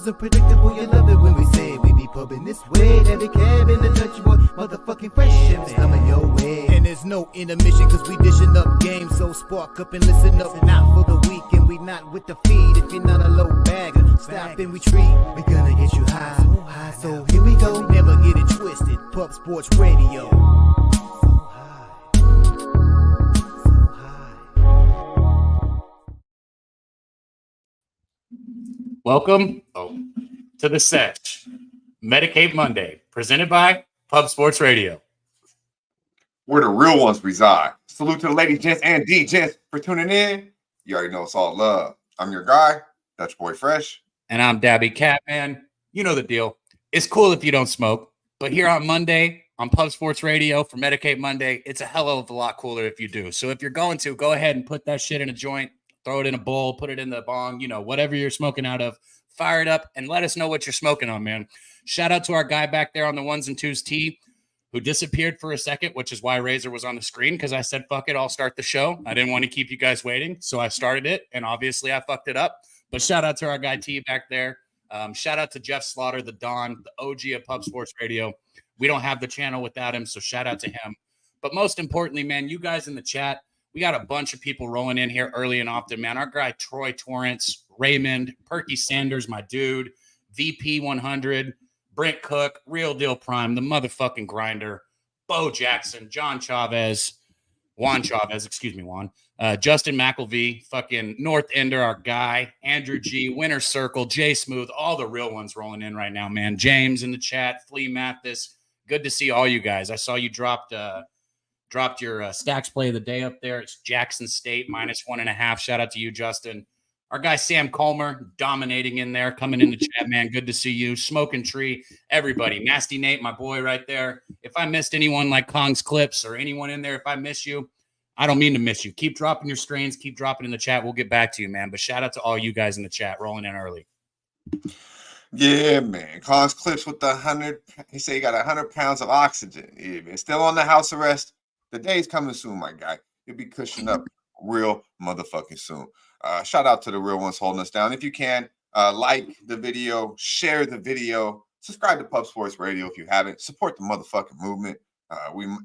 so predictable, you love it when we say we be pubbing this way. Daby Cab in the country boy, motherfucking fresh ships coming your way. And there's no intermission cause we dishing up games. So spark up and listen up, not for the week. And we not with the feed if you're not a low bagger. Stop and retreat, we gonna get you high. So here we go, never get it twisted. Pub Sports Radio. Welcome to the Sesh, Medicate Monday, presented by Pub Sports Radio. Where the real ones reside. Salute to the ladies, gents, and D-gents for tuning in. You already know it's all love. I'm your guy, Dutch Boy Fresh. And I'm Daby Cab, man. You know the deal. It's cool if you don't smoke, but here on Monday on Pub Sports Radio for Medicate Monday, it's a hell of a lot cooler if you do. So if you're going to, go ahead and put that shit in a joint. Throw it in a bowl, put it in the bong, you know, whatever you're smoking out of, fire it up and let us know what you're smoking on, man. Shout out to our guy back there on the ones and twos T who disappeared for a second, which is why Razor was on the screen because I said, fuck it, I'll start the show. I didn't want to keep you guys waiting, so I started it, and obviously I fucked it up. But shout out to our guy T back there. Shout out to Jeff Slaughter, the Don, the OG of Pub Sports Radio. We don't have the channel without him, so shout out to him. But most importantly, man, you guys in the chat, we got a bunch of people rolling in here early and often, man. Our guy, Troy Torrance, Raymond, Perky Sanders, my dude, VP 100, Brent Cook, Real Deal Prime, the motherfucking grinder, Bo Jackson, Juan Chavez, Justin McElvey, fucking North Ender, our guy, Andrew G, Winter Circle, Jay Smooth, all the real ones rolling in right now, man. James in the chat, Flea Mathis. Good to see all you guys. I saw you dropped your stacks play of the day up there. It's Jackson State -1.5. Shout out to you, Justin. Our guy Sam Colmer dominating in there, coming in the chat, man. Good to see you. Smoking Tree, everybody. Nasty Nate, my boy right there. If I missed anyone like Kong's Clips or anyone in there, if I miss you, I don't mean to miss you. Keep dropping your strains. Keep dropping in the chat. We'll get back to you, man. But shout out to all you guys in the chat rolling in early. Yeah, man. Kong's Clips with the 100. He said he got 100 pounds of oxygen. Yeah, man. Still on the house arrest. The day's coming soon, my guy. You'll be cushioning up real motherfucking soon. Shout out to the real ones holding us down. If you can, like the video, share the video, subscribe to Pub Sports Radio if you haven't. Support the motherfucking movement.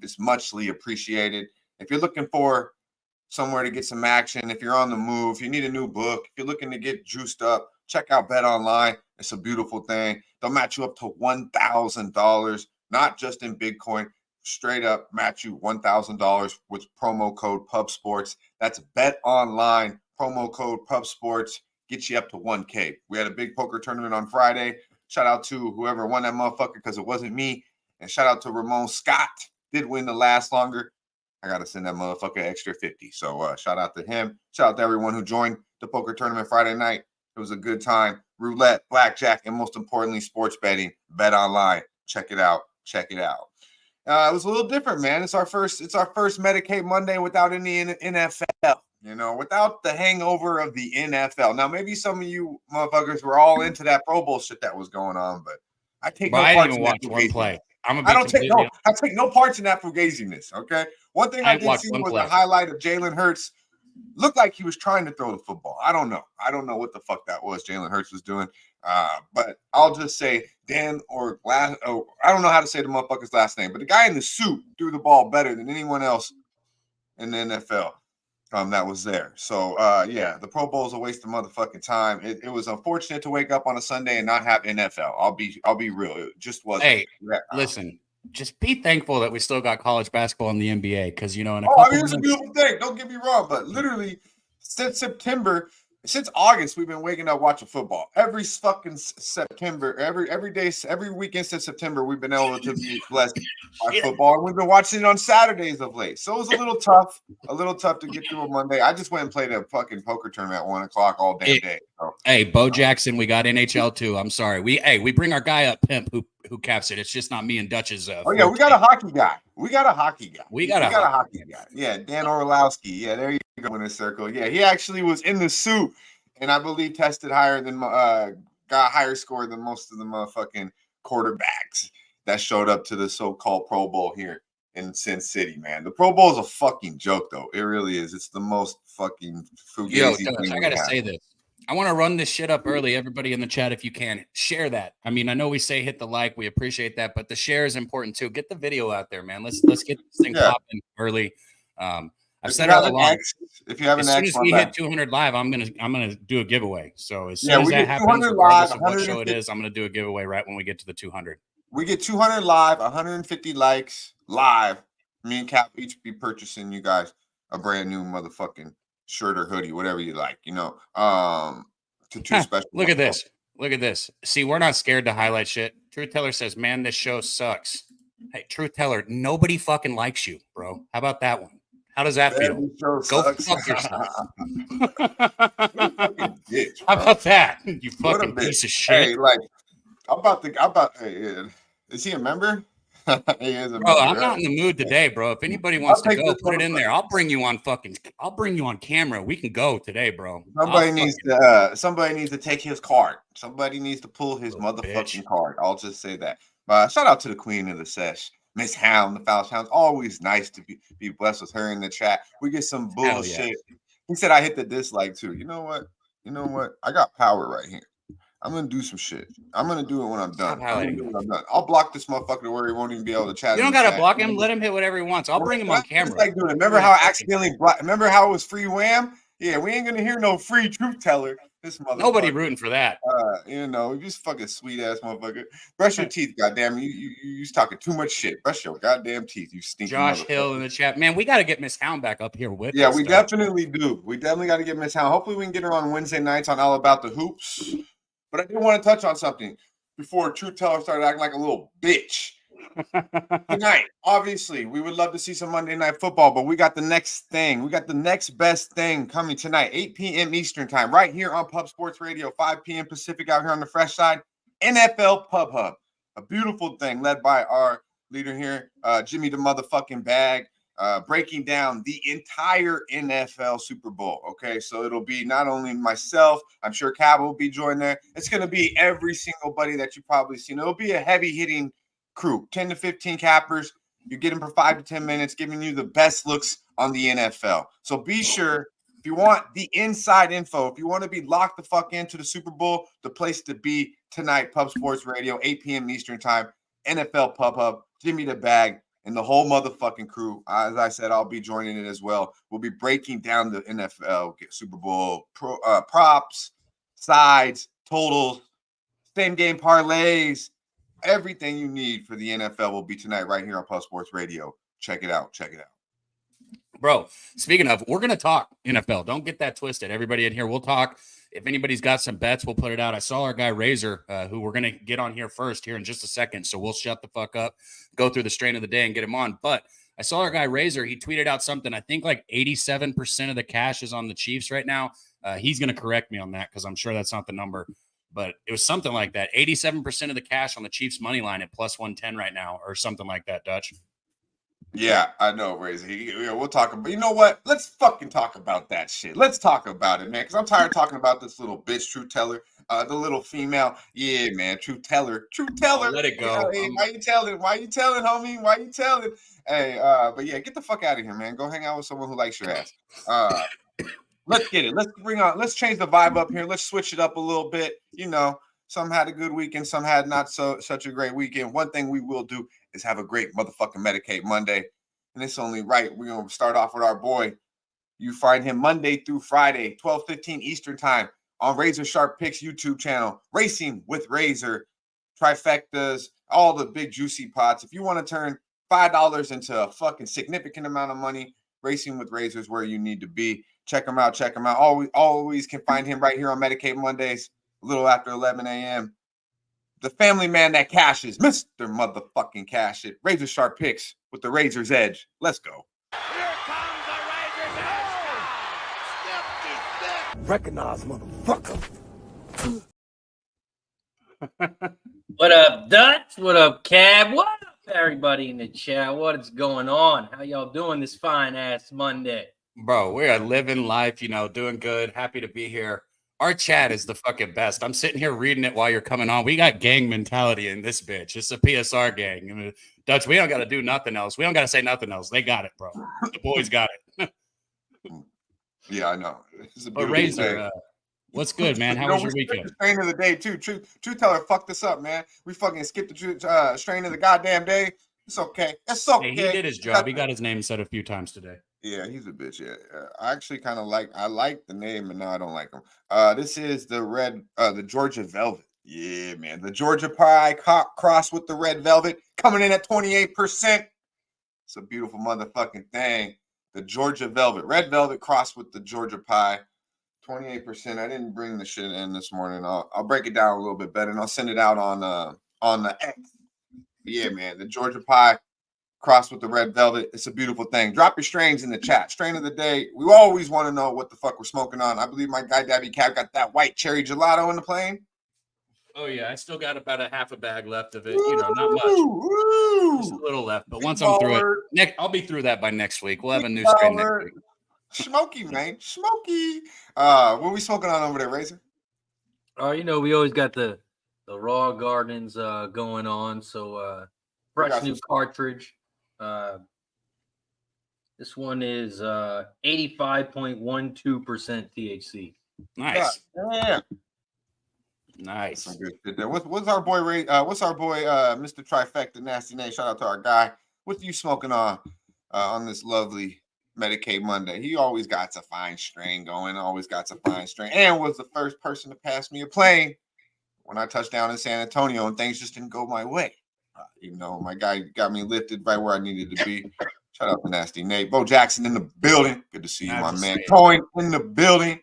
It's muchly appreciated. If you're looking for somewhere to get some action, if you're on the move, if you need a new book, if you're looking to get juiced up, check out Bet Online. It's a beautiful thing. They'll match you up to $1,000, not just in Bitcoin. Straight up match you $1,000 with promo code PubSports. That's Bet Online, promo code PubSports. Get you up to 1K. We had a big poker tournament on Friday. Shout out to whoever won that motherfucker because it wasn't me. And shout out to Ramon Scott. Did win the last longer. I got to send that motherfucker extra 50. So shout out to him. Shout out to everyone who joined the poker tournament Friday night. It was a good time. Roulette, blackjack, and most importantly, sports betting. Bet Online. Check it out. Check it out. It was a little different, man. It's our first Medicate Monday without any NFL, you know, without the hangover of the NFL. Now, maybe some of you motherfuckers were all into that Pro Bowl shit that was going on, but I take no part in that. One play. I take no parts in that fugaziness. Okay. One thing I did see was a highlight of Jalen Hurts. Looked like he was trying to throw the football. I don't know what the fuck that was Jalen Hurts was doing. But I'll just say I don't know how to say the motherfucker's last name, but the guy in the suit threw the ball better than anyone else in the NFL that was there. So yeah, the Pro Bowl is a waste of motherfucking time. It was unfortunate to wake up on a Sunday and not have NFL. I'll be real. It just wasn't. Hey, listen. Just be thankful that we still got college basketball in the NBA because, you know, it's a beautiful thing. Don't get me wrong, but literally since August, we've been waking up watching football. Every fucking September, every day, every weekend since September, we've been able to be blessed by football. And we've been watching it on Saturdays of late. So it was a little tough to get through a Monday. I just went and played a fucking poker tournament at 1 o'clock all damn day. So. Hey, Bo Jackson, we got NHL too. I'm sorry. We bring our guy up, Pimp, who caps it. It's just not me and Dutch's. Oh yeah, we got a hockey guy. We got a hockey guy. Yeah, Dan Orlowski. Yeah, there you go in the circle. Yeah, he actually was in the suit, and I believe tested higher than got higher score than most of the motherfucking quarterbacks that showed up to the so-called Pro Bowl here in Sin City, man. The Pro Bowl is a fucking joke, though. It really is. It's the most fucking fugazi thing. I gotta say this. I want to run this shit up early. Everybody in the chat, if you can, share that. I mean, I know we say hit the like, we appreciate that, but the share is important too. Get the video out there, man. Let's get this thing popping early. I've said all along. If you have an X, as soon as we hit 200 live, I'm gonna do a giveaway. So as soon as that happens, regardless of what show it is, I'm gonna do a giveaway right when we get to the 200. We get 200 live, 150 likes live. Me and Cap each be purchasing you guys a brand new motherfucking shirt or hoodie, whatever you like, you know. To two special. Look at this. Look at this. See, we're not scared to highlight shit. Truth Teller says, man, this show sucks. Hey, Truth Teller, nobody fucking likes you, bro. How about that one? How does that feel? Go fuck yourself. Bitch, how about that? You fucking piece of shit. Hey, like, is he a member? He is a member. I'm not in the mood today, bro. If anybody wants to go, put it in there. I'll bring you on camera. We can go today, bro. Somebody needs to take his card. Somebody needs to pull his motherfucking card. I'll just say that. Shout out to the queen of the sesh, Miss Hound, the Foul Hound's always nice to be blessed with her in the chat. We get some bullshit. Yeah. He said I hit the dislike too. You know what? I got power right here. I'm gonna do some shit. I'm gonna do it when I'm done. I'll block this motherfucker to where he won't even be able to chat. You don't gotta block him. Let him hit whatever he wants. I'll bring him on camera. Like doing it. Remember how I accidentally blocked? Remember how it was free wham? Yeah, we ain't gonna hear no free Truth Teller. This motherfucker. Nobody rooting for that. You just fucking sweet ass motherfucker. Brush your teeth, goddamn. You talking too much shit. Brush your goddamn teeth, you stinky. Josh Hill in the chat, man. We got to get Miss Hound back up here with. Yeah, we definitely do. We definitely got to get Miss Hound. Hopefully, we can get her on Wednesday nights on All About the Hoops. But I did want to touch on something before Truth Teller started acting like a little bitch. Tonight, obviously, we would love to see some Monday Night Football, but we got the next thing. We got the next best thing coming tonight, 8 p.m. Eastern time, right here on Pub Sports Radio, 5 p.m. Pacific out here on the fresh side. NFL Pub Hub, a beautiful thing led by our leader here, Jimmy the motherfucking Bag, breaking down the entire NFL Super Bowl. Okay, so it'll be not only myself, I'm sure Cab will be joined there. It's going to be every single buddy that you probably seen. It'll be a heavy hitting crew, 10 to 15 cappers. You get them for 5 to 10 minutes, giving you the best looks on the NFL. So be sure, if you want the inside info, if you want to be locked the fuck into the Super Bowl, the place to be tonight, Pub Sports Radio, 8 p.m. Eastern time, NFL Pub Hub, Jimmy the Bag, and the whole motherfucking crew. As I said, I'll be joining it as well. We'll be breaking down the NFL Super Bowl props, sides, totals, same game parlays. Everything you need for the NFL will be tonight right here on Pub Sports Radio. Check it out. Bro, speaking of, we're going to talk NFL. Don't get that twisted. Everybody in here, we'll talk. If anybody's got some bets, we'll put it out. I saw our guy Razor, who we're going to get on here first here in just a second. So we'll shut the fuck up, go through the strain of the day and get him on. But I saw our guy Razor. He tweeted out something. I think like 87% of the cash is on the Chiefs right now. He's going to correct me on that because I'm sure that's not the number. But it was something like that. 87% of the cash on the Chiefs money line at plus 110 right now, or something like that, Dutch. Yeah, I know, Razor. We'll talk about. You know what? Let's fucking talk about that shit. Let's talk about it, man. Because I'm tired of talking about this little bitch, Truth Teller, the little female. Yeah, man, Truth Teller. Oh, let it go. Hey, why you telling, homie? Why you telling? Hey, but yeah, get the fuck out of here, man. Go hang out with someone who likes your ass. Let's get it. Let's change the vibe up here. Let's switch it up a little bit. You know, some had a good weekend, some had not such a great weekend. One thing we will do is have a great motherfucking Medicate Monday. And it's only right. We're going to start off with our boy. You find him Monday through Friday, 12:15 Eastern time on Razor Sharp Picks YouTube channel. Racing with Razor, trifectas, all the big juicy pots. If you want to turn $5 into a fucking significant amount of money, Racing with Razor is where you need to be. Check him out. Always can find him right here on Medicate Mondays, a little after 11 a.m. The family man that cashes, Mr. Motherfucking Cash It. Razor Sharp Picks with the Razor's Edge. Let's go. Here comes the Razor's Edge. Recognize, motherfucker. What up, Dutch? What up, Cab? What up, everybody in the chat? What is going on? How y'all doing this fine-ass Monday? Bro, we are living life, doing good. Happy to be here. Our chat is the fucking best. I'm sitting here reading it while you're coming on. We got gang mentality in this bitch. It's a PSR gang. I mean, Dutch, we don't got to do nothing else. We don't got to say nothing else. They got it, bro. The boys got it. Yeah, I know. But Razor, What's good, man? How was your weekend? The strain of the day too. Truth teller fucked us up, man. We fucking skipped the strain of the goddamn day. It's okay. It's okay. Hey, he did his job. He got his name said a few times today. Yeah, he's a bitch. Yeah, I actually kind of like the name, and now I don't like him. This is the Georgia Velvet. Yeah, man, the Georgia Pie cross with the red velvet coming in at 28%. It's a beautiful motherfucking thing. The Georgia Velvet, red velvet cross with the Georgia Pie, 28%. I didn't bring the shit in this morning. I'll break it down a little bit better, and I'll send it out on the X. Yeah, man, the Georgia Pie cross with the red velvet. It's a beautiful thing. Drop your strains in the chat. Strain of the day. We always want to know what the fuck we're smoking on. I believe my guy Daby Cab got that white cherry gelato in the plane. Oh yeah, I still got about a half a bag left of it. You know, not much. Just a little left. But once I'm through it, I'll be through that by next week. We'll have a new strain next week. Smoky, man. Smoky. What are we smoking on over there, Razor? You know, we always got the raw gardens going on. So fresh new cartridge. This one is 85.12% THC. Nice. Yeah. Nice. Some good shit there. What's our boy Mr. Trifecta Nasty Nate? Shout out to our guy. What are you smoking on this lovely Medicate Monday? He always got a fine strain going, and was the first person to pass me a plane when I touched down in San Antonio, and things just didn't go my way. Even though my guy got me lifted right where I needed to be. Shout out to Nasty Nate. Bo Jackson in the building. Good to see you, my man. Cohen in the building.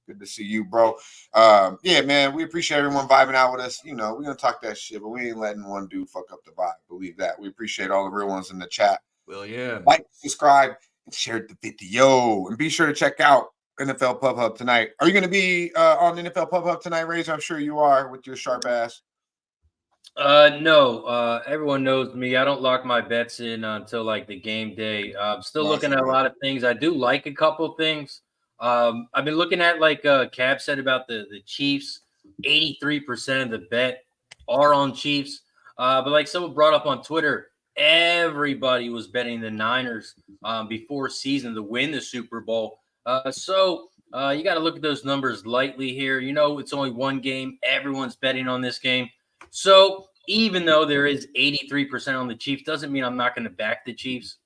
Good to see you, bro. Yeah, man, we appreciate everyone vibing out with us. You know, we're going to talk that shit, but we ain't letting one dude fuck up the vibe. Believe that. We appreciate all the real ones in the chat. Well, yeah. Like, subscribe, and share the video. And be sure to check out NFL Pub Hub tonight. Are you going to be on NFL Pub Hub tonight, Razor? I'm sure you are with your sharp ass. No. Everyone knows me. I don't lock my bets in until like the game day. I'm still looking at a lot of things. I do like a couple things. I've been looking at like Cab said about the Chiefs. 83% of the bet are on Chiefs. But like someone brought up on Twitter, everybody was betting the Niners before season to win the Super Bowl. So you got to look at those numbers lightly here. You know, it's only one game. Everyone's betting on this game. So even though there is 83% on the Chiefs, doesn't mean I'm not going to back the Chiefs.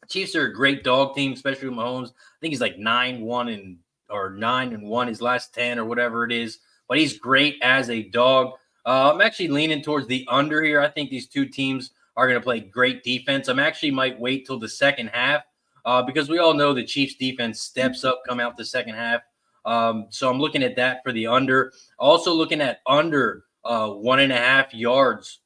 Chiefs are a great dog team, especially with Mahomes. I think he's like 9-1 or 9-1 his last 10 or whatever it is. But he's great as a dog. I'm actually leaning towards the under here. I think these two teams are going to play great defense. I'm actually might wait till the second half because we all know the Chiefs defense steps up, come out the second half. So I'm looking at that for the under. Also looking at under 1.5 yards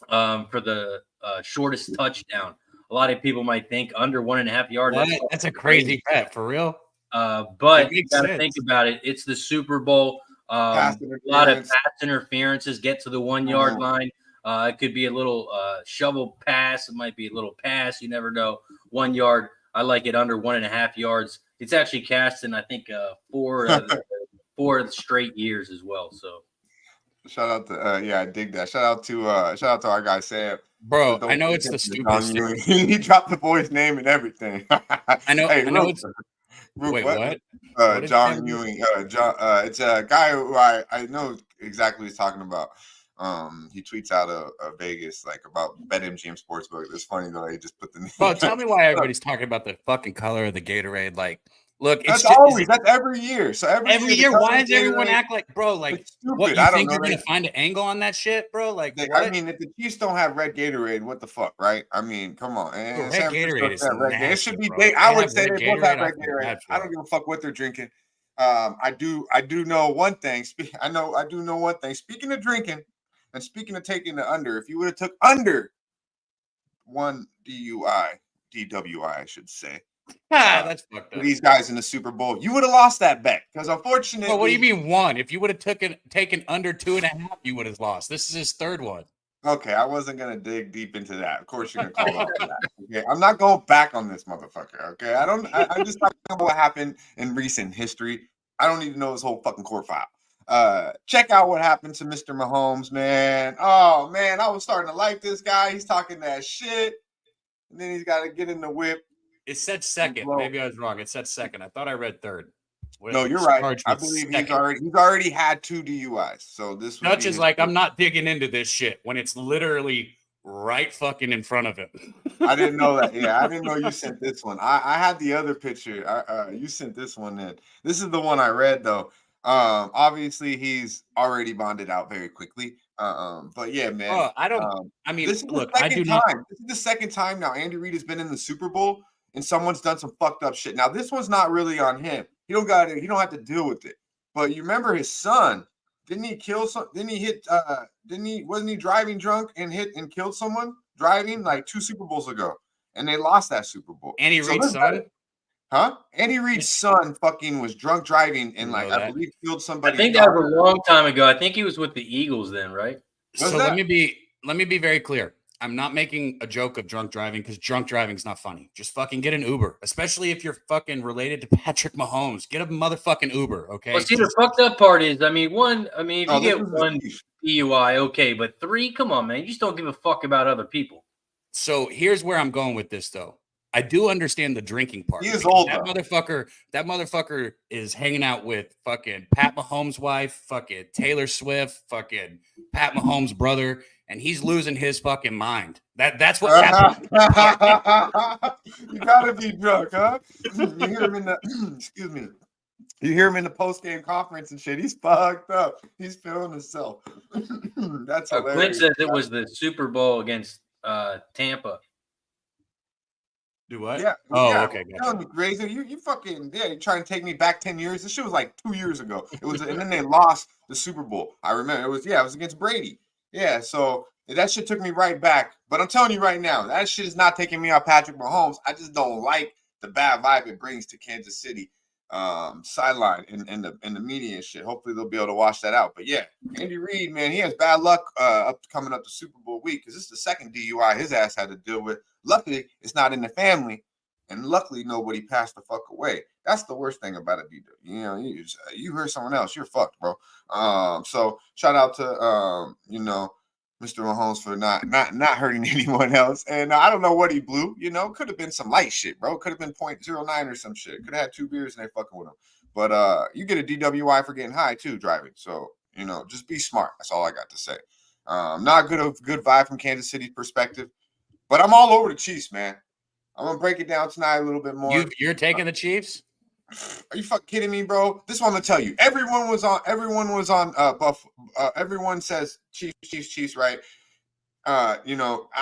for the shortest touchdown. A lot of people might think under 1.5 yards. That's a crazy bet for real. But you got to think about it. It's the Super Bowl. A lot of pass interferences get to the 1 yard line. It could be a little shovel pass. It might be a little pass. You never know. 1 yard. I like it under 1.5 yards. It's actually cast in, I think, four straight years as well. So. Shout out to I dig that. Shout out to our guy Sam. Bro, I know it's the stupidest thing. He dropped the boy's name and everything. I know. Hey, I know it's. Wait, what? John Ewing. It's a guy who I know exactly what he's talking about. He tweets out of Vegas like about BetMGM Sportsbook. It's funny though. He just put the name. Bro, tell me why everybody's talking about the fucking color of the Gatorade. Like, look, that's every year. So every year, why does everyone act like, bro? Like, what you think you're gonna find an angle on that shit, bro? Like, I mean, if the Chiefs don't have red Gatorade, what the fuck, right? I mean, come on. And red Gatorade is nasty, it should be. Bro. I would say they both have red Gatorade. I don't give a fuck what they're drinking. I do know one thing. I do know one thing. Speaking of drinking, and speaking of taking the under, if you would have took under 1 DWI, I should say. That's fucked up. These guys in the Super Bowl, you would have lost that bet because unfortunately. Well, what do you mean one? If you would have taken under 2.5, you would have lost. This is his third one. Okay, I wasn't gonna dig deep into that. Of course, you're gonna call out for that. Okay, I'm not going back on this motherfucker. Okay, I'm just talking about what happened in recent history. I don't need to know his whole fucking court file. Check out what happened to Mr. Mahomes, man. Oh man, I was starting to like this guy. He's talking that shit, and then he's got to get in the whip. It said second. Maybe I was wrong. It said second. I thought I read third. No, you're right. Charged I with believe second. he's already had 2 DUIs. So this would Dutch be is like, I'm not digging into this shit when it's literally right fucking in front of him. I didn't know that. Yeah, I didn't know you sent this one. I had the other picture. You sent this one in. This is the one I read though. Obviously he's already bonded out very quickly. But yeah, man. Oh, I mean, This is look, the I second do not. time. This is the second time now Andy Reid has been in the Super Bowl and someone's done some fucked up shit. Now this one's not really on him. He don't have to deal with it. But you remember his son? Didn't he kill some? Didn't he hit? Wasn't he driving drunk and hit and killed someone driving like 2 Super Bowls ago? And they lost that Super Bowl. Andy Reid's son? Huh? Andy Reid's son fucking was drunk driving and I believe killed somebody. I think that was a long time ago. I think he was with the Eagles then, right? So let me be very clear. I'm not making a joke of drunk driving because drunk driving is not funny. Just fucking get an Uber, especially if you're fucking related to Patrick Mahomes. Get a motherfucking Uber, okay? Well, see, the fucked up part is, if you get one DUI, okay, but 3, come on, man. You just don't give a fuck about other people. So here's where I'm going with this, though. I do understand the drinking part. He is old. That motherfucker is hanging out with fucking Pat Mahomes' wife, fucking Taylor Swift, fucking Pat Mahomes' brother, and he's losing his fucking mind. That's what happened. You gotta be drunk, huh? You hear him in the excuse me. You hear him in the post-game conference and shit. He's fucked up. He's feeling himself. That's hilarious. Clint says it was the Super Bowl against Tampa. Do what? Yeah. Oh, yeah. okay. Gotcha. Razor, you fucking you're trying to take me back 10 years. This shit was like 2 years ago. It was, and then they lost the Super Bowl. I remember it was against Brady. Yeah, so that shit took me right back. But I'm telling you right now, that shit is not taking me off Patrick Mahomes. I just don't like the bad vibe it brings to Kansas City sideline and the media and shit. Hopefully they'll be able to wash that out. But yeah, Andy Reid, man, he has bad luck coming up to Super Bowl week because this is the second DUI his ass had to deal with. Luckily, it's not in the family, and luckily nobody passed the fuck away. That's the worst thing about it, you know. You heard someone else, you're fucked, bro. So shout out to Mr. Mahomes for not hurting anyone else. And I don't know what he blew. You know, could have been some light shit, bro. Could have been 0.09 or some shit. Could have had 2 beers and they fucking with him. But you get a DWI for getting high too, driving. So just be smart. That's all I got to say. Not good vibe from Kansas City's perspective. But I'm all over the Chiefs, man. I'm gonna break it down tonight a little bit more. You're taking the Chiefs? Are you fucking kidding me, bro? This one I'm gonna tell you. Everyone was on Buff. Everyone says Chiefs, right? I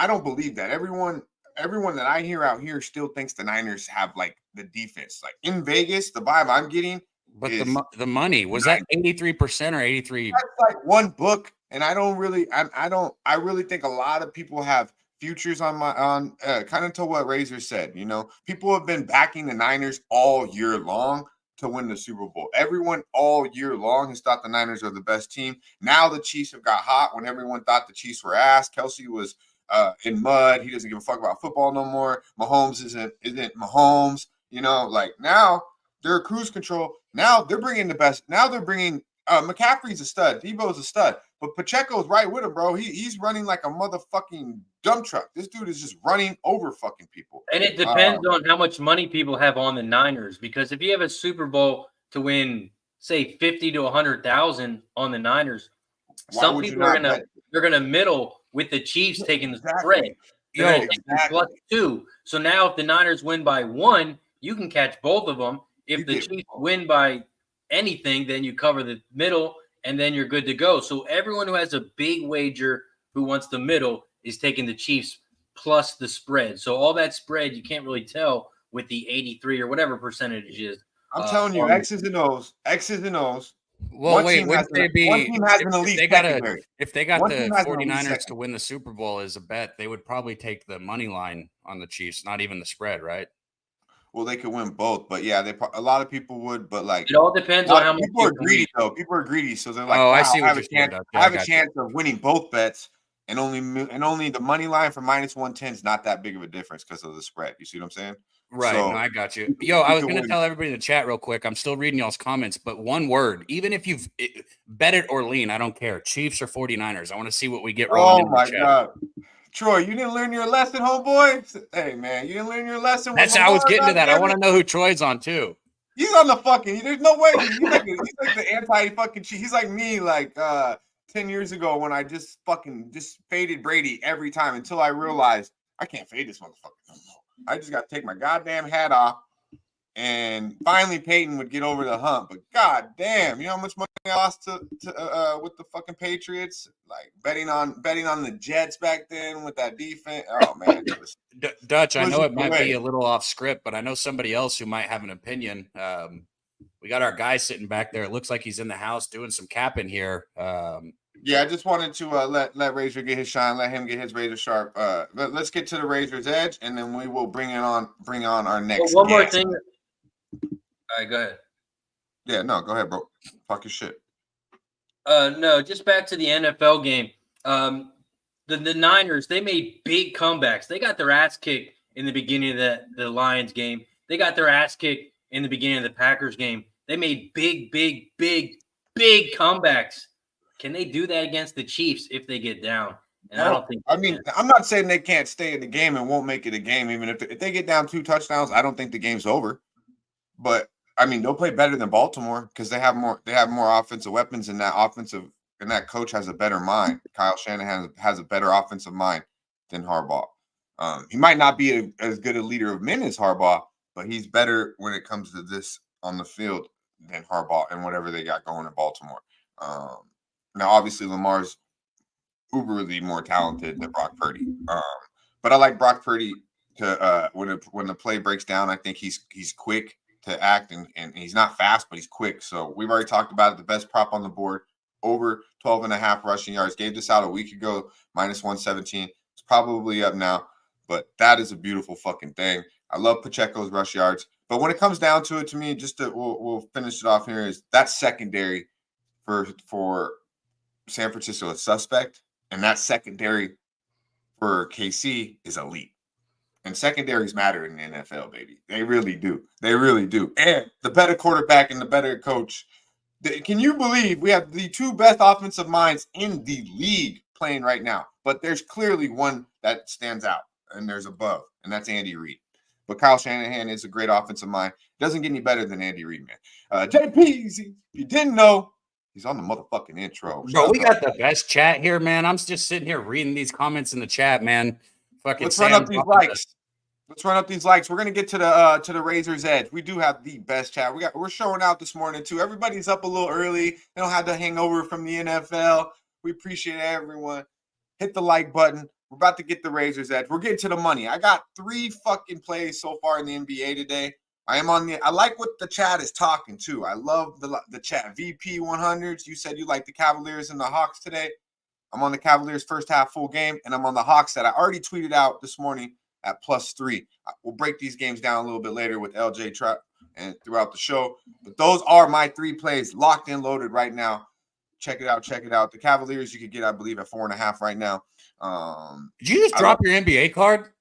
don't believe that. Everyone that I hear out here still thinks the Niners have like the defense. Like in Vegas, the vibe I'm getting. But the money was that 83% or 83? That's like one book, and I really think a lot of people have futures on kind of to what Razor said. People have been backing the Niners all year long to win the Super Bowl. Everyone all year long has thought the Niners are the best team. Now the Chiefs have got hot when everyone thought the Chiefs were ass. Kelsey was in mud. He doesn't give a fuck about football no more. Mahomes isn't Mahomes. Like now they're cruise control. Now they're bringing the best. Now they're bringing McCaffrey's a stud. Debo's a stud. But Pacheco's right with him, bro. He's running like a motherfucking dump truck. This dude is just running over fucking people. And it depends on how much money people have on the Niners. Because if you have a Super Bowl to win, say 50 to 100,000 on the Niners, some people are gonna middle with the Chiefs taking the spread. +2. So now if the Niners win by 1, you can catch both of them. If the Chiefs win by anything, then you cover the middle. And then you're good to go. So everyone who has a big wager who wants the middle is taking the Chiefs plus the spread. So all that spread, you can't really tell with the 83 or whatever percentage is. I'm telling you, X's and O's. Well, one team has an elite secondary. If they got the 49ers to win the Super Bowl as a bet, they would probably take the money line on the Chiefs, not even the spread, right? Well, they could win both, but yeah, a lot of people would. But like, it all depends on how much people are greedy, though. People are greedy, so they're like, "Oh, I see what you're saying. I have a chance of winning both bets, and only the money line for -110 is not that big of a difference because of the spread. You see what I'm saying? Right. So, no, I got you. Yo, I was going to tell everybody in the chat real quick. I'm still reading y'all's comments, but one word. Even if you've bet it or lean, I don't care. Chiefs or 49ers. I want to see what we get rolling. Oh my god. Troy, you didn't learn your lesson, homeboy? Hey, man, you didn't learn your lesson. I was getting to that. I want to know who Troy's on, too. He's on the fucking. There's no way. He's like the anti-fucking cheat. He's like me, like 10 years ago when I just faded Brady every time until I realized I can't fade this motherfucker no more. I just got to take my goddamn hat off, and finally Peyton would get over the hump. But god damn, you know how much money I lost to with the fucking Patriots, like betting on the Jets back then with that defense. Oh man, Dutch, I know it might be a little off script, but I know somebody else who might have an opinion. We got our guy sitting back there. It looks like he's in the house doing some capping here. Yeah, I just wanted to let Razor get his shine, let him get his razor sharp. Let's get to the Razor's Edge, and then we will bring on our next. One more thing. All right, go ahead. Yeah, no, go ahead, bro. Fuck your shit. No, just back to the NFL game. The Niners, they made big comebacks. They got their ass kicked in the beginning of the Lions game. They got their ass kicked in the beginning of the Packers game. They made big comebacks. Can they do that against the Chiefs if they get down? And I don't think. I mean, I'm not saying they can't stay in the game and won't make it a game. Even if they get down 2 touchdowns, I don't think the game's over. But I mean, they'll play better than Baltimore because they have more offensive weapons, and that coach has a better mind. Kyle Shanahan has a better offensive mind than Harbaugh. He might not be as good a leader of men as Harbaugh, but he's better when it comes to this on the field than Harbaugh and whatever they got going in Baltimore. Now, obviously, Lamar's uberly more talented than Brock Purdy, but I like Brock Purdy to when the play breaks down. I think he's quick to act, and he's not fast, but he's quick. So we've already talked about it. The best prop on the board, over 12.5 rushing yards. Gave this out a week ago, -117. It's probably up now, but that is a beautiful fucking thing. I love Pacheco's rush yards, but when it comes down to it, to me, we'll finish it off here, is that secondary for San Francisco is suspect, and that secondary for KC is elite. And secondaries matter in the NFL, baby. They really do. They really do. And the better quarterback and the better coach. Can you believe we have the 2 best offensive minds in the league playing right now? But there's clearly one that stands out, and there's above, and that's Andy Reid. But Kyle Shanahan is a great offensive mind. Doesn't get any better than Andy Reid, man. JP, if you didn't know, he's on the motherfucking intro. Bro, we got the best chat here, man. I'm just sitting here reading these comments in the chat, man. Fucking Let's run up these likes. Let's run up these likes. We're gonna get to the Razor's Edge. We do have the best chat. We're showing out this morning too. Everybody's up a little early. They don't have the hangover from the NFL. We appreciate everyone. Hit the like button. We're about to get the Razor's Edge. We're getting to the money. I got 3 fucking plays so far in the NBA today. I like what the chat is talking to. I love the chat. VP 100s. You said you like the Cavaliers and the Hawks today. I'm on the Cavaliers first half full game, and I'm on the Hawks that I already tweeted out this morning at +3. We'll break these games down a little bit later with LJ Trap and throughout the show. But those are my 3 plays locked and loaded right now. Check it out. Check it out. The Cavaliers you could get, I believe, at 4.5 right now. Did you just drop your NBA card?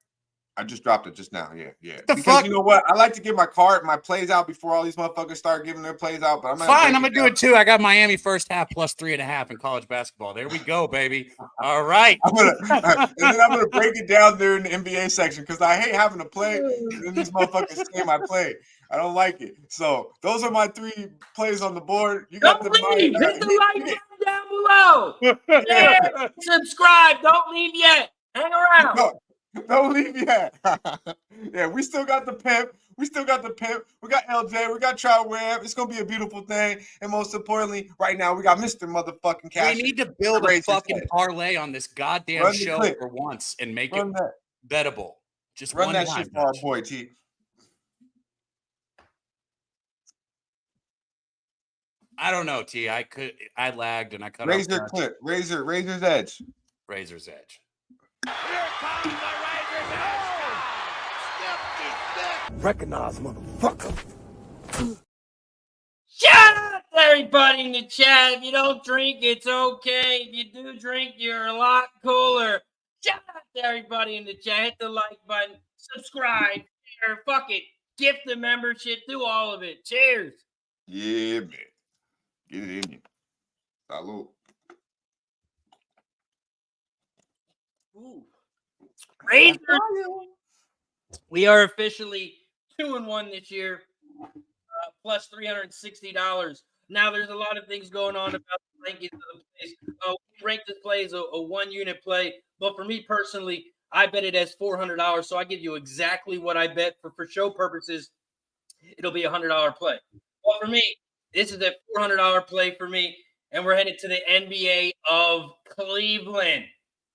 I just dropped it just now. Yeah. The because fuck? you know what? I like to get my plays out before all these motherfuckers start giving their plays out. But I'm gonna do it too. I got Miami first half +3.5 in college basketball. There we go, baby. All right. I'm gonna break it down there in the NBA section because I hate having to play and these motherfuckers say my play. I don't like it. So those are my 3 plays on the board. You got Hit the like button down below. Yeah, subscribe. Don't leave yet. Hang around. No. Don't leave yet. Yeah, we still got the pimp. We got LJ. We got Trout Webb. It's gonna be a beautiful thing. And most importantly, right now we got Mr. Motherfucking Cash. We need to build a fucking parlay on this goddamn show for once and make it bettable. Just run that shit for our boy T. I don't know, T. I lagged and I cut Razor's Edge. Razor's Edge. Here comes the Razor's Edge. Recognize, motherfucker. Shout out to everybody in the chat. If you don't drink, it's okay. If you do drink, you're a lot cooler. Shout out to everybody in the chat. Hit the like button. Subscribe. Share. Fuck it. Gift the membership. Do all of it. Cheers. Yeah, man. Get it in you. Salud. Ooh. Razor. We are officially 2-1 this year. plus $360. Now, there's a lot of things going on about the rankings of the plays. We rank this play as a one-unit play, but for me personally, I bet it as $400, so I give you exactly what I bet for show purposes. It'll be a $100 play. Well, for me, this is a $400 play for me, and we're headed to the NBA of Cleveland.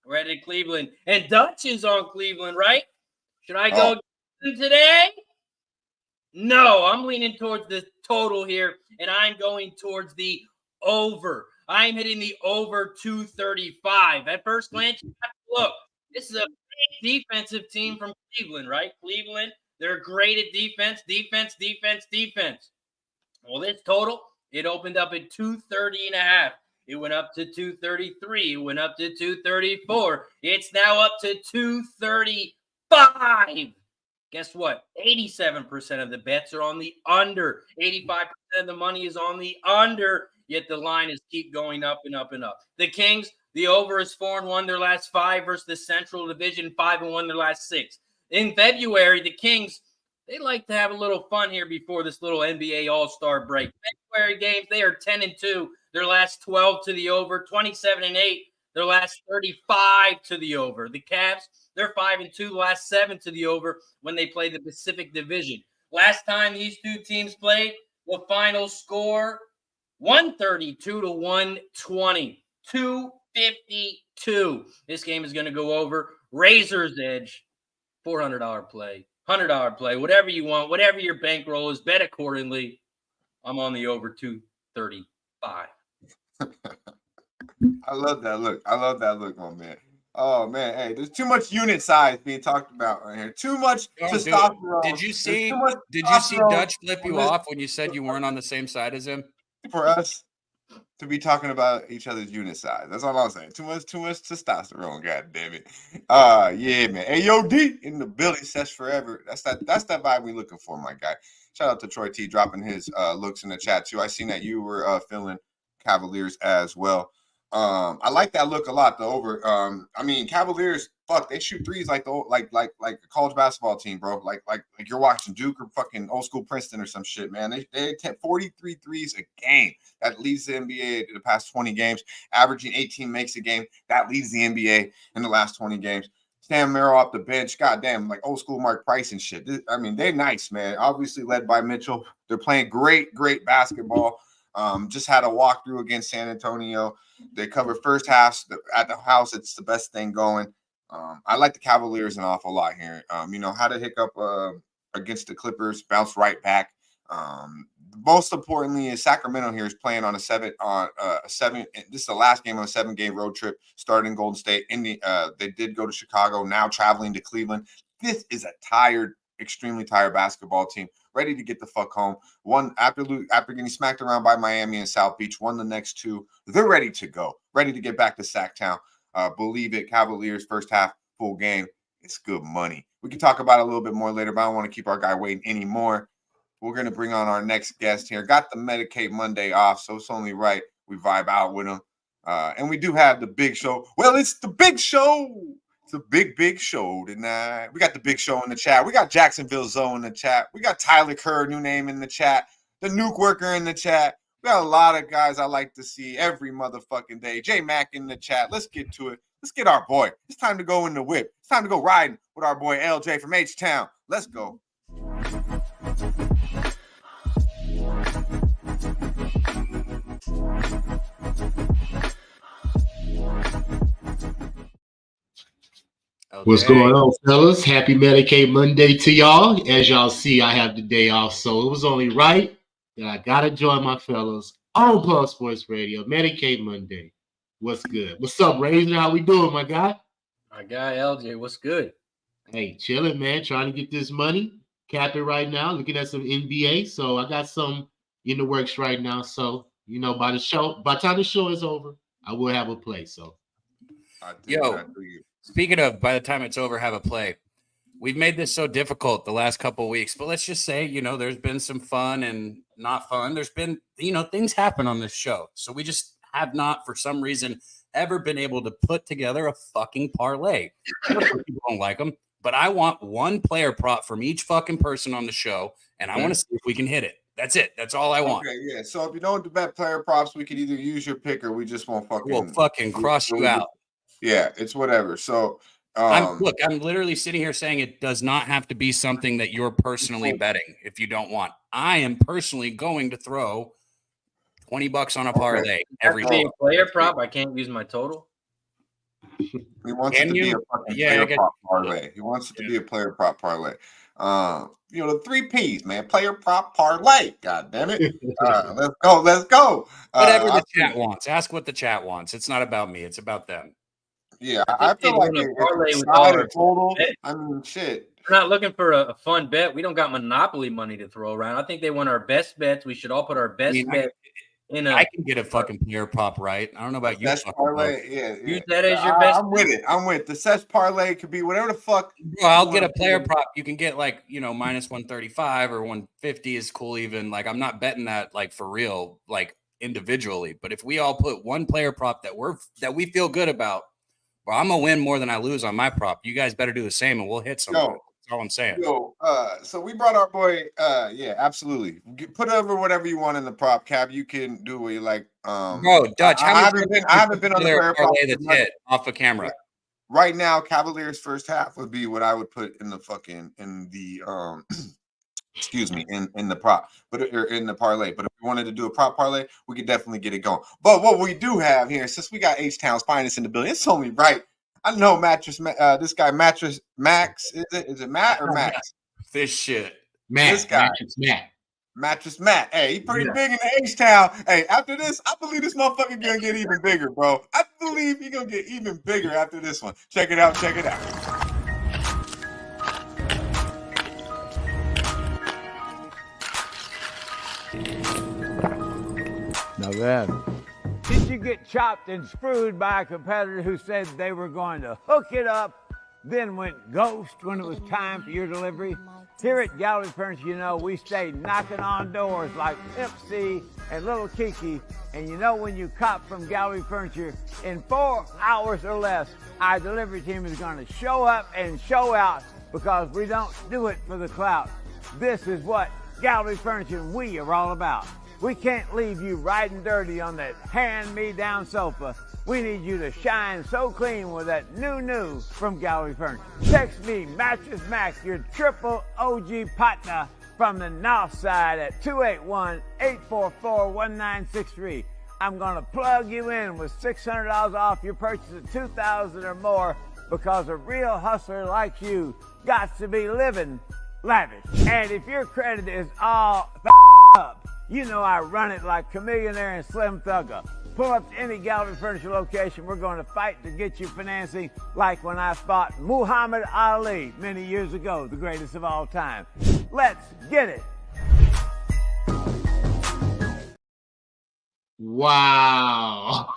We're headed to Cleveland, and Dutch is on Cleveland, right? Should I go today? No, I'm leaning towards the total here, and I'm going towards the over. I'm hitting the over 235. At first glance, you have to look. This is a big defensive team from Cleveland, right? Cleveland, they're great at defense. Well, this total, it opened up at 230.5. It went up to 233. It went up to 234. It's now up to 235. Guess what? 87% of the bets are on the under. 85% of the money is on the under. Yet the line is keep going up and up and up. The Kings, the over is 4-1 their last 5 versus the Central Division, 5-1 their last 6. In February, the Kings, they like to have a little fun here before this little NBA All-Star break. February games, they are 10-2. Their last 12 to the over, 27-8. Their last 35 to the over. The Cavs, they're 5-2. The last 7 to the over when they play the Pacific Division. Last time these two teams played, the final score 132-120. 252. This game is going to go over. Razor's Edge, $400 play, $100 play, whatever you want, whatever your bankroll is, bet accordingly. I'm on the over 235. I love that look. My man. Oh man, hey, there's too much unit size being talked about right here. Too much testosterone. Did you see Dutch flip you off when you said you weren't on the same side as him? For us to be talking about each other's unit size. That's all I'm saying. Too much testosterone, god damn it. Yeah, man. AOD in the building, Sesh forever. That's that vibe we looking for, my guy. Shout out to Troy T dropping his looks in the chat too. I seen that you were feeling Cavaliers as well. I like that look a lot. The over. I mean, Cavaliers, fuck, they shoot threes like a college basketball team, bro. Like you're watching Duke or fucking old school Princeton or some shit, man. They attempt 43 threes a game. That leads the NBA in the past 20 games, averaging 18 makes a game. That leads the NBA in the last 20 games. Stan Merrill off the bench, goddamn, like old school Mark Price and shit. I mean, they're nice, man. Obviously led by Mitchell. They're playing great basketball. Just had a walkthrough against San Antonio. They covered first half at the house. It's the best thing going. I like the Cavaliers an awful lot here. Had a hiccup against the Clippers, bounced right back. Most importantly is Sacramento here is playing on a 7. This is the last game on a 7-game road trip, starting Golden State. They did go to Chicago, now traveling to Cleveland. This is a extremely tired basketball team, ready to get the fuck home. One after getting smacked around by Miami and South Beach, won the next 2. They're ready to go, ready to get back to Sacktown. Believe it, Cavaliers first half full game. It's good money. We can talk about it a little bit more later, but I don't want to keep our guy waiting anymore. We're going to bring on our next guest here. Got the Medicate Monday off, so it's only right we vibe out with him. And we do have the big show. Well, it's the big show. It's a big show tonight. We got the big show in the chat. We got Jacksonville Zoe in the chat. We got Tyler Kerr, new name in the chat. The Nuke Worker in the chat. We got a lot of guys I like to see every motherfucking day. J Mac in the chat. Let's get to it. Let's get our boy. It's time to go in the whip. It's time to go riding with our boy LJ from HTOWN. Let's go. Okay. What's going on, fellas? Happy Medicate Monday to y'all. As y'all see, I have the day off, so it was only right that I got to join my fellas on Pulse Sports Radio, Medicate Monday. What's good? What's up, Razor? How we doing, my guy? My guy, LJ, what's good? Hey, chilling, man. Trying to get this money. Capping right now. Looking at some NBA. So I got some in the works right now. So, by the time the show is over, I will have a play. So, speaking of, by the time it's over, have a play. We've made this so difficult the last couple of weeks, but let's just say, there's been some fun and not fun. There's been, things happen on this show. So we just have not, for some reason, ever been able to put together a fucking parlay. People don't like them, but I want one player prop from each fucking person on the show, and I want to see if we can hit it. That's it. That's all I want. Okay, yeah. So if you don't bet player props, we could either use your pick or we just won't fucking. We'll fucking cross you out. Yeah, it's whatever. So I'm literally sitting here saying it does not have to be something that you're personally betting if you don't want. I am personally going to throw $20 on a parlay every day. Player prop. I can't use my total. He wants it to be a fucking player prop parlay. He wants it to be a player prop parlay. The 3 P's, man. Player prop parlay. God damn it. Let's go. Let's go. Whatever the chat wants. Ask what the chat wants. It's not about me. It's about them. Yeah, I feel like parlay with all our total. I mean, shit. We're not looking for a fun bet. We don't got monopoly money to throw around. I think they want our best bets. We should all put our best bet in. I can get a fucking player prop right. I don't know about you. Sesh parlay, yeah. Use that as your best. I'm with it. I'm with the Sesh parlay. Could be whatever the fuck. Bro, I'll get a player prop. You can get like minus 135 or 150 is cool. Even like I'm not betting that like for real, like individually. But if we all put one player prop that we feel good about. Well, I'm gonna win more than I lose on my prop. You guys better do the same, and we'll hit something. That's all I'm saying. So we brought our boy. Yeah, absolutely. Put over whatever you want in the prop, Cab. You can do what you like. Bro, Dutch. I haven't been on the player prop that's hit off of camera. Right now, Cavaliers first half would be what I would put in the excuse me, in the prop, or in the parlay. But if we wanted to do a prop parlay, we could definitely get it going. But what we do have here, since we got HTOWN's finest in the building, it's only right. I know this guy Mattress Max. Is it Matt or Max? This shit. This guy. Mattress Matt. Hey, he pretty big in the HTOWN. Hey, after this, I believe this motherfucker gonna get even bigger, bro. I believe he gonna get even bigger after this one. Check it out. Check it out. Now then, did you get chopped and screwed by a competitor who said they were going to hook it up, then went ghost when it was time for your delivery? Here at Gallery Furniture, we stay knocking on doors like Pimp C and Little Kiki, and when you cop from Gallery Furniture, in 4 hours or less, our delivery team is going to show up and show out because we don't do it for the clout. This is what Gallery Furniture and we are all about. We can't leave you riding dirty on that hand-me-down sofa. We need you to shine so clean with that new from Gallery Furniture. Text me, Mattress Max, your triple OG partner from the north side at 281-844-1963. I'm going to plug you in with $600 off your purchase of $2,000 or more because a real hustler like you got to be living lavish. And if your credit is all up, I run it like Chameleonaire and Slim Thugger. Pull up to any Gallery Furniture location. We're going to fight to get you financing like when I fought Muhammad Ali many years ago, the greatest of all time. Let's get it. Wow.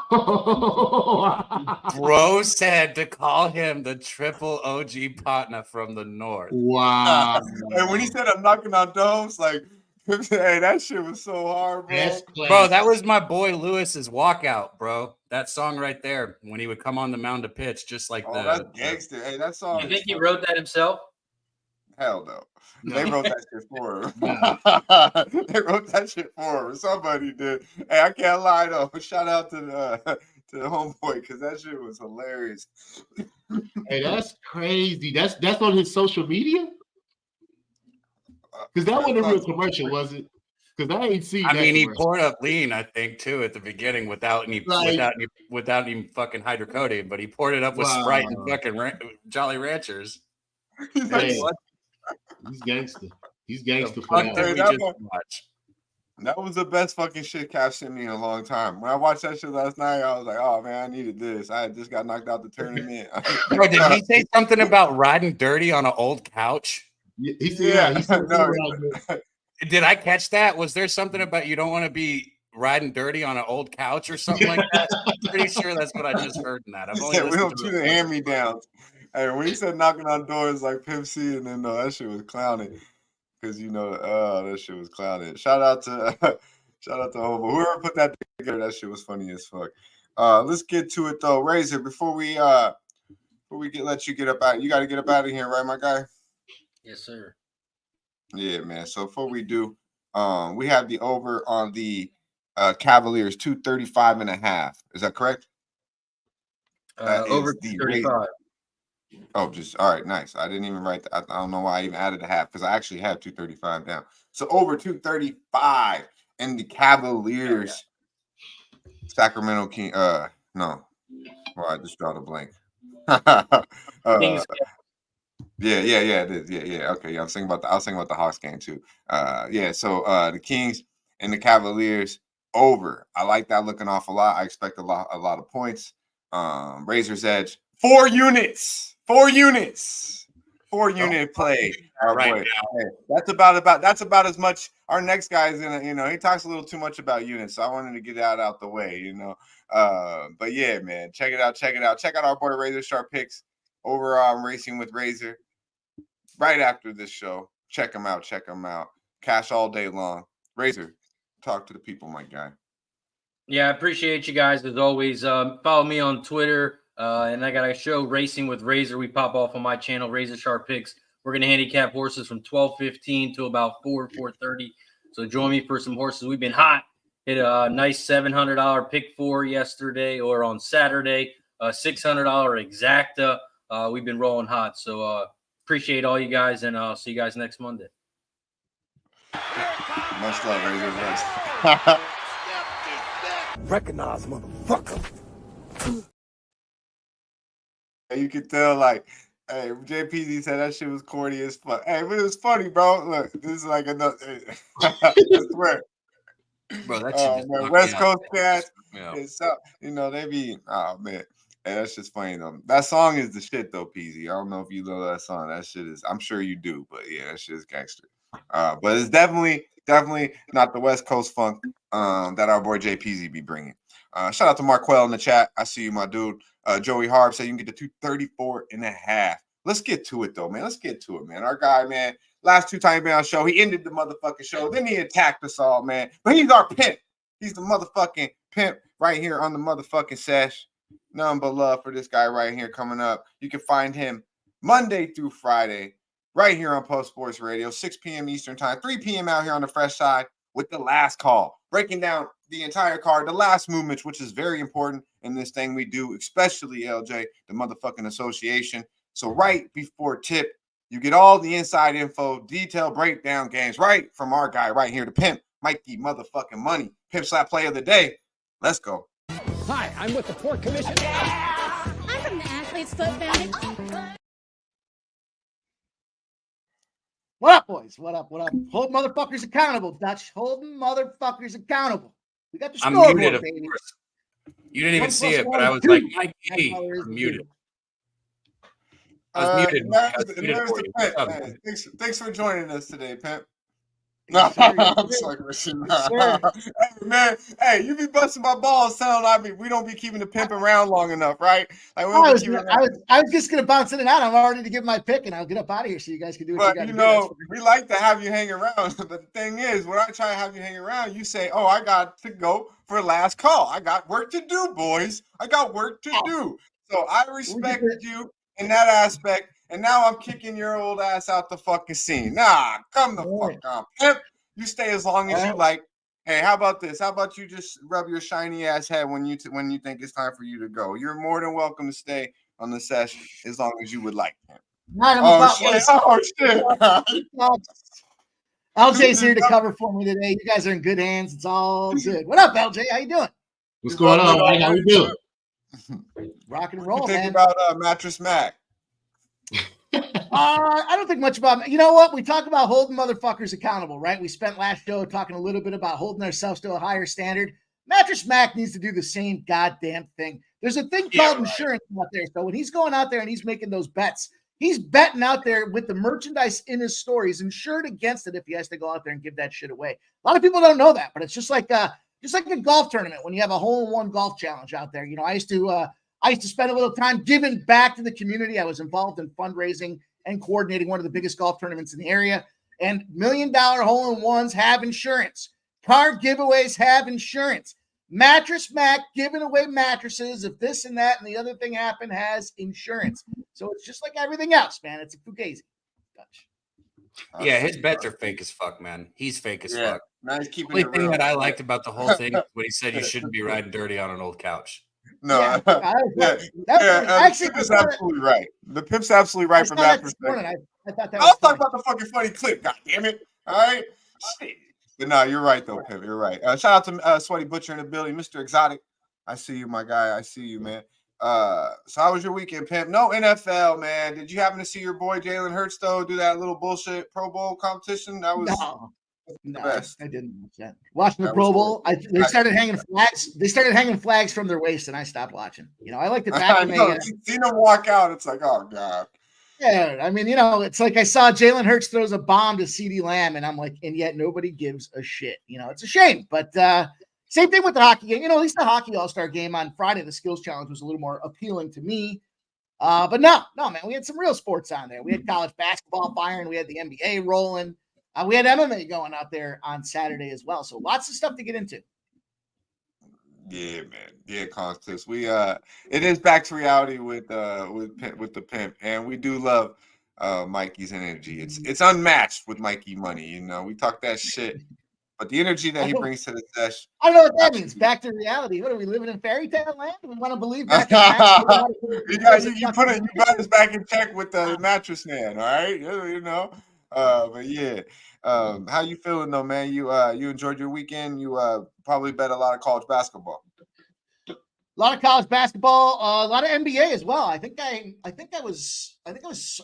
Bro said to call him the triple OG partner from the north. Wow. And when he said I'm knocking on doors, like, hey, that shit was so hard, bro. Bro, that was my boy Lewis's walkout, bro. That song right there, when he would come on the mound to pitch, just like that's gangster. Hey, that song. You think he wrote that himself? Hell no. They wrote that shit for him. They wrote that shit for him. Somebody did. Hey, I can't lie though. Shout out to the homeboy because that shit was hilarious. Hey, that's crazy. That's on his social media. Because that wasn't a real commercial, was it? Because I ain't seen. I mean, he poured up lean, I think, too, at the beginning without any fucking hydrocodone, but he poured it up with Sprite and fucking Jolly Ranchers. He's like, what? He's gangster. He's gangster for that. That was the best fucking shit Cash sent me in a long time. When I watched that shit last night, I was like, oh man, I needed this. I just got knocked out the tournament. Bro, did he say something about riding dirty on an old couch? He said, Did I catch that? Was there something about you don't want to be riding dirty on an old couch or something like that? I'm pretty sure that's what I just heard in that. We don't do the hand-me-downs. Hey, when he said knocking on doors like Pimp C, and then that shit was clowning. Because that shit was clowning. Shout out to Hobo. Whoever put that together, that shit was funny as fuck. Let's get to it though. Razor, before we let you get up out, you gotta get up out of here, right, my guy? Yes, sir. Yeah, man. So before we do, We have the over on the Cavaliers 235.5. Is that correct? Over 235. Oh, just all right, nice. I didn't even write that. I don't know why I even added a half because I actually had 235 down. So over 235 and the Cavaliers. Sacramento King. No. Well, I just drawed a blank. Yeah, it is. Yeah. Okay, yeah. I was thinking about the Hawks game too. Yeah. So the Kings and the Cavaliers over. I like that looking off a lot. I expect a lot of points. Razor's Edge. 4 units. 4 units. 4 unit play. Right boy. Hey, that's about as much. Our next guy is gonna, he talks a little too much about units, so I wanted to get that out the way, But yeah, man, check it out. Check out our boy Razor Sharp picks over on Racing with Razor. Right after this show, check them out. Cash all day long. Razor, talk to the people, my guy. Yeah, I appreciate you guys as always. Follow me on Twitter, and I got a show, Racing with Razor. We pop off on my channel, Razor Sharp Picks. We're going to handicap horses from 12:15 to about 4:30. So join me for some horses. We've been hot. Hit a nice $700 pick 4 yesterday or on Saturday, $600 exacta. We've been rolling hot. So appreciate all you guys, and I'll see you guys next Monday. Much love, Razor. Recognize, motherfucker. You could tell, hey, JPZ said that shit was corny as fuck. Hey, but it was funny, bro. Look, this is like another. I swear. Bro, that shit just man, West Coast cats. Yeah. It's they be, oh man. Hey, that's just funny though. That song is the shit though, PZ. I don't know if you know that song. That shit is, I'm sure you do, but yeah, that shit is gangster. But it's definitely not the West Coast funk that our boy JPZ be bringing. Shout out to Marquell in the chat. I see you, my dude. Joey Harb said you can get to 234.5. Let's get to it though, man. Our guy, man. Last 2 times he been on the show, he ended the motherfucking show. Then he attacked us all, man. But he's our pimp. He's the motherfucking pimp right here on the motherfucking Sesh. Nothing but love for this guy right here coming up. You can find him Monday through Friday right here on Post Sports Radio, 6 p.m. Eastern time, 3 p.m. out here on the Fresh Side with the last call, breaking down the entire card, the last movements, which is very important in this thing we do, especially LJ, the motherfucking association. So right before tip, you get all the inside info, detailed breakdown games right from our guy right here, the pimp, Mikey motherfucking Money. Pimp Slap Play of the Day. Let's go. Hi, I'm with the Port Commission. I'm from the Athlete's Foot Foundation. What up, boys? What up? Hold motherfuckers accountable, Dutch. Hold motherfuckers accountable. We got the scoreboard, muted, baby. You didn't even see it, but I was like, Mike G, I'm muted. I was muted. There's the Pimp. Thanks for joining us today, Pimp. No, I'm sorry, hey, man. Hey, you be busting my balls telling we don't be keeping the pimp around long enough, right? Like I was just gonna bounce in and out. I'm already to give my pick, and I'll get up out of here so you guys can do what you got to do. We like to have you hang around, but the thing is, when I try to have you hang around, you say, "Oh, I got to go for last call. I got work to do, boys. I got work to do." So I respect you in that aspect. And now I'm kicking your old ass out the fucking scene. Nah, come the fuck on, Pimp. You stay as long as you like. Hey, how about this? How about you just rub your shiny ass head when you think it's time for you to go? You're more than welcome to stay on the session as long as you would like, Pimp. Shit. LJ's here to cover for me today. You guys are in good hands. It's all good. What up, LJ? How you doing? What's going on, man? How you doing? Rocking and roll, man. Think about Mattress Mac. I don't think much about. You know what? We talk about holding motherfuckers accountable, right? We spent last show talking a little bit about holding ourselves to a higher standard. Mattress Mac needs to do the same goddamn thing. There's a thing called insurance out there. So when he's going out there and he's making those bets, he's betting out there with the merchandise in his store. He's insured against it if he has to go out there and give that shit away. A lot of people don't know that, but it's just like a golf tournament when you have a hole-in-one golf challenge out there. You know, I used to spend a little time giving back to the community. I was involved in fundraising and coordinating one of the biggest golf tournaments in the area. And $1 million hole-in-ones have insurance. Car giveaways have insurance. Mattress Mac giving away mattresses. If this and that and the other thing happen, has insurance. So it's just like everything else, man. It's a fugazi. Yeah, his bets are fake as fuck, man. He's fake as fuck. Now he's The keeping only it thing real. that I liked about the whole thing is when he said you shouldn't be riding dirty on an old couch. No, Yeah, actually, the pimp's absolutely right. The pimp's absolutely right from that perspective. I thought that I was was talking about the fucking funny clip. God damn it! All right, but no, you're right though, Pimp. You're right. Shout out to Sweaty Butcher in the building, Mr. Exotic. I see you, my guy. I see you, man. So how was your weekend, Pimp? No NFL, man. Did you happen to see your boy Jalen Hurts though do that little bullshit Pro Bowl competition? That was no, best. I didn't watch that. Watching the Pro Bowl, they started hanging flags. They started hanging flags from their waist, and I stopped watching. You know, I like the fact when they seen them walk out. It's like, oh god. Yeah, I mean, you know, it's like I saw Jalen Hurts throws a bomb to CeeDee Lamb, and I'm like, and yet nobody gives a shit. You know, it's a shame, but same thing with the hockey game. You know, at least the hockey All-Star game on Friday, the skills challenge was a little more appealing to me. But no, man, we had some real sports on there. We had college basketball firing. We had the NBA rolling. We had MMA going out there on Saturday as well. So lots of stuff to get into. Yeah, man. Yeah, Constance. We it is back to reality with the Pimp, and we do love Mikey's energy. It's unmatched with Mikey Money. You know, we talk that shit, but the energy that he brings to the sesh. I don't know what that means. Back to reality. What are we living in fairy tale land? We want to believe back in you got us back in check with the mattress man. All right, you know. But yeah. How you feeling though, man? You enjoyed your weekend. You probably bet a lot of college basketball. A lot of college basketball, a lot of NBA as well. I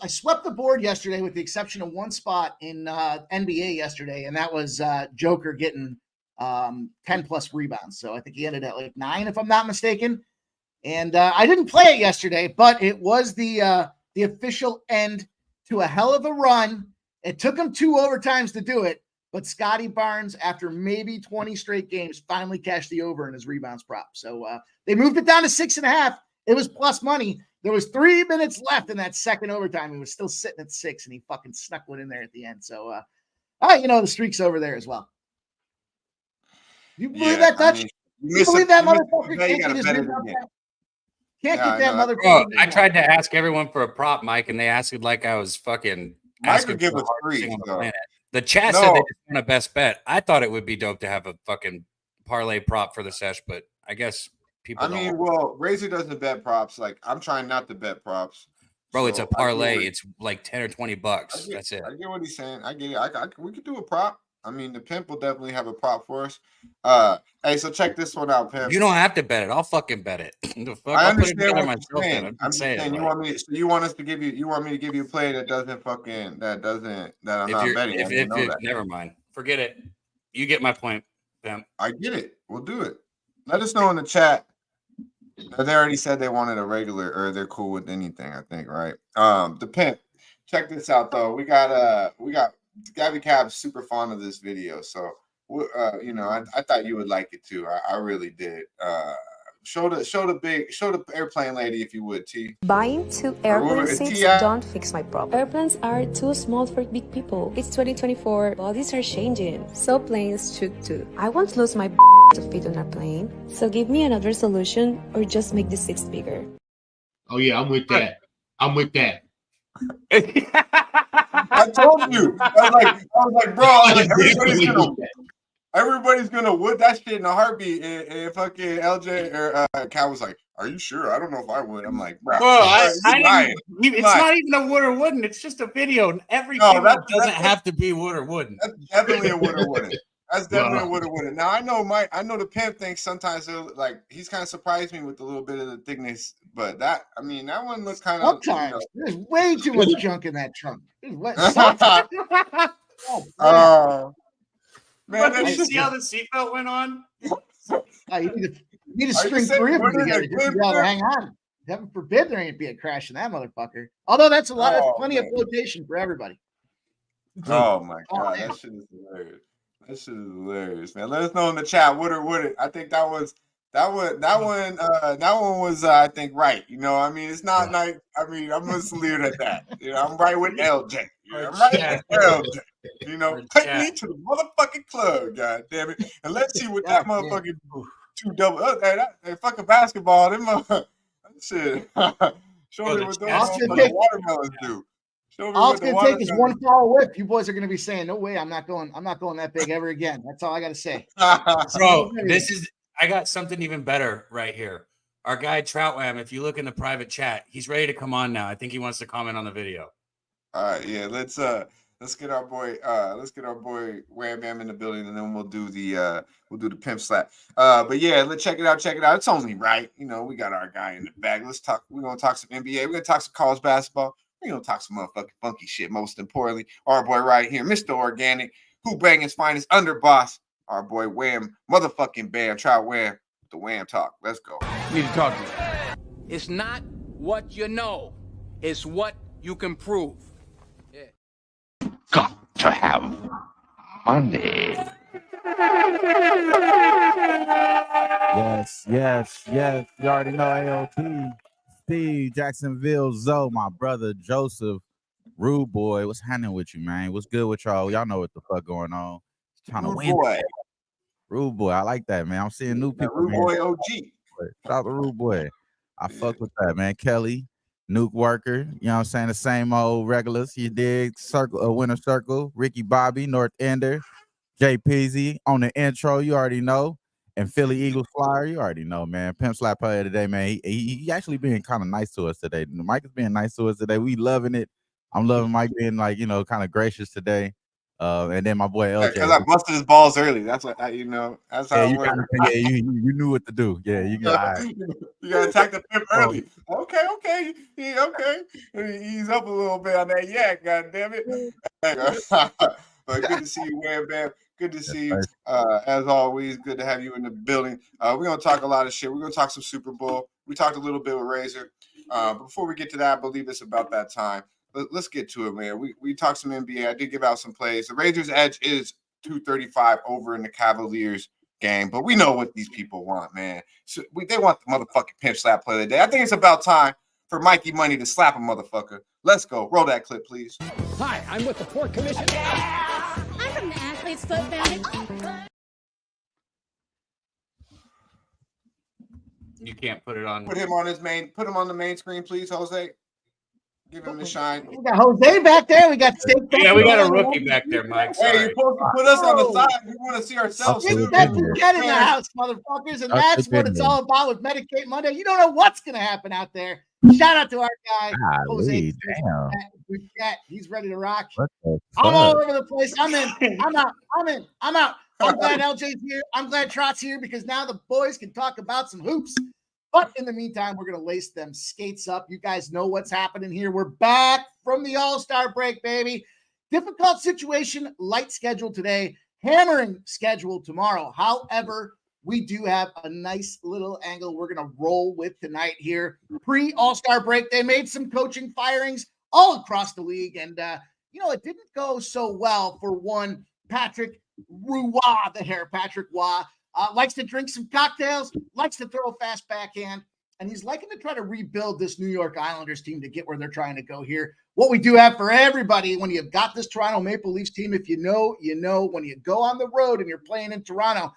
swept the board yesterday with the exception of one spot in NBA yesterday, and that was Joker getting 10 plus rebounds. So I think he ended at like 9, if I'm not mistaken. And I didn't play it yesterday, but it was the official end to a hell of a run. It took him 2 overtimes to do it, but Scotty Barnes, after maybe 20 straight games, finally cashed the over in his rebounds prop. So they moved it down to 6.5. It was plus money. There was 3 minutes left in that second overtime. He was still sitting at 6, and he fucking snuck one in there at the end. So, you know, the streak's over there as well. You believe that, Dutch? You believe that motherfucker can't get his rebound back? Can't get that motherfucker. I tried to ask everyone for a prop, Mike, and they asked it like I was fucking Mike would give us 3. The chat said they just want a best bet. I thought it would be dope to have a fucking parlay prop for the sesh, but I guess people. Well, Razor doesn't bet props. Like I'm trying not to bet props. Bro, it's a parlay. It's like $10 or $20. That's it. I get what he's saying. I get it. We could do a prop. I mean, the Pimp will definitely have a prop for us. Hey, so check this one out, Pimp. You don't have to bet it. I'll fucking bet it. I understand what you're saying. I'm saying you want me to give you a play that I'm not betting. Never mind. Forget it. You get my point, Pimp. I get it. We'll do it. Let us know in the chat. They already said they wanted a regular, or they're cool with anything, I think, right? The Pimp. Check this out though. We got Daby Cab's super fond of this video, so you know, I thought you would like it too. I really did. Show the airplane lady if you would, T. Buying 2 airplane seats don't fix my problem. Airplanes are too small for big people. It's 2024. Bodies are changing, so planes should too. I won't lose my to fit on a plane, so give me another solution or just make the seats bigger. Oh yeah, I'm with that. I told you. I was like, bro, everybody's gonna wood that shit in a heartbeat. And fucking LJ or Cal was like, "Are you sure? I don't know if I would." I'm like, bro, it's not even a wood or wooden. It's just a video, and everything doesn't have to be wood or wooden. That's definitely a wood or wooden. That's definitely a wood or wooden. Now I know the Pimp thinks sometimes like he's kind of surprised me with a little bit of the thickness, but that one looks kind of. Sometimes there's way too much junk in that trunk. Man, did you see how the seatbelt went on? You need to string 3 of them together just to be able to hang on. Heaven forbid there ain't be a crash in that motherfucker. Although that's plenty of flotation for everybody. Oh my god, that shit is hilarious. That shit is hilarious, man. Let us know in the chat. Would it? I think that one was I think right. You know, I mean, it's not like I'm gonna salute at that. You know, I'm right with LJ. I'm right with LJ. You know, take me to the motherfucking club, god damn it, and let's see what that motherfucking 2 double. That fucking basketball. Them shit. Show me what those watermelons do. All it's going to take is one foul whip. You boys are going to be saying, "No way, I'm not going that big ever again." That's all I got to say. Bro, I got something even better right here. Our guy Troutwam, if you look in the private chat, he's ready to come on now. I think he wants to comment on the video. All right, yeah, let's get our boy Wham Bam in the building, and then we'll do the pimp slap. But yeah, let's check it out. It's only right, we got our guy in the bag. Let's talk. We're gonna talk some NBA. We're gonna talk some college basketball. We're gonna talk some motherfucking funky shit. Most importantly, our boy right here, Mr. Organic, who banging's finest underboss. Our boy Wham, motherfucking Bam, try Wham, the Wham talk. Let's go. We need to talk to you. It's not what you know, it's what you can prove. Yeah. Got to have money. Yes. You already know AOP. Steve, Jacksonville, Zoe, my brother Joseph, Rude Boy. What's happening with you, man? What's good with y'all? Y'all know what the fuck going on. Trying to win. Rude Boy, I like that, man. I'm seeing new people. Rude Boy OG. Shout out to Rude Boy. I fuck with that, man. Kelly, Nuke Worker, you know what I'm saying? The same old regulars. You dig? Winner Circle, Ricky Bobby, North Ender, Jay Peasy on the intro, you already know. And Philly Eagles Flyer, you already know, man. Pimp Slap player today, man. He actually being kind of nice to us today. Mike is being nice to us today. We loving it. I'm loving Mike being kind of gracious today. And then my boy LJ. Because I busted his balls early. That's what That's how it works. You knew what to do. Yeah, you got. Right. You gotta attack the pimp early. Okay. Ease up a little bit on that yak. God damn it. But good to see you, Wham Bam. Good to see you. As always, good to have you in the building. We're gonna talk a lot of shit. We're gonna talk some Super Bowl. We talked a little bit with Razor. Before we get to that, I believe it's about that time. Let's get to it, man. We talked some NBA. I did give out some plays. The Razors' edge is 235 over in the Cavaliers game, but we know what these people want, man. So they want the motherfucking pimp slap play of the day. I think it's about time for Mikey Money to slap a motherfucker. Let's go. Roll that clip, please. Hi, I'm with the Port Commission. I'm from the Athlete's Foot Foundation. You can't put it on. Put him on the main screen, please, Jose. Give him the shine. We got Jose back there. We got Steak. Yeah, we got a rookie back there, Mike. Sorry. Hey, you're supposed to put us on the side. We want to see ourselves. Get in the house, motherfuckers, and that's what it's all about with Medicate Monday. You don't know what's going to happen out there. Shout out to our guy, Jose. He's ready to rock. I'm all over the place. I'm in. I'm out. I'm glad LJ's here. I'm glad Trot's here because now the boys can talk about some hoops. But in the meantime, we're going to lace them skates up. You guys know what's happening here. We're back from the All-Star break, baby. Difficult situation, light schedule today, hammering schedule tomorrow. However, we do have a nice little angle we're going to roll with tonight here. Pre-All-Star break, they made some coaching firings all across the league. And, it didn't go so well for one Patrick Roy, the hair Patrick Roy. Likes to drink some cocktails, likes to throw a fast backhand, and he's liking to try to rebuild this New York Islanders team to get where they're trying to go here. What we do have for everybody when you've got this Toronto Maple Leafs team, if you know, when you go on the road and you're playing in Toronto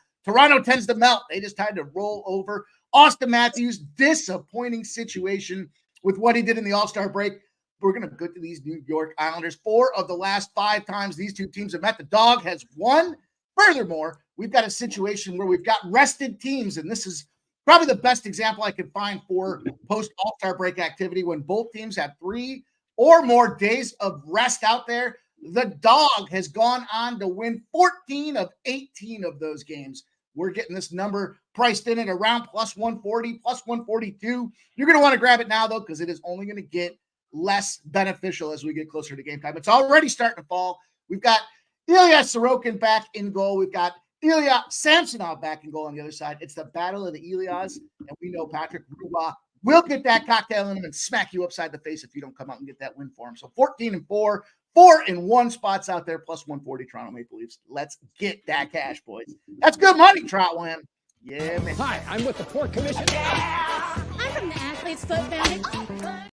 tends to melt. They just had to roll over. Austin Matthews, disappointing situation with what he did in the All-Star break. We're going to go to these New York Islanders. 4 of the last 5 times these two teams have met, the dog has won. Furthermore, we've got a situation where we've got rested teams, and this is probably the best example I could find for post-All-Star break activity when both teams have 3 or more days of rest out there. The dog has gone on to win 14 of 18 of those games. We're getting this number priced in at around plus 140, plus 142. You're going to want to grab it now, though, because it is only going to get less beneficial as we get closer to game time. It's already starting to fall. We've got Ilya Sorokin back in goal. We've got Ilya Samsonov back in goal on the other side. It's the battle of the Ilyas, and we know Patrick Roy will get that cocktail in him and smack you upside the face if you don't come out and get that win for him. So 14-4, 4-1 spots out there, plus 140 Toronto Maple Leafs. Let's get that cash, boys. That's good money, Trotwam. Yeah, man. Hi, I'm with the Port Commission. I'm from the Athlete's Foot Foundation.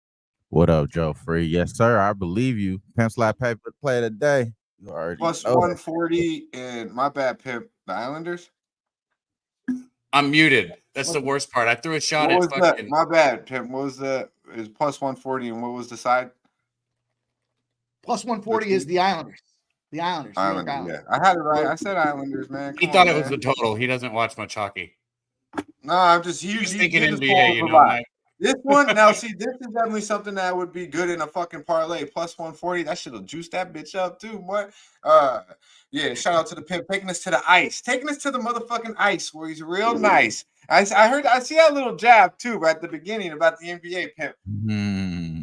What up, Joe Free? Yes, sir. I believe you. Pimp Slap Paper play of the day. Plus 140 and my bad, Pimp. The Islanders. I'm muted. That's the worst part. I threw a shot at fucking. My bad, Pimp. What was is plus 140 and what was the side? Plus 140 is the Islanders. The Islanders. New York Islanders, Islanders. yeah. I had it right. I said Islanders, man. He Come thought on, it was man. the total. He doesn't watch much hockey. No, I'm just He's you thinking just NBA, you know, Mike. This one, now see, this is definitely something that would be good in a fucking parlay. Plus 140. That shit'll juice that bitch up too, boy. Yeah, shout out to the pimp taking us to the ice, taking us to the motherfucking ice where he's real nice. I see that little jab too at the beginning about the NBA pimp.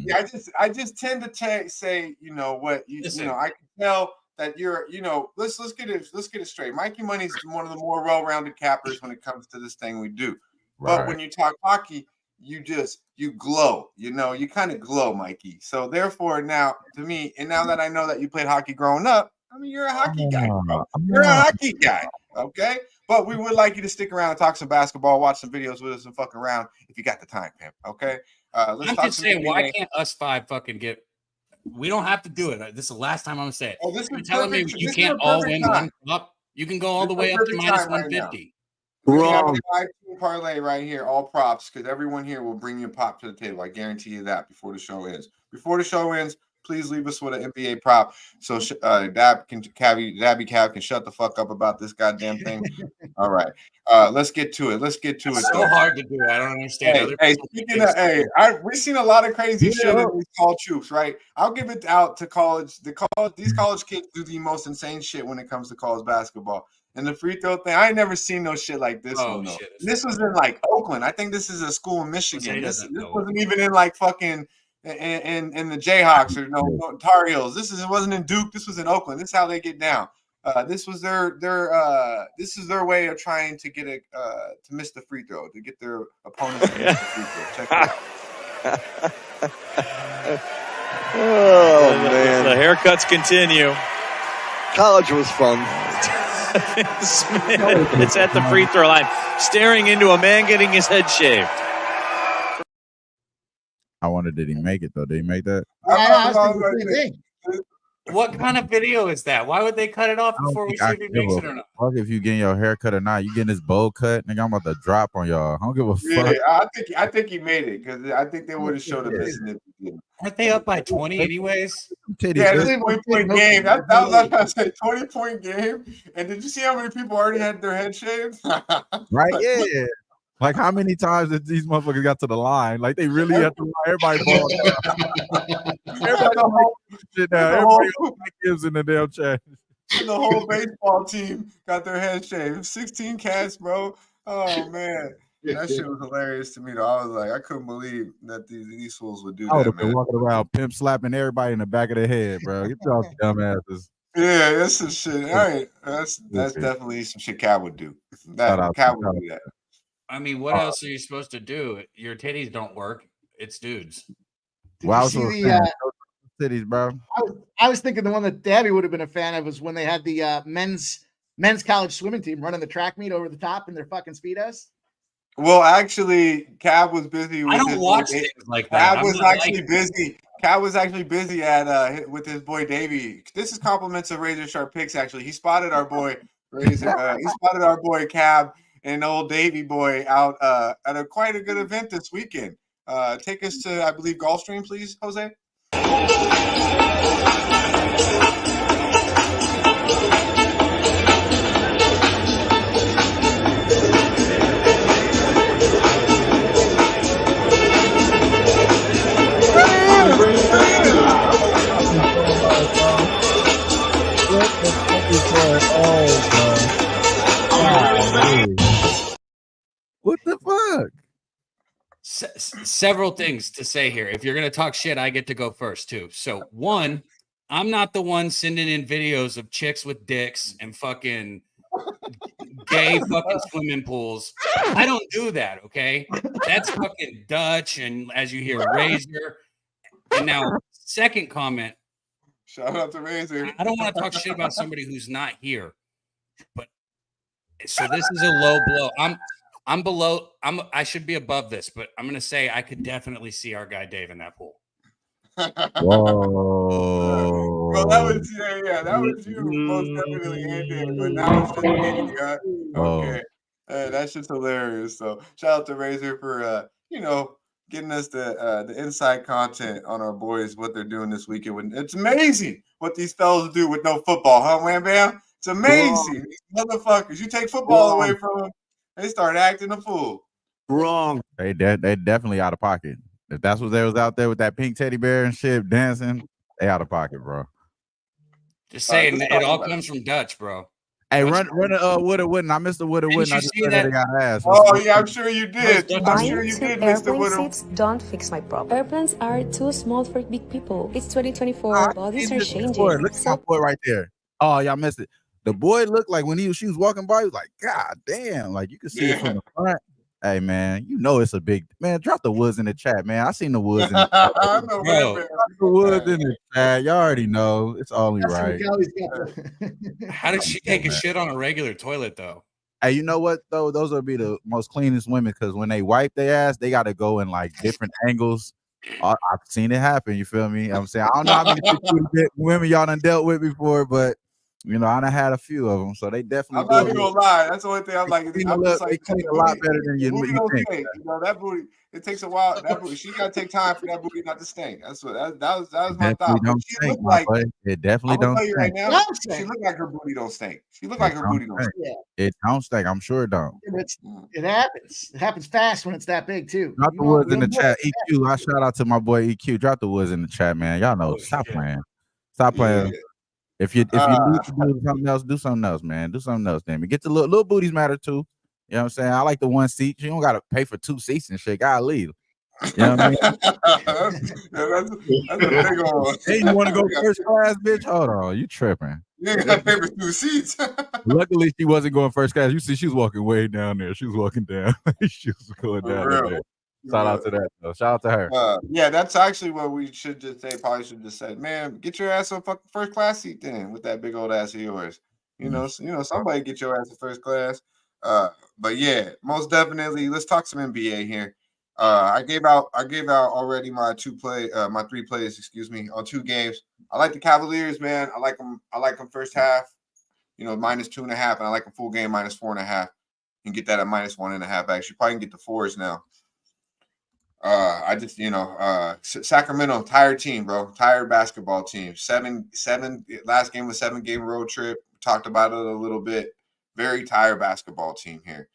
Yeah, I just tend to say, you know what, you know, I can tell that you're, you know, let's get it straight. Mikey Money's one of the more well-rounded cappers when it comes to this thing we do. Right. But when you talk hockey, you glow, you know, you kind of glow, Mikey. So therefore now to me, and now that I know that you played hockey growing up, I mean, you're a hockey guy, bro. You're a hockey guy, okay? But we would like you to stick around and talk some basketball, watch some videos with us and fuck around if you got the time, pimp, okay? Let's I'm talk just some saying, NBA. why can't us five fucking get? We don't have to do it. This is the last time I'm gonna say it. Oh, this You're is telling me perfect. you This is can't a all perfect win time. one cup. You can go all the This is way a up to perfect minus time right now. 150. We have Wrong. a 5-team parlay right here, all props, because everyone here will bring you a pop to the table. I guarantee you that before the show ends. Before the show ends, please leave us with an NBA prop so Daby Cab can shut the fuck up about this goddamn thing. All right, let's get to it. It's so hard to do. I don't understand. We've seen a lot of crazy shit in these college hoops, right? I'll give it out to college. These college kids do the most insane shit when it comes to college basketball. And the free throw thing, I ain't never seen no shit like this one though. Shit. This was in like Oakland. I think this is a school in Michigan. This wasn't even in like fucking in the Jayhawks or no Tar Heels. It wasn't in Duke. This was in Oakland. This is how they get down. This was their way of trying to get to miss the free throw, to get their opponents to miss the free throw. Check it out. Oh man, the haircuts continue. College was fun. It's at the free throw line, staring into a man getting his head shaved. I wonder, did he make it though? Did he make that? What kind of video is that? Why would they cut it off before we see if he makes it or not? Fuck if you getting your hair cut or not. You getting this bowl cut, nigga. I'm about to drop on y'all. I don't give a fuck. I think he made it because I think they would have showed him this. Aren't they up by 20 anyways? Yeah, it's a 20-point game. That was like I said, 20-point game. And did you see how many people already had their head shaved? Right? Yeah. Like how many times did these motherfuckers got to the line? Like they really have to line. Everybody ball down. Everybody shit down. Everybody gives in the damn chat. The whole baseball team got their head shaved. 16 cats, bro. Oh man. That shit was hilarious to me though. I was like, I couldn't believe that these fools would do I would that, have been man. walking around pimp slapping everybody in the back of their head, bro. Get y'all dumbasses. Yeah, that's some shit. All right. That's definitely some shit Cal would do. Cal would do that. I mean, what else are you supposed to do? Your titties don't work. It's dudes. Well, I was cities, bro. I was thinking the one that Daby would have been a fan of was when they had the men's college swimming team running the track meet over the top in their fucking Speedos. Well, actually, Cab was busy. I don't watch things like that. Cab was actually busy. Cab was actually busy at with his boy Davey. This is compliments of Razor Sharp Picks. Actually, he spotted our boy Razor. He spotted our boy Cab and old Davey boy out at quite a good event this weekend. Take us to, I believe, Gulfstream, please, Jose. What the fuck? Several things to say here. If you're going to talk shit, I get to go first too. So one, I'm not the one sending in videos of chicks with dicks and fucking gay fucking swimming pools. I don't do that. Okay. That's fucking Dutch. And as you hear, Razor. And now second comment. Shout out to Razor. I don't want to talk shit about somebody who's not here, but so this is a low blow. I'm below. I should be above this, but I'm gonna say I could definitely see our guy Dave in that pool. Whoa. Well, that was that was you most definitely ended, but now it's just me. Okay, that shit's hilarious. So shout out to Razor for getting us the inside content on our boys, what they're doing this weekend. It's amazing what these fellas do with no football, huh, Wham Bam? It's amazing. These motherfuckers, you take football away from them, they start acting a fool. Wrong. They definitely out of pocket. If that's what they was out there with that pink teddy bear and shit dancing, they out of pocket, bro. Just saying, it all comes from Dutch, bro. Hey, run woulda wouldn't. I missed the woulda wouldn't. I just said that they got ass. Oh yeah, I'm sure you did. I'm Buying sure you two did, Mr. airplane Woodham. seats don't fix my problem. Airplanes are too small for big people. It's 2024. Bodies are changing. Boy, look at my boy right there. Oh, y'all missed it. The boy looked like when she was walking by, he was like, God damn. Like you could see it from the front. Hey man, you know it's a big man. Drop the woods in the chat, man. I seen the woods in the chat. I know, Drop the woods in the chat. Y'all already know. It's only right. How did she take a shit on a regular toilet though? Hey, you know what though? Those will be the most cleanest women because when they wipe their ass, they got to go in like different angles. I've seen it happen. You feel me? I'm saying I don't know how many women y'all done dealt with before, but you know I done had a few of them, so they definitely. I'm not even gonna lie. That's the only thing I'm like. I'm just like, they clean a lot better than you think. You know that booty. It takes a while. That booty. She gotta take time for that booty not to stink. That's what. That was my thought. She looked like. It definitely don't stink. Right now, she looked like her booty don't stink. She looked like her booty don't stink. It don't stink. I'm sure it don't. It happens. It happens fast when it's that big too. Drop the woods in the chat. EQ. I shout out to my boy EQ. Drop the woods in the chat, man. Y'all know. Stop playing. Stop playing. If you need to do something else, do something else, man. Do something else, damn it. Get the little booties matter too. You know what I'm saying? I like the one seat. You don't gotta pay for 2 seats and shit. Gotta leave. You know what I mean? that's a big old. Hey, you want to go first class, bitch? Hold on, you tripping? You ain't gotta pay for 2 seats. Luckily, she wasn't going first class. You see, she was walking way down there. She was walking down. She was going down there. Shout out to that, though. Shout out to her. Yeah, that's actually what we should just say. Probably should just say, man, get your ass a fucking first class seat then with that big old ass of yours. You know, somebody get your ass a first class. But yeah, most definitely. Let's talk some NBA here. I gave out already my 3 plays, excuse me, on 2 games. I like the Cavaliers, man. I like them first half, -2.5, and I like a full game -4.5. You can get that at -1.5. Actually, probably can get the 4s now. I just, Sacramento, tired team, bro. Tired basketball team. 7 last game was 7-game road trip. Talked about it a little bit. Very tired basketball team here.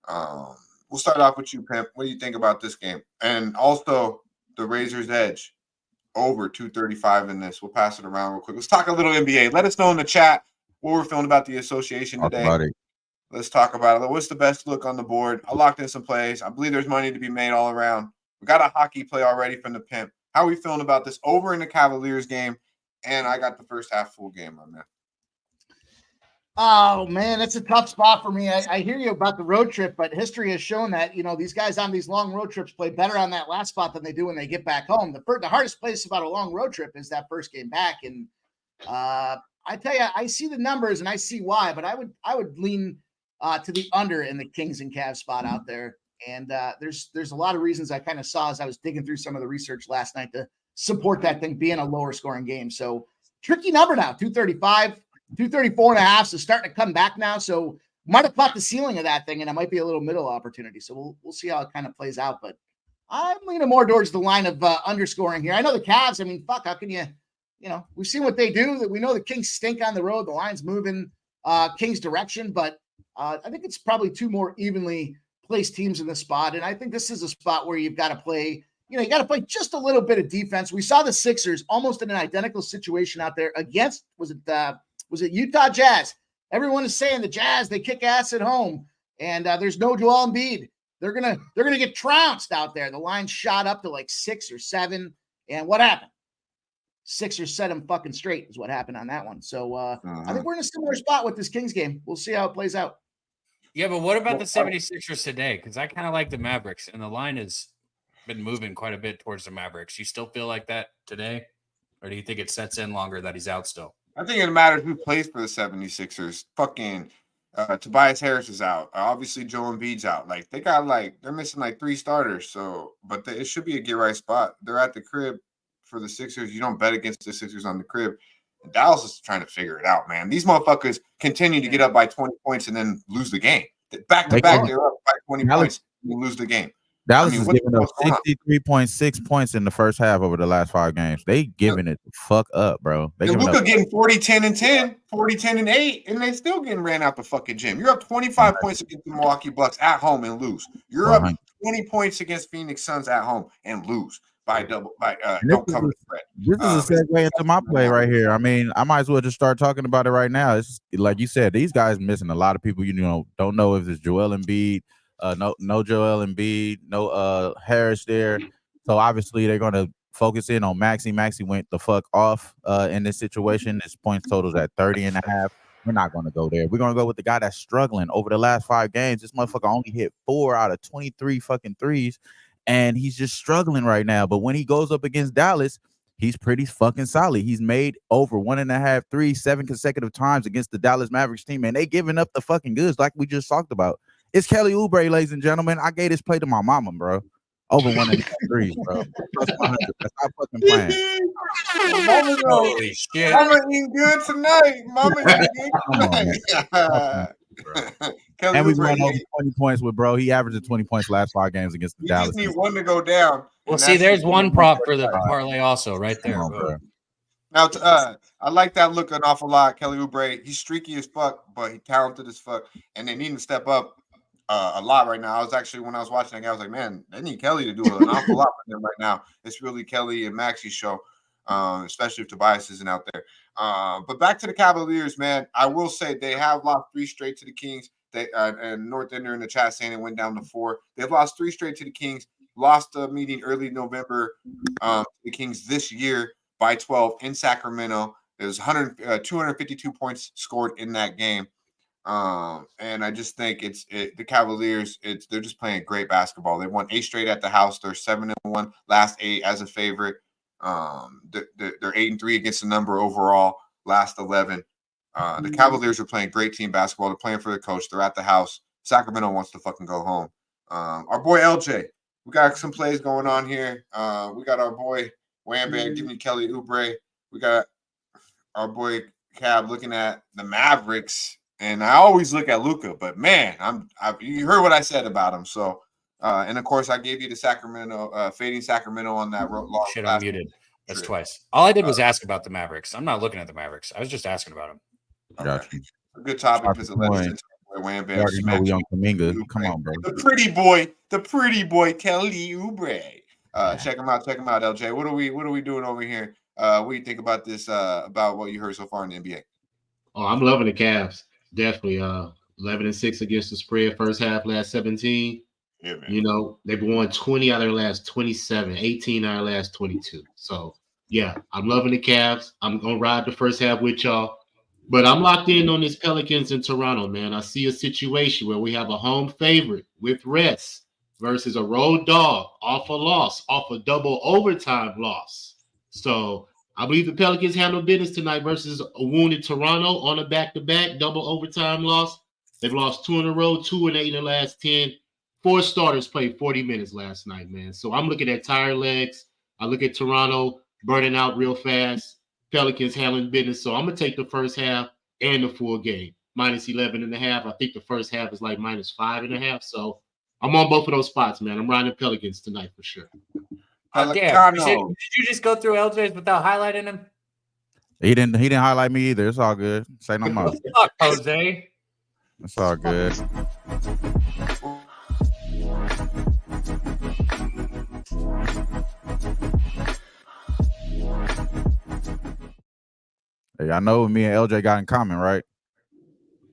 We'll start off with you, Pimp. What do you think about this game? And also the Razor's Edge over 235 in this. We'll pass it around real quick. Let's talk a little NBA. Let us know in the chat what we're feeling about the association today. Let's talk about it. What's the best look on the board? I locked in some plays. I believe there's money to be made all around. We got a hockey play already from the Pimp. How are we feeling about this over in the Cavaliers game? And I got the first half full game on that. Oh man, that's a tough spot for me. I hear you about the road trip, but history has shown that these guys on these long road trips play better on that last spot than they do when they get back home. The hardest place about a long road trip is that first game back, and I tell you, I see the numbers and I see why, but I would lean to the under in the Kings and Cavs spot out there. And there's a lot of reasons I kind of saw as I was digging through some of the research last night to support that thing being a lower scoring game. So tricky number now, 235. 234.5, so starting to come back now. So might have caught the ceiling of that thing, and it might be a little middle opportunity. So we'll see how it kind of plays out. But I'm leaning more towards the line of underscoring here. I know the Cavs. I mean, fuck, how can you we've seen what they do. That we know the Kings stink on the road. The line's moving Kings' direction, but I think it's probably 2 more evenly placed teams in the spot. And I think this is a spot where you've got to play. You got to play just a little bit of defense. We saw the Sixers almost in an identical situation out there against was it Utah Jazz? Everyone is saying the Jazz, they kick ass at home, and there's no Joel Embiid. They're gonna get trounced out there. The line shot up to like 6 or 7, and what happened? 6 or 7 fucking straight is what happened on that one. So I think we're in a similar spot with this Kings game. We'll see how it plays out. Yeah, but what about the 76ers today? Because I kind of like the Mavericks, and the line has been moving quite a bit towards the Mavericks. You still feel like that today, or do you think it sets in longer that he's out still? I think it matters who plays for the 76ers. Fucking Tobias Harris is out. Obviously, Joel Embiid's out. Like they're missing like 3 starters. So, but it should be a get right spot. They're at the crib for the Sixers. You don't bet against the Sixers on the crib. And Dallas is trying to figure it out, man. These motherfuckers continue to get up by 20 points and then lose the game. Back to back, they're up by 20 points and lose the game. Dallas I mean, is what giving the up hell's going on? 63.6 points in the first half over the last 5 games. They giving it the fuck up, bro. They And giving up Luka getting 40, 10, and 10, 40, 10, and 8, and they still getting ran out the fucking gym. You're up 25 points against the Milwaukee Bucks at home and lose. You're up 100. 20 points against Phoenix Suns at home and lose by double And don't cover the spread. this is a segue into my play right here. I mean, I might as well just start talking about it right now. It's like you said, these guys missing a lot of people. You know, don't know if it's Joel Embiid, no Joel Embiid, no Harris there. So obviously they're going to focus in on Maxey. Maxey went the fuck off in this situation. His points totals at 30.5. We're not going to go there. We're going to go with the guy that's struggling over the last 5 games. This motherfucker only hit 4 out of 23 fucking threes. And he's just struggling right now. But when he goes up against Dallas, he's pretty fucking solid. He's made over 1.5 threes 7 consecutive times against the Dallas Mavericks team, and they giving up the fucking goods like we just talked about. It's Kelly Oubre, ladies and gentlemen. I gave this play to my mama, bro. Over 1.5 threes, bro. Plus 100. That's not fucking playing. Mama, Holy shit. Mama eating good tonight. Mama eating good tonight. Kelly And we Oubre, won over 20 points with bro. He averaged 20 points last 5 games against the you Dallas. just need one to go down. Well, see, there's one prop for the parlay also right there. Come on, bro. Now, I like that look an awful lot. Kelly Oubre, he's streaky as fuck, but he's talented as fuck, and they need him to step up a lot right now. I was actually, when I was watching that game, I was like, man, they need Kelly to do an awful lot for them right now. It's really Kelly and Maxey's show, especially if Tobias isn't out there. But back to the Cavaliers, man. I will say they have lost 3 straight to the Kings. They and North Ender in the chat saying it went down to 4. They've lost 3 straight to the Kings. Lost a meeting early November. The Kings this year by 12 in Sacramento. There's 252 points scored in that game. And I just think the Cavaliers, they're just playing great basketball. They won 8 straight at the house. They're 7-1, last 8 as a favorite. They're 8-3 against the number overall, last 11. The Cavaliers are playing great team basketball. They're playing for the coach. They're at the house. Sacramento wants to fucking go home. Our boy LJ, we got some plays going on here. We got our boy Wham Bam giving Kelly Oubre. We got our boy Cab looking at the Mavericks. And I always look at Luka, but man, you heard what I said about him. So, and of course, I gave you the Sacramento, fading Sacramento on that long. Shit, I'm muted. That's twice. All I did was ask about the Mavericks. I'm not looking at the Mavericks. I was just asking about them. Okay. A good topic because it led us into Wham Bam. Come on, bro. The pretty boy, Kelly Oubre. Check him out, LJ. What are we doing over here? What do you think about this? About what you heard so far in the NBA? Oh, I'm loving the Cavs. Definitely 11-6 against the spread first half, last 17. Yeah, man. You know, they've won 20 out of their last 27, 18 out of their last 22. So, yeah, I'm loving the Cavs. I'm going to ride the first half with y'all. But I'm locked in on this Pelicans in Toronto, man. I see a situation where we have a home favorite with rest versus a road dog off a loss, off a double overtime loss. So I believe the Pelicans handle business tonight versus a wounded Toronto on a back-to-back double overtime loss. They've lost 2 in a row, 2 and 8 in the last 10. 4 starters played 40 minutes last night, man. So I'm looking at tired legs. I look at Toronto burning out real fast. Pelicans handling business. So I'm going to take the first half and the full game. Minus 11.5. I think the first half is like minus 5.5. So I'm on both of those spots, man. I'm riding Pelicans tonight for sure. Damn. Did you just go through LJ's without highlighting him? He didn't highlight me either. It's all good. Say no more. Fuck, Jose. It's all good. Hey, I know what me and LJ got in common, right?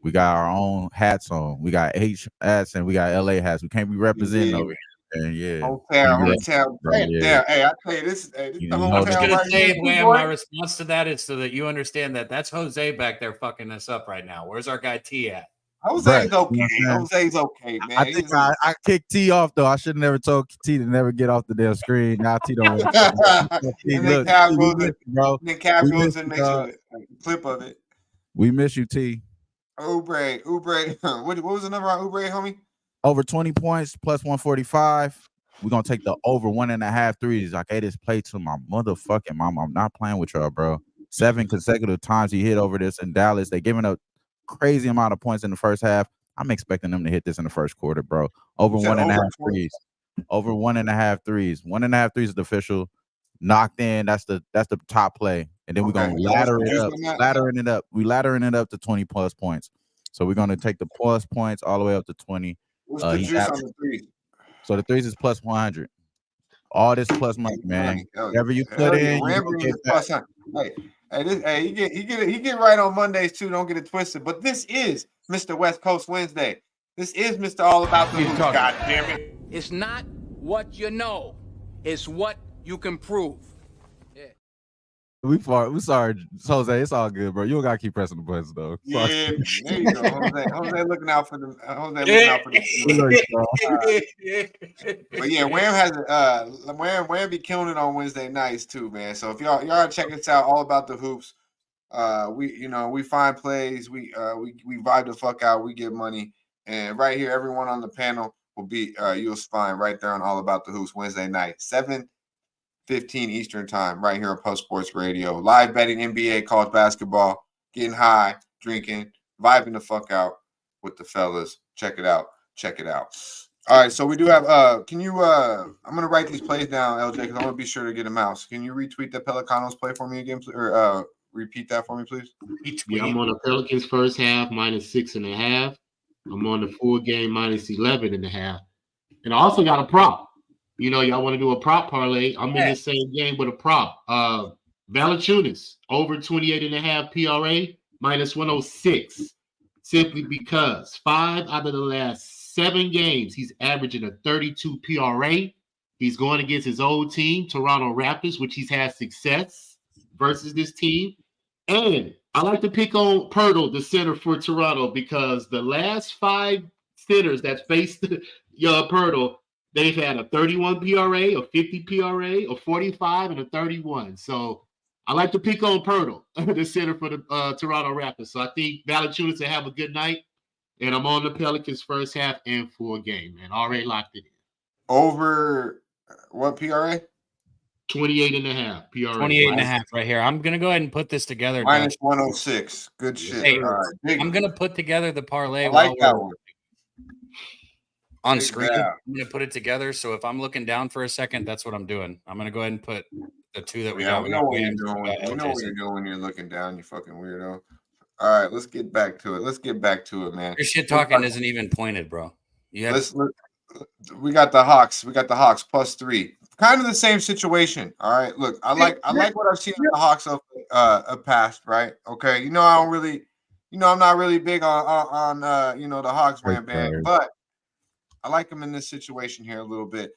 We got our own hats on. We got H hats and we got LA hats. We can't be representing over here. And Hometown. Yeah. Hey, I tell you this the hometown. I'm just gonna right say, here, Wham, boy. my response to that is so that you understand that that's Jose back there fucking us up right now. Where's our guy T at? Jose's okay. Jose's okay, man. I think I kicked T off though. I should have never told T to never get off the damn screen. Now T don't. And then Cab goes and makes a clip of it. We miss you, T. Oubre. What was the number on Oubre, homie? Over 20 points plus 145. We're gonna take the over 1.5 threes. I gave this play to my motherfucking mama. I'm not playing with y'all, bro. 7 consecutive times he hit over this in Dallas. They giving up crazy amount of points in the first half. I'm expecting them to hit this in the first quarter, bro. Over 1.5 threes. over 1.5 threes. 1.5 threes is the official. Knocked in. That's the top play. And then we're gonna ladder it up. We laddering it up to 20 plus points. So we're gonna take the plus points all the way up to 20. What's the juice on the threes? So the threes is plus 100. All this plus money, man. Whatever you put in, you don't get that. He get right on Mondays too. Don't get it twisted. But this is Mr. West Coast Wednesday. This is Mr. All About the Hoops. God damn it! It's not what you know, it's what you can prove. We sorry, Jose. It's all good, bro. You don't gotta keep pressing the buttons, though. Yeah, there you go, Jose looking out for them. Jose looking out for them. But yeah, Wham has Wham be killing it on Wednesday nights too, man. So if y'all check us out, All About the Hoops. We find plays, we vibe the fuck out, we get money, and right here, everyone on the panel will be you'll find right there on All About the Hoops Wednesday night, 7:15 Eastern time, right here on Puff Sports Radio. Live betting NBA, college basketball, getting high, drinking, vibing the fuck out with the fellas. Check it out. All right, so we do have can you I'm gonna write these plays down, LJ, because I want to be sure to get them out. So can you retweet the Pelicanos play for me again, or repeat that for me, please? Yeah, I'm on the Pelicans first half -6.5. I'm on the full game -11.5. And I also got a prop. Y'all want to do a prop parlay? I'm in the same game with a prop. Valanciunas over 28.5 PRA -106. Simply because 5 out of the last 7 games, he's averaging a 32 PRA. He's going against his old team, Toronto Raptors, which he's had success versus this team. And I like to pick on Pirtle, the center for Toronto, because the last 5 centers that faced Pirtle, they've had a 31 PRA, a 50 PRA, a 45, and a 31. So I like to pick on Pirtle, the center for the Toronto Raptors. So I think Valanciunas will have a good night. And I'm on the Pelicans first half and full game, man. Already locked it in. Over what PRA? 28.5 PRA. 28.5 right here. I'm going to go ahead and put this together. -106. Good shit. Hey, right. I'm going to put together the parlay like that one. On screen. I'm going to put it together. So if I'm looking down for a second, that's what I'm doing. I'm going to go ahead and put the 2 that we got. We know what you're doing. We know what you're doing when you're looking down, you fucking weirdo. All right, let's get back to it. Man. Your shit talking isn't even pointed, bro. We got the Hawks. +3. Kind of the same situation. All right. Look, I like what I've seen of the Hawks of past, right? Okay. I'm not really big on the Hawks, man, but I like them in this situation here a little bit.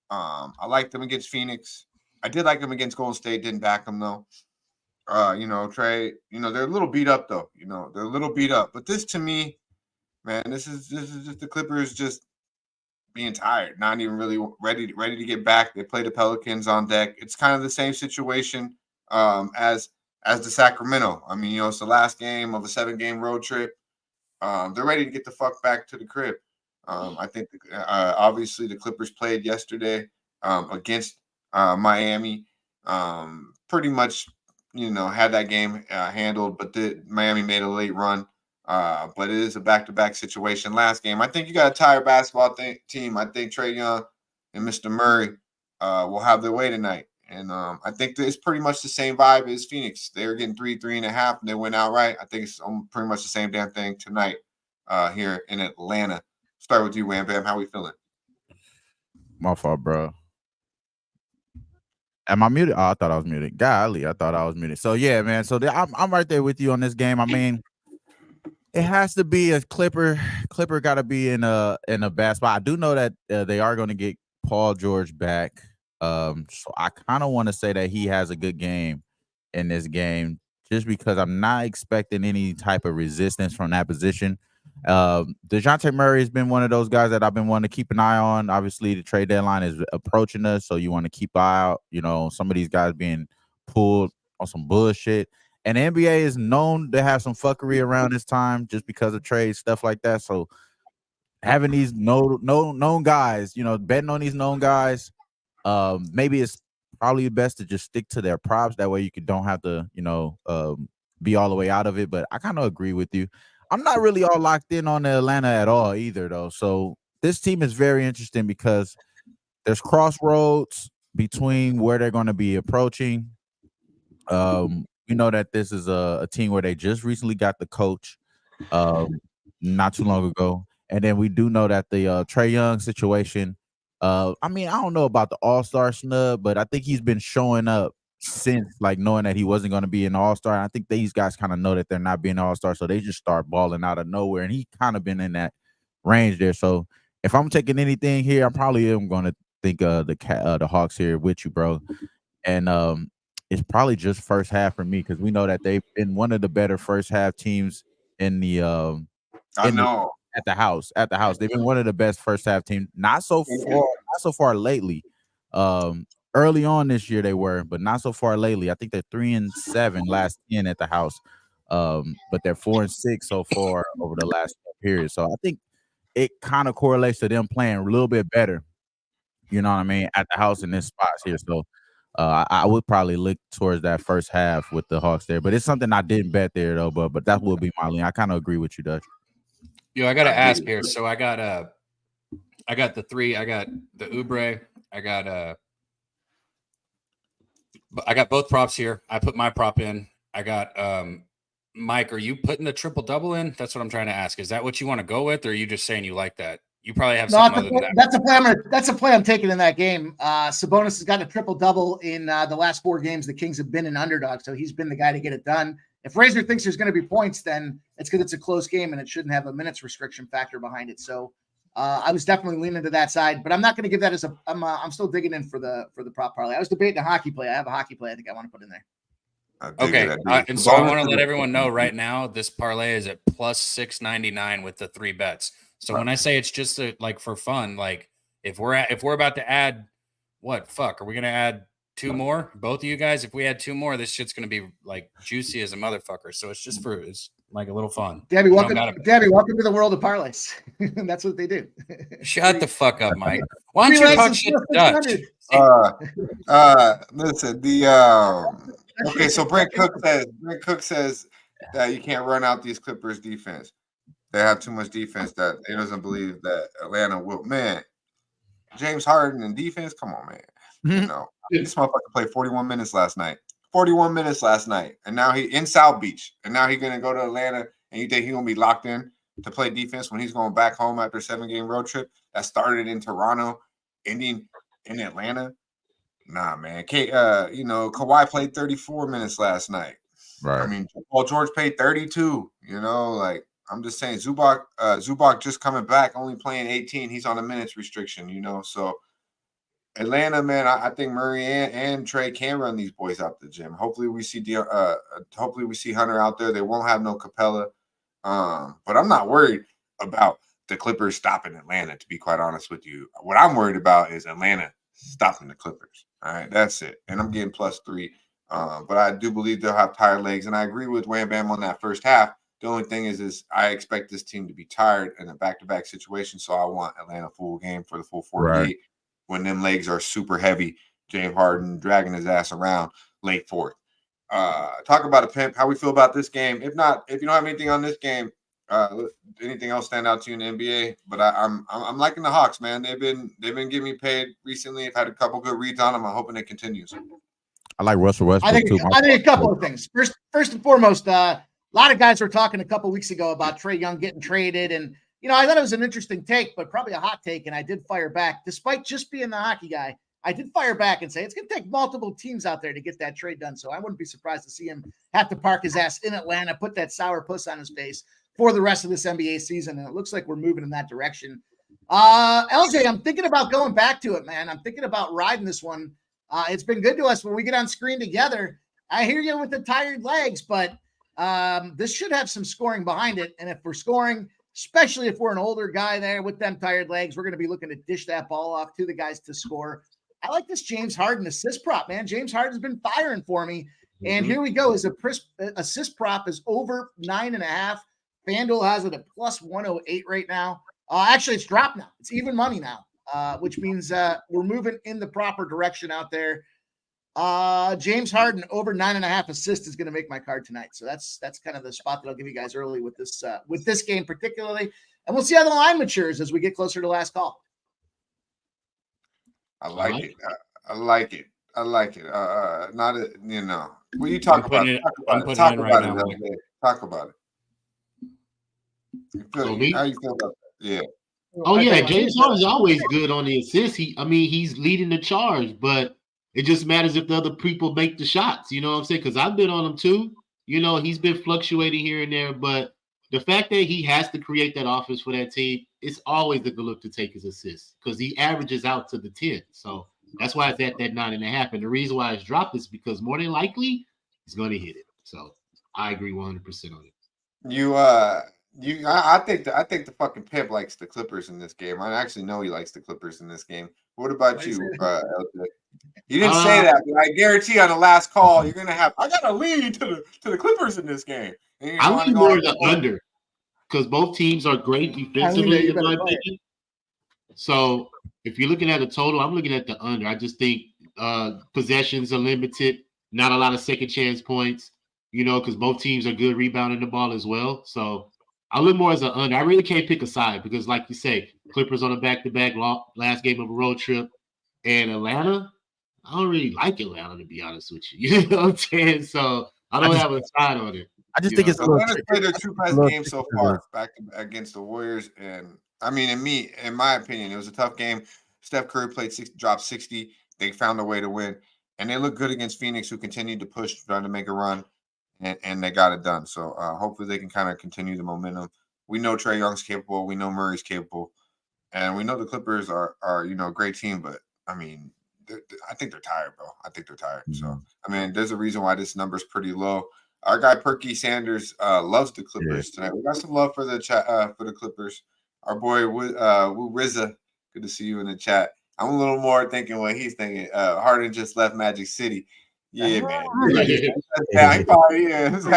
I like them against Phoenix. I did like them against Golden State, didn't back them though. Trey, they're a little beat up though. They're a little beat up. But this to me, man, this is just the Clippers just being tired, not even really ready to get back. They play the Pelicans on deck. It's kind of the same situation as the Sacramento. I mean, it's the last game of a 7-game road trip. They're ready to get the fuck back to the crib. I think obviously the Clippers played yesterday against Miami. Pretty much, had that game handled, but Miami made a late run. But it is a back-to-back situation. Last game, I think you got a tired basketball team. I think Trae Young and Mr. Murray will have their way tonight. And I think it's pretty much the same vibe as Phoenix. They were getting 3.5, and they went outright. I think it's pretty much the same damn thing tonight here in Atlanta. Start with you, Wham Bam. How we feeling? My fault, bro. Am I muted? Oh, I thought I was muted. Golly, I thought I was muted. So yeah, man. So I'm right there with you on this game. I mean, it has to be a Clipper. Clipper got to be in a bad spot. I do know that they are going to get Paul George back. So I kind of want to say that he has a good game in this game, just because I'm not expecting any type of resistance from that position. DeJounte Murray has been one of those guys that I've been wanting to keep an eye on. Obviously, the trade deadline is approaching us, so you want to keep an eye out. Some of these guys being pulled on some bullshit. And the NBA is known to have some fuckery around this time just because of trades, stuff like that. So having these known guys, betting on these known guys, maybe it's probably best to just stick to their props. That way you don't have to, be all the way out of it. But I kind of agree with you. I'm not really all locked in on Atlanta at all either, though. So this team is very interesting because there's crossroads between where they're going to be approaching. We know that this is a team where they just recently got the coach not too long ago. And then we do know that the Trae Young situation, I mean, I don't know about the All-Star snub, but I think he's been showing up since, like, knowing that he wasn't going to be an All-Star. And I think these guys kind of know that they're not being an All-Star, so they just start balling out of nowhere. And he kind of been in that range there. So if I'm taking anything here, I probably am going to think the Hawks here with you, bro. And it's probably just first half for me because we know that they've been one of the better first half teams in the I know. At the house. They've been one of the best first half teams. Not so far lately. Early on this year they were, but not so far lately. I think they're 3-7 last 10 at the house. But they're 4-6 so far over the last period. So I think it kind of correlates to them playing a little bit better, you know what I mean, at the house in this spots here. So I would probably look towards that first half with the Hawks there. But it's something I didn't bet there though, but that will be my lean. I kind of agree with you, Dutch. Yo, I gotta ask here. So I got the three. I got the Oubre. I got both props here. I put my prop in. I got Mike. Are you putting the triple double in? That's what I'm trying to ask. Is that what you want to go with, or are you just saying you like that? You probably have something other than that. That's a play I'm taking in that game. Sabonis has got a triple double in the last 4 games. The Kings have been an underdog, so he's been the guy to get it done. If Razor thinks there's going to be points, then it's because it's a close game and it shouldn't have a minutes restriction factor behind it. So I was definitely leaning to that side, but I'm not going to give that as a. I'm still digging in for the prop parlay. I was debating a hockey play. I have a hockey play I think I want to put in there. Okay, and so I want to let everyone know right now this parlay is at plus 699 with the 3 bets. So when I say it's just like for fun, like if we're about to add are we going to add 2 more? Both of you guys, if we add 2 more, this shit's going to be like juicy as a motherfucker. So it's just it's like a little fun. Debbie, welcome to the world of parlays. That's what they do. Shut the fuck up, Mike. Why don't you talk shit to Dutch? Listen, okay, so Brent Cook says that you can't run out these Clippers defense. They have too much defense that he doesn't believe that Atlanta will. Man, James Harden in defense, come on, man. You know, this motherfucker played 41 minutes last night. 41 minutes last night, and now he in South Beach, and now he's gonna go to Atlanta, and you think he's gonna be locked in to play defense when he's going back home after a 7-game road trip that started in Toronto, ending in Atlanta? Nah, man. Kawhi played 34 minutes last night. Right. I mean, Paul George played 32. You know, like I'm just saying, Zubac just coming back, only playing 18. He's on a minutes restriction. You know, so. Atlanta, man, I think Murray and Trae can run these boys out the gym. Hopefully we see Hunter out there. They won't have no Capella. But I'm not worried about the Clippers stopping Atlanta, to be quite honest with you. What I'm worried about is Atlanta stopping the Clippers. All right, that's it. And I'm getting +3. But I do believe they'll have tired legs. And I agree with Wham Bam on that first half. The only thing is I expect this team to be tired in a back-to-back situation. So I want Atlanta full game for the full 48. Right. When them legs are super heavy, James Harden dragging his ass around late 4th. Talk about a pimp. How we feel about this game? If you don't have anything on this game, anything else stand out to you in the NBA? But I'm liking the Hawks, man. They've been getting me paid recently. I've had a couple good reads on them. I'm hoping it continues. I like Russell Westbrook too. I think a couple of things. First and foremost, a lot of guys were talking a couple weeks ago about Trae Young getting traded and. You know, I thought it was an interesting take, but probably a hot take, and I did fire back. Despite just being the hockey guy, I did fire back and say it's going to take multiple teams out there to get that trade done. So I wouldn't be surprised to see him have to park his ass in Atlanta, put that sour puss on his face for the rest of this NBA season, and it looks like we're moving in that direction. LJ, I'm thinking about going back to it, man. I'm thinking about riding this one. It's been good to us when we get on screen together. I hear you with the tired legs, but this should have some scoring behind it, and if we're scoring – especially if we're an older guy there with them tired legs, we're going to be looking to dish that ball off to the guys to score. I like this James Harden assist prop, man. James Harden's been firing for me. And here we go. His assist prop is over 9.5. FanDuel has it at +108 right now. Actually, it's dropped now. It's even money now, which means we're moving in the proper direction out there. James Harden over 9.5 assists is going to make my card tonight. So that's kind of the spot that I'll give you guys early with this game particularly. And we'll see how the line matures as we get closer to last call. I like it. I like it. I like it. Not a, you know. What you talk about? Talk about it. Talk about it. How you feel about that? Yeah. Oh yeah, James Harden's always good on the assist. He's leading the charge, but it just matters if the other people make the shots. You know what I'm saying? Because I've been on him too. You know, he's been fluctuating here and there, but the fact that he has to create that offense for that team, it's always a good look to take his assists because he averages out to the 10. So that's why it's at that 9.5. And the reason why it's dropped is because more than likely he's going to hit it. So I agree 100% on it. I think the fucking pimp likes the Clippers in this game. I actually know he likes the Clippers in this game. What about you, LJ? You didn't say that, but I guarantee on the last call you're gonna have. I got a lead to the Clippers in this game. I lean more the under because both teams are great defensively in my opinion. So if you're looking at a total, I'm looking at the under. I just think possessions are limited, not a lot of second chance points. You know, because both teams are good rebounding the ball as well. So I look more as an under. I really can't pick a side because, like you say, Clippers on a back-to-back last game of a road trip, and Atlanta. I don't really like Atlanta, to be honest with you. You know what I'm saying? So I don't have a side on it. I just think it's Atlanta's played their two best games so far back against the Warriors, and I mean, in my opinion, it was a tough game. Steph Curry dropped 60. They found a way to win, and they look good against Phoenix, who continued to push, trying to make a run. And they got it done. So hopefully they can kind of continue the momentum. We know Trae Young's capable. We know Murray's capable. And we know the Clippers are a great team. But, I mean, I think they're tired, bro. I think they're tired. So, I mean, there's a reason why this number's pretty low. Our guy, Perky Sanders, loves the Clippers tonight. We got some love for the chat for the Clippers. Our boy, Woo Rizza, good to see you in the chat. I'm a little more thinking what he's thinking. Harden just left Magic City. Yeah, man. He probably is. Ain't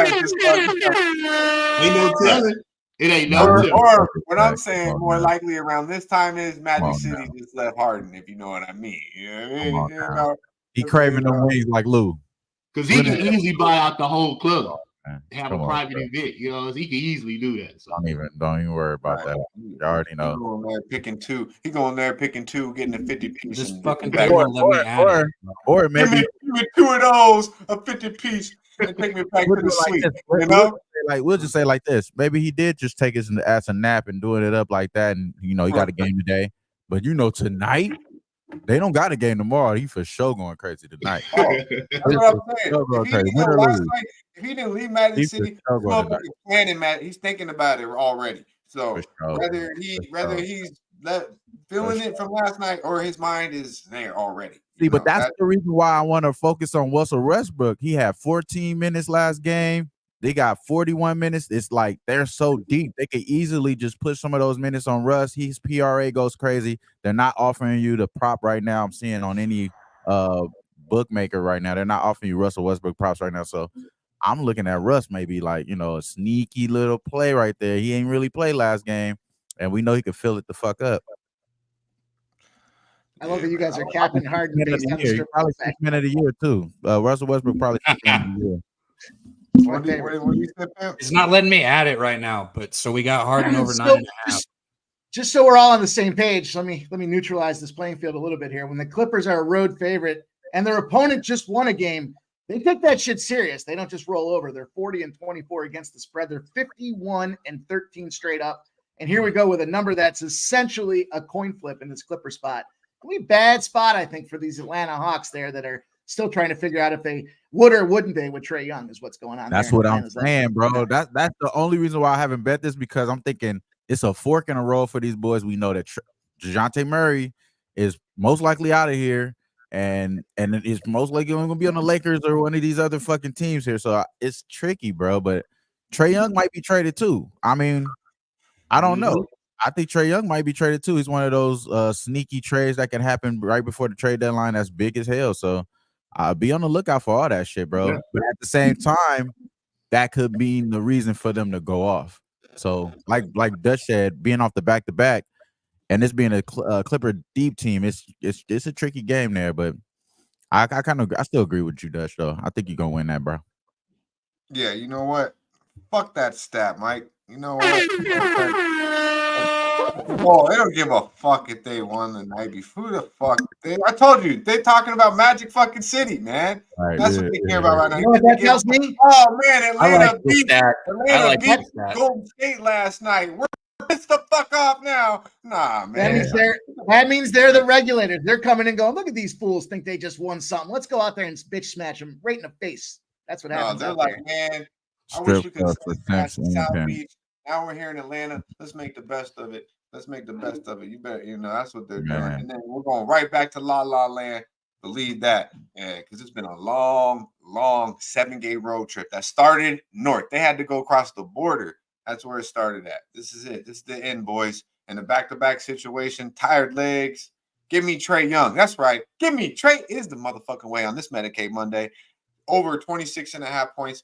no telling. It ain't no telling. Or what I'm saying more likely around this time is Magic City just left Harden, if you know what I mean. You know what I mean? He craving the wings like Lou. Because he can easily buy out the whole club. Have a private event, you know, he can easily do that. So don't even worry about that. You already know. He going there picking two, getting a 50 piece. Just fucking or maybe give me two of those, a 50 piece, and take me back to the suite. You know, we'll just say like this. Maybe he did just take his ass a nap and doing it up like that, and he got a game today. But tonight. They don't got a game tomorrow. He for sure going crazy tonight. That's what I'm saying. If he didn't leave Magic City, he's thinking about it already. So whether he's feeling it from last night or his mind is there already. See, but that's the reason why I want to focus on Russell Westbrook. He had 14 minutes last game. They got 41 minutes. It's like they're so deep. They could easily just put some of those minutes on Russ. His PRA goes crazy. They're not offering you the prop right now. I'm seeing on any bookmaker right now. They're not offering you Russell Westbrook props right now. So I'm looking at Russ maybe like, a sneaky little play right there. He ain't really played last game, and we know he could fill it the fuck up. I love that you guys are capping hard. Probably 6 men of the year, too. Russell Westbrook probably 6 men of the year. What do you say, Pam? It's not letting me add it right now, but so we got Harden over 9.5. Just so we're all on the same page, let me neutralize this playing field a little bit here. When the Clippers are a road favorite and their opponent just won a game, they take that shit serious. They don't just roll over. They're 40-24 against the spread. They're 51-13 straight up. And here we go with a number that's essentially a coin flip in this Clipper spot. Really bad spot, I think, for these Atlanta Hawks there that are still trying to figure out if they would or wouldn't they with Trae Young is what's going on. That's what I'm saying, bro. That's the only reason why I haven't bet this, because I'm thinking it's a fork in a roll for these boys. We know that DeJounte Murray is most likely out of here, and it's most likely going to be on the Lakers or one of these other fucking teams here. So it's tricky, bro. But Trae Young might be traded too. I mean, I don't know. I think Trae Young might be traded too. He's one of those sneaky trades that can happen right before the trade deadline. That's big as hell. So be on the lookout for all that shit, bro. Yeah. But at the same time, that could be the reason for them to go off. So, like Dutch said, being off the back-to-back, and this being a Clipper deep team, it's a tricky game there. But I still agree with you, Dutch. Though I think you're gonna win that, bro. Yeah, you know what? Fuck that stat, Mike. You know what? Oh, they don't give a fuck if they won the night before. Who the fuck? I told you, they talking about Magic fucking City, man. Right, That's yeah, what they yeah, care about right now. You know what that tells me? Oh man, Atlanta beat I beat like that. Golden State last night. We're pissed the fuck off now. Nah, man. That means they're the regulators. They're coming and going, look at these fools think they just won something. Let's go out there and bitch smash them right in the face. That's what happens. They're out like, there. man, I wish we could have for smashed Simpson South and Beach. Now we're here in Atlanta. Let's make the best of it. Let's make the best of it. You better, that's what they're doing. And then we're going right back to La La Land. Believe that. Yeah, because it's been a long 7-game road trip that started north. They had to go across the border. That's where it started at. This is it. This is the end, boys. And the back-to-back situation, tired legs. Give me Trae Young. That's right. Give me Trae is the motherfucking way on this Medicate Monday. Over 26.5 points.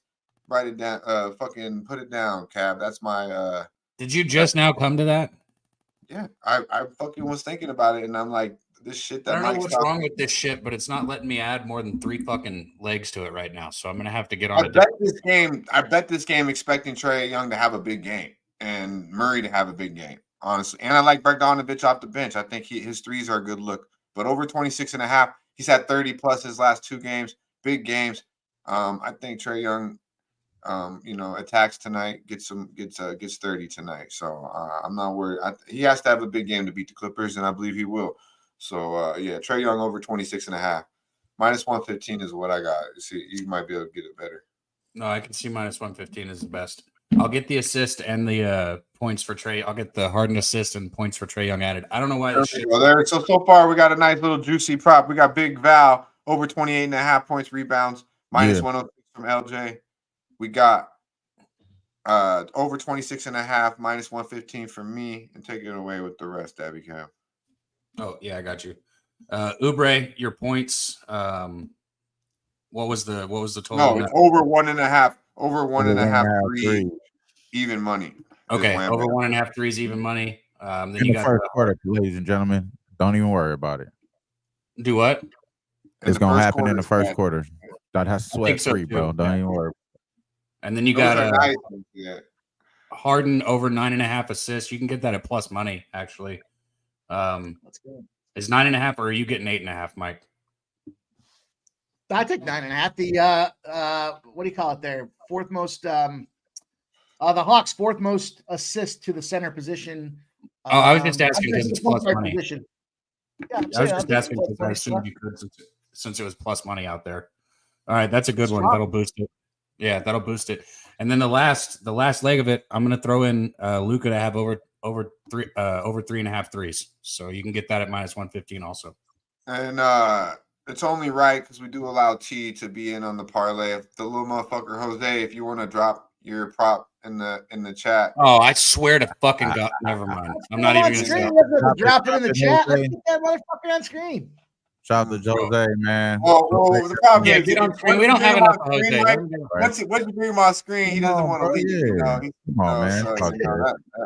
Write it down. Fucking put it down, Cab. That's my Did you just now come to that? Yeah, I fucking was thinking about it, and I'm like, this shit that I don't know Mike's what's wrong with this shit, but it's not letting me add more than 3 fucking legs to it right now. So I'm gonna have to get on. I bet this game expecting Trae Young to have a big game and Murray to have a big game, honestly. And I like Bogdanovic off the bench. I think his threes are a good look. But over 26.5, he's had 30 plus his last 2 games, big games. I think Trae Young, attacks tonight, gets 30 tonight. So I'm not worried. He has to have a big game to beat the Clippers, and I believe he will. So Trae Young over 26.5. Minus 115 is what I got. See, you might be able to get it better. No, I can see minus 115 is the best. I'll get the assist and the points for Trae. I'll get the Harden assist and points for Trae Young added. I don't know why this shit. So far we got a nice little juicy prop. We got Big Val over 28.5 points, rebounds, minus 106 from LJ. We got over 26.5, minus 115 from me, and take it away with the rest, Daby Cab. Oh yeah, I got you. Oubre, your points. What was the total? No, it's over 1.5. Over 1.5 3 even money. Okay, over 1.5 threes even money. Then in you the got first quarter, ladies and gentlemen. Don't even worry about it. Do what? It's gonna happen in the first quarter. That has sweat free, bro. Don't even worry. And then you got Harden over 9.5 assists. You can get that at plus money, actually. That's good. Is 9.5, or are you getting 8.5, Mike? I take 9.5. The what do you call it there? Fourth most. The Hawks' fourth most assist to the center position. I was just asking because it's plus money. Yeah, I was just asking because I assumed you could since it was plus money out there. All right, that's a good one. That'll boost it. Yeah, that'll boost it. And then the last leg of it, I'm gonna throw in Luka to have over 3.5 threes. So you can get that at minus 115 also. And it's only right because we do allow T to be in on the parlay. If the little motherfucker Jose, if you want to drop your prop in the chat. Oh, I swear to fucking God. Never mind. I'm not even gonna say it. Drop it in the chat. Let's get that motherfucker on screen. Shout out to Jose, man. The problem is, we don't have enough Jose. Once you bring him on screen, he doesn't want to leave. Come on, man.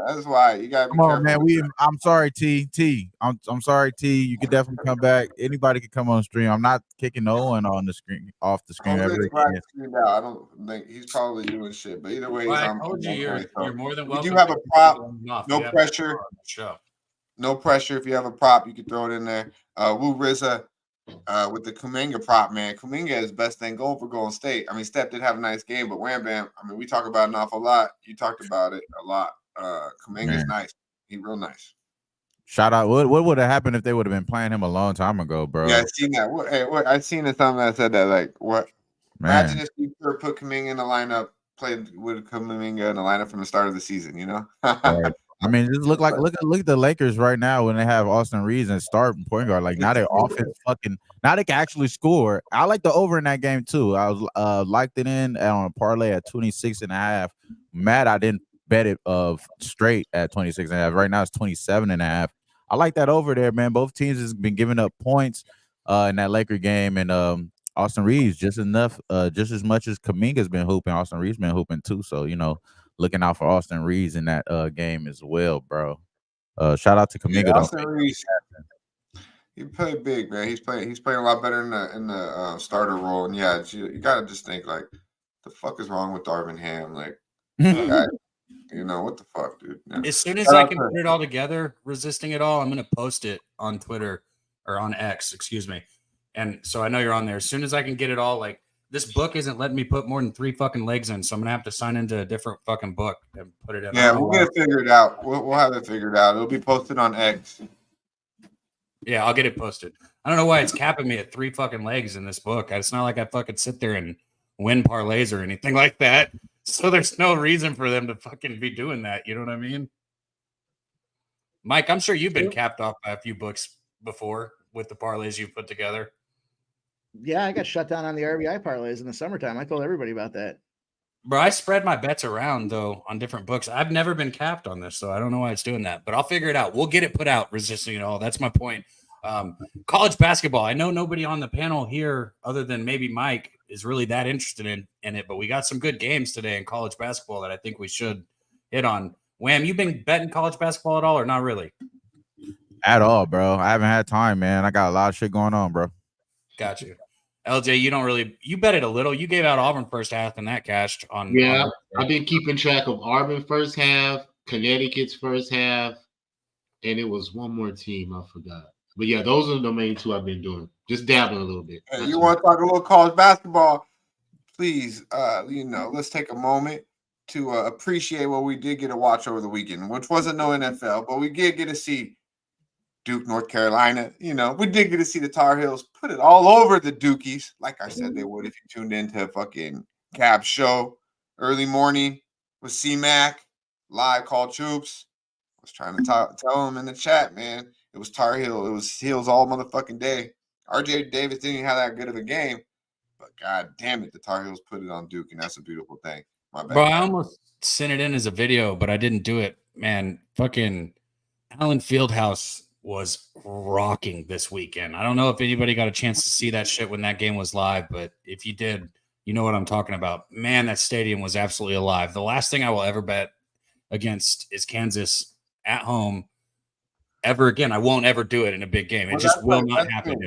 That's why you gotta be Come careful. on, man. I'm sorry, T. I'm sorry, T. You could definitely come back. Anybody could come on the stream. I'm not kicking no one on the screen, off the screen. I don't think he's probably doing shit. But either way, you're more than welcome. You do have a prop. No pressure. No pressure. If you have a prop, you can throw it in there. Woo RZA. With the Kuminga prop, man. Kuminga is best thing going for Golden State. I mean, Steph did have a nice game, but Wham Bam, I mean, we talk about it an awful lot. You talked about it a lot. Kuminga's nice. He's real nice. Shout out. What would have happened if they would have been playing him a long time ago, bro? Yeah, I seen that. I seen something that said that. Like, what? Man. Imagine if you put Kuminga in the lineup, played with Kuminga in the lineup from the start of the season, you know? Right. I mean, just look at the Lakers right now when they have Austin Reeves and starting point guard. Like now their offense now they can actually score. I like the over in that game too. I was liked it in on a parlay at 26.5. Mad I didn't bet it straight at 26.5. Right now it's 27.5. I like that over there, man. Both teams has been giving up points in that Laker game, and Austin Reeves just as much as Kuminga's been hooping. Austin Reeves been hooping too. So looking out for Austin Reeves in that game as well, bro. Shout out to Kuminga. Yeah, Austin Reeves, he played big, man. He's playing a lot better in the starter role. And yeah, you gotta just think like, the fuck is wrong with Darvin Ham? Like, You know what the fuck, dude? Yeah. As soon as I can put it all together, resisting it all, I'm gonna post it on Twitter or on X, excuse me. And so I know you're on there. As soon as I can get it all, like this book isn't letting me put more than 3 fucking legs in, so I'm gonna have to sign into a different fucking book and put it in. Yeah, we'll get it figured out. We'll have it figured out. It'll be posted on X. Yeah, I'll get it posted. I don't know why it's capping me at 3 fucking legs in this book. It's not like I fucking sit there and win parlays or anything like that. So there's no reason for them to fucking be doing that. You know what I mean? Mike, I'm sure you've been capped off by a few books before with the parlays you've put together. Yeah, I got shut down on the RBI parlays in the summertime. I told everybody about that. Bro, I spread my bets around, though, on different books. I've never been capped on this, so I don't know why it's doing that. But I'll figure it out. We'll get it put out, resisting it all. That's my point. College basketball. I know nobody on the panel here, other than maybe Mike, is really that interested in it. But we got some good games today in college basketball that I think we should hit on. Wham, you been betting college basketball at all or not really? At all, bro. I haven't had time, man. I got a lot of shit going on, bro. Got you. LJ, you bet it a little. You gave out Auburn first half and that cashed on. Yeah, I've been keeping track of Auburn first half, Connecticut's first half, and it was one more team I forgot. But yeah, those are the main 2 I've been doing. Just dabbling a little bit. Hey, you want to talk a little college basketball? Please, let's take a moment to appreciate what we did get to watch over the weekend, which wasn't no NFL, but we did get to see Duke, North Carolina. We did get to see the Tar Heels put it all over the Dukies, like I said they would if you tuned into a fucking Cab show early morning with C-Mac, live called Troops. I was trying to tell him in the chat, man. It was Tar Heel. It was Heels all motherfucking day. RJ Davis didn't have that good of a game, but god damn it, the Tar Heels put it on Duke, and that's a beautiful thing. My bad. Bro, I almost sent it in as a video, but I didn't do it. Man, fucking Allen Fieldhouse was rocking this weekend. I don't know if anybody got a chance to see that shit when that game was live, but if you did, you know what I'm talking about. Man, that stadium was absolutely alive. The last thing I will ever bet against is Kansas at home ever again. I won't ever do it in a big game. It just will not happen.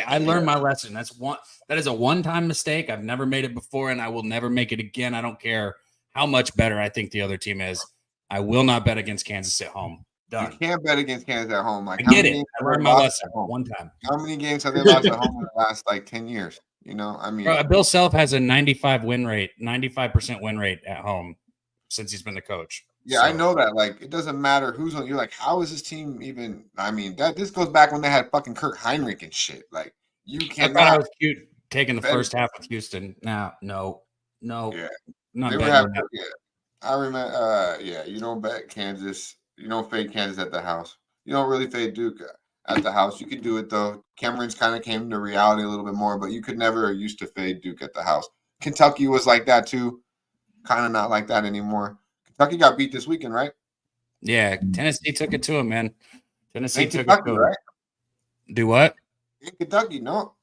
I learned my lesson. That is a one-time mistake. I've never made it before, and I will never make it again. I don't care how much better I think the other team is. I will not bet against Kansas at home. Done. You can't bet against Kansas at home. I get it. I learned my lesson one time. How many games have they lost at home in the last 10 years? Bill Self has a 95% win rate at home since he's been the coach. Yeah, I know that. It doesn't matter who's on. You're like, how is this team even? This goes back when they had fucking Kurt Heinrich and shit. You can't. I thought it was cute taking the first half of Houston. No. Yeah, not they were having, yeah. I remember. You don't bet Kansas. You don't fade Kansas at the house. You don't really fade Duke at the house. You could do it though. Cameron's kind of came to reality a little bit more, but you could never used to fade Duke at the house. Kentucky was like that too. Kind of not like that anymore. Kentucky got beat this weekend, right? Yeah, Tennessee took it to him, man. Tennessee took Kentucky, it to him. right? Do what? In Kentucky, no.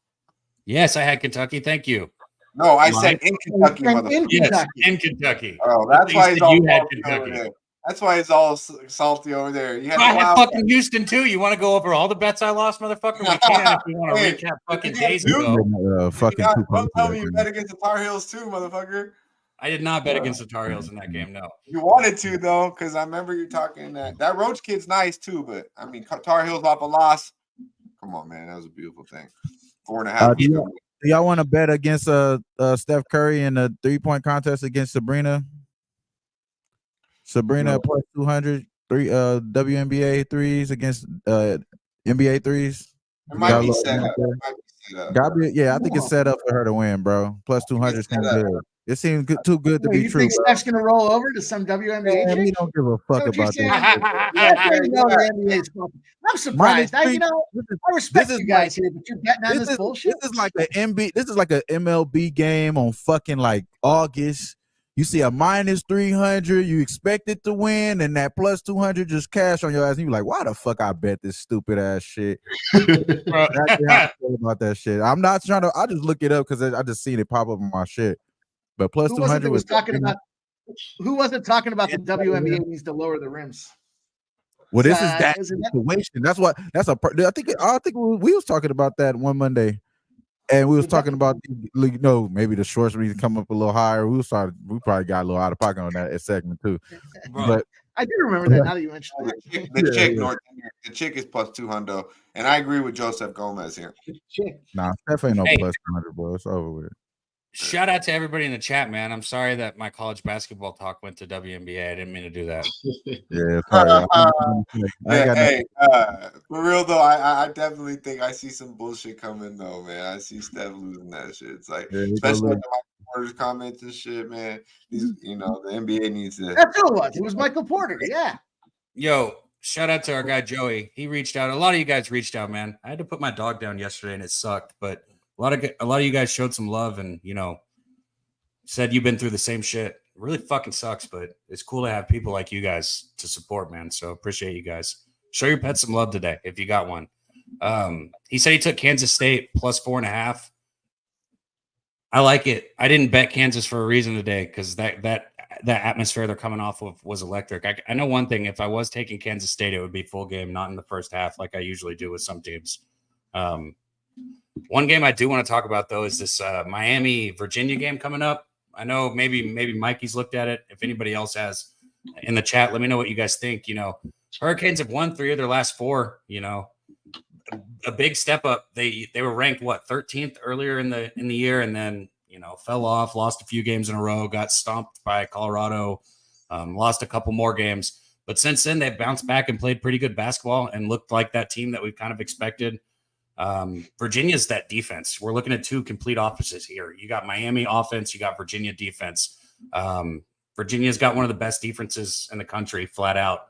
Yes, I had Kentucky. Thank you. No, I said in Kentucky, motherfucker. Yes, in Kentucky. Oh, that's why he's all you had salty over Kentucky. there. That's why he's all salty over there. You had I had fucking Houston too. You want to go over all the bets I lost, motherfucker? We can if you want to recap fucking days ago. Don't tell me you bet against the Tar Heels too, motherfucker. I did not bet against the Tar Heels in that game. No, you wanted to though, because I remember you talking that Roach kid's nice too, but Tar Heels off a loss. Come on, man, that was a beautiful thing. 4.5. Do y'all want to bet against Steph Curry in the 3-point contest against Sabrina? Sabrina plus 200 WNBA threes against NBA threes. It might be set up. Yeah, I think it's set up for her to win, bro. Plus 200 seems good. It seems too good to be true. You think Steph's gonna roll over to some WNBA? Man, we don't give a fuck about that. I'm surprised. I respect you guys here, but you're betting on this bullshit. This is like an MLB game on fucking August. You see a minus 300, you expect it to win, and that plus 200 just cash on your ass. And you're like, why the fuck I bet this stupid ass shit? That's how I feel about that shit. I'm not trying to, I just look it up because I just seen it pop up on my shit. But plus 200 was talking about. Who wasn't talking about the WNBA needs to lower the rims? Well, this is that situation. That's what. I think we was talking about that one Monday. And we was talking about, maybe the shorts need to come up a little higher. We probably got a little out of pocket on that segment too. But I do remember that now that you mentioned that. The chick is plus 200, and I agree with Joseph Gomez here. Nah, Steph ain't no plus 200, bro. It's over with. Shout out to everybody in the chat, man. I'm sorry that my college basketball talk went to WNBA. I didn't mean to do that. Yeah, sorry. For real though, I definitely think I see some bullshit coming though, man. I see Steph losing that shit. It's like, especially with the Michael Porter's comments and shit, man. The NBA needs to. That's who it was. It was Michael Porter. Yeah. Yo, shout out to our guy Joey. He reached out. A lot of you guys reached out, man. I had to put my dog down yesterday, and it sucked, but. A lot of you guys showed some love and, said you've been through the same shit. It really fucking sucks, but it's cool to have people like you guys to support, man. So appreciate you guys. Show your pet some love today if you got one. He said he took Kansas State plus 4.5. I like it. I didn't bet Kansas for a reason today because that atmosphere they're coming off of was electric. I know one thing. If I was taking Kansas State, it would be full game, not in the first half like I usually do with some teams. One game I do want to talk about, though, is this Miami-Virginia game coming up. I know maybe Mikey's looked at it. If anybody else has in the chat, let me know what you guys think. Hurricanes have won 3 of their last 4. A big step up. They were ranked, 13th earlier in the year, and then, fell off, lost a few games in a row, got stomped by Colorado, lost a couple more games. But since then, they've bounced back and played pretty good basketball and looked like that team that we've kind of expected. Virginia's that defense. We're looking at 2 complete opposites here. You got Miami offense, you got Virginia defense. Virginia's got one of the best defenses in the country, flat out.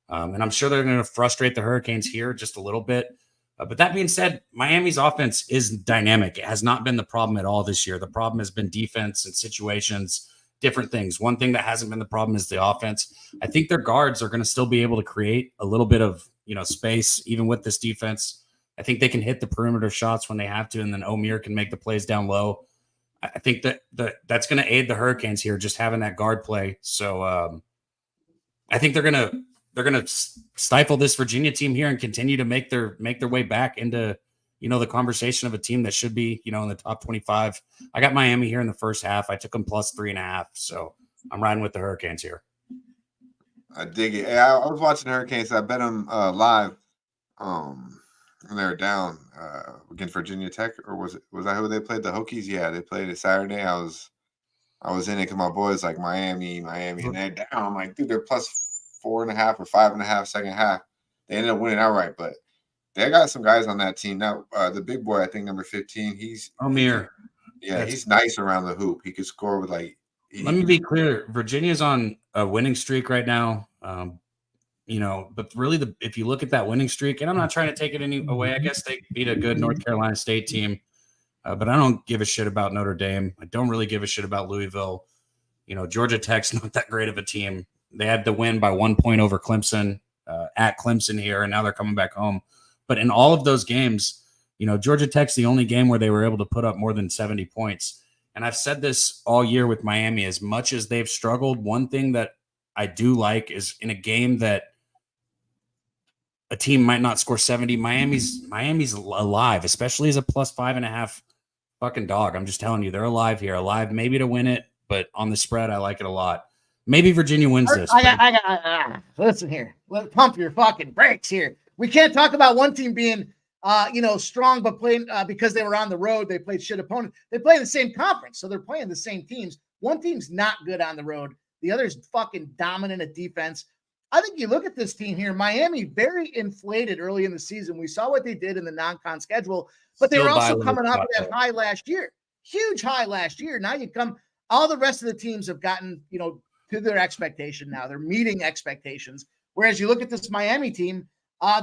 And I'm sure they're going to frustrate the Hurricanes here just a little bit. But that being said, Miami's offense is dynamic. It has not been the problem at all this year. The problem has been defense and situations, different things. One thing that hasn't been the problem is the offense. I think their guards are going to still be able to create a little bit of, space, even with this defense. I think they can hit the perimeter shots when they have to, and then Omier can make the plays down low. I think that's going to aid the Hurricanes here, just having that guard play. So I think they're gonna stifle this Virginia team here and continue to make their way back into the conversation of a team that should be in the top 25. I got Miami here in the first half. I took them plus 3.5, so I'm riding with the Hurricanes here. I dig it. Hey, I was watching the Hurricanes. I bet them live. And they were down against Virginia Tech, or was that who they played? The Hokies? Yeah, they played it Saturday. I was in it because my boys like Miami, and they're down. I'm like, dude, they're plus 4.5 or 5.5 second half. They ended up winning outright, but they got some guys on that team now. The big boy, I think number 15, he's Omier. Yeah, he's nice around the hoop. He could score with Let me be clear. Virginia's on a winning streak right now. But really, if you look at that winning streak, and I'm not trying to take it any away, I guess they beat a good North Carolina State team, but I don't give a shit about Notre Dame. I don't really give a shit about Louisville. Georgia Tech's not that great of a team. They had to win by 1 point over Clemson at Clemson here, and now they're coming back home. But in all of those games, Georgia Tech's the only game where they were able to put up more than 70 points. And I've said this all year with Miami, as much as they've struggled, one thing that I do like is in a game that a team might not score 70. Miami's alive, especially as a plus 5.5 fucking dog. I'm just telling you, they're alive here, alive maybe to win it, but on the spread, I like it a lot. Maybe Virginia wins this. Listen here. Let's pump your fucking brakes here. We can't talk about one team being, strong, but playing because they were on the road. They played shit opponents. They play in the same conference, so they're playing the same teams. One team's not good on the road. The other's fucking dominant at defense. I think you look at this team here, Miami, very inflated early in the season. We saw what they did in the non-con schedule, but they were also coming off of that high last year. Huge high last year. Now all the rest of the teams have gotten, to their expectation now. They're meeting expectations. Whereas you look at this Miami team,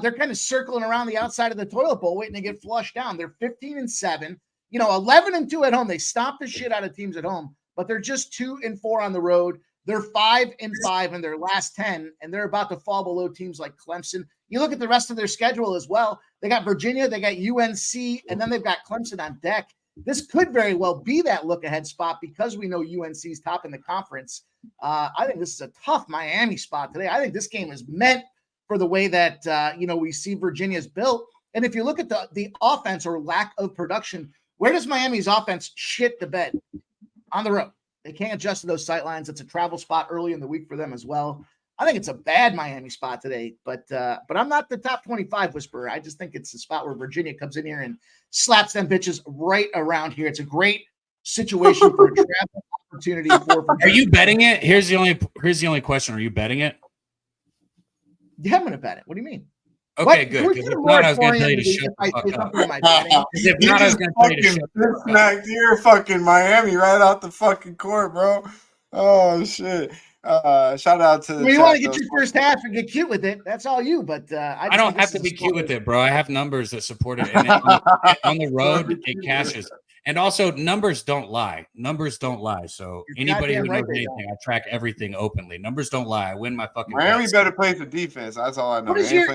they're kind of circling around the outside of the toilet bowl waiting to get flushed down. They're 15-7, 11-2 at home. They stop the shit out of teams at home, but they're just 2-4 on the road. They're 5-5 in their last 10, and they're about to fall below teams like Clemson. You look at the rest of their schedule as well. They got Virginia, they got UNC, and then they've got Clemson on deck. This could very well be that look-ahead spot because we know UNC's top in the conference. I think this is a tough Miami spot today. I think this game is meant for the way that, we see Virginia's built. And if you look at the offense or lack of production Where does Miami's offense shit the bed? On the road. They can't adjust to those sight lines. It's a travel spot early in the week for them as well. I think it's a bad Miami spot today, but I'm not the top 25 whisperer. I just think it's a spot where Virginia comes in here and slaps them bitches right around here. It's a great situation for a travel opportunity for Virginia. Are you betting it? Here's the only question. Are you betting it? Yeah, I'm going to bet it. What do you mean? Okay, good. Because if not, I was going to tell you to shut the fuck up. If not, I was going to tell you to shut the fuck up. You're fucking Miami right out the fucking court, bro. Oh, shit. Shout out to the you want to get your first half and get cute with it. That's all you. But I don't have to be cute with it, bro. I have numbers that support it. And on the road, it cashes. And also, numbers don't lie. Numbers don't lie. So anybody who knows anything, I track everything openly. Numbers don't lie. I win my fucking Miami bets. better play the defense. That's all I know. You're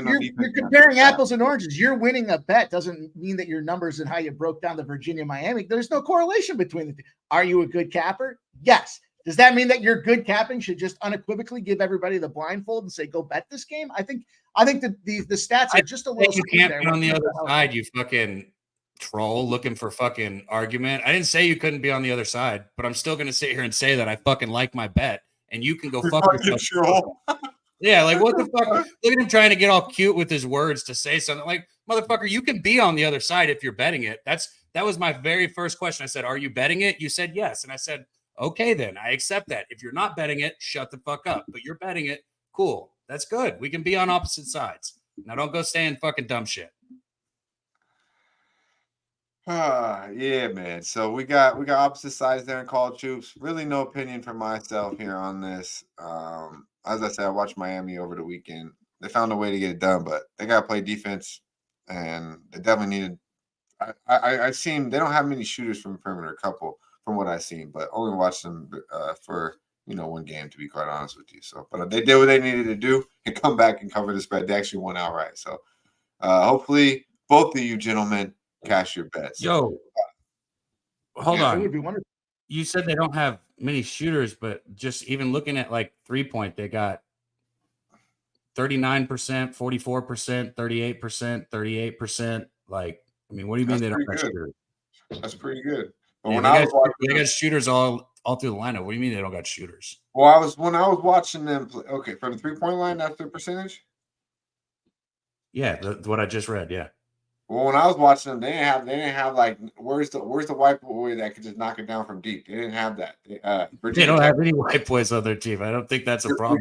comparing apples and oranges. You're winning a bet doesn't mean that your numbers and how you broke down the Virginia-Miami. There's no correlation between the two. Are you a good capper? Yes. Does that mean that your good capping should just unequivocally give everybody the blindfold and say, go bet this game? I think that the stats are just a little. You can't be on the other side, you fucking troll looking for fucking argument. I didn't say you couldn't be on the other side, but I'm still going to sit here and say that I fucking like my bet, and you can go fuck yourself. Yeah, like what the fuck? Look at him trying to get all cute with his words to say something like, motherfucker, you can be on the other side if you're betting it. That was my very first question. I said, are you betting it? You said yes. And I said, okay, then I accept that. If you're not betting it, shut the fuck up. But you're betting it. Cool. That's good. We can be on opposite sides. Now don't go saying fucking dumb shit. Yeah, man. So we got opposite sides there in college hoops. Really no opinion for myself here on this. As I said, I watched Miami over the weekend. They found a way to get it done, but they got to play defense, and they definitely needed. I've seen they don't have many shooters from the perimeter, a couple from what I've seen, but only watched them for one game, to be quite honest with you. So, but they did what they needed to do and come back and cover the spread. They actually won outright. So, hopefully, both of you gentlemen cash your bets. Yo, hold on. You said they don't have many shooters, but just even looking at like 3-point, they got 39%, 44%, 38%, 38%. Like, I mean, what do you mean they don't have shooters? That's pretty good. But Yeah, when they got shooters all through the lineup. What do you mean they don't got shooters? Well, when I was watching them play, okay, from the 3-point line, that's their percentage? Yeah, what I just read, yeah. Well, when I was watching them, they didn't have like where's the white boy that could just knock it down from deep? They didn't have that. They don't have any white boys on their team. I don't think that's a problem.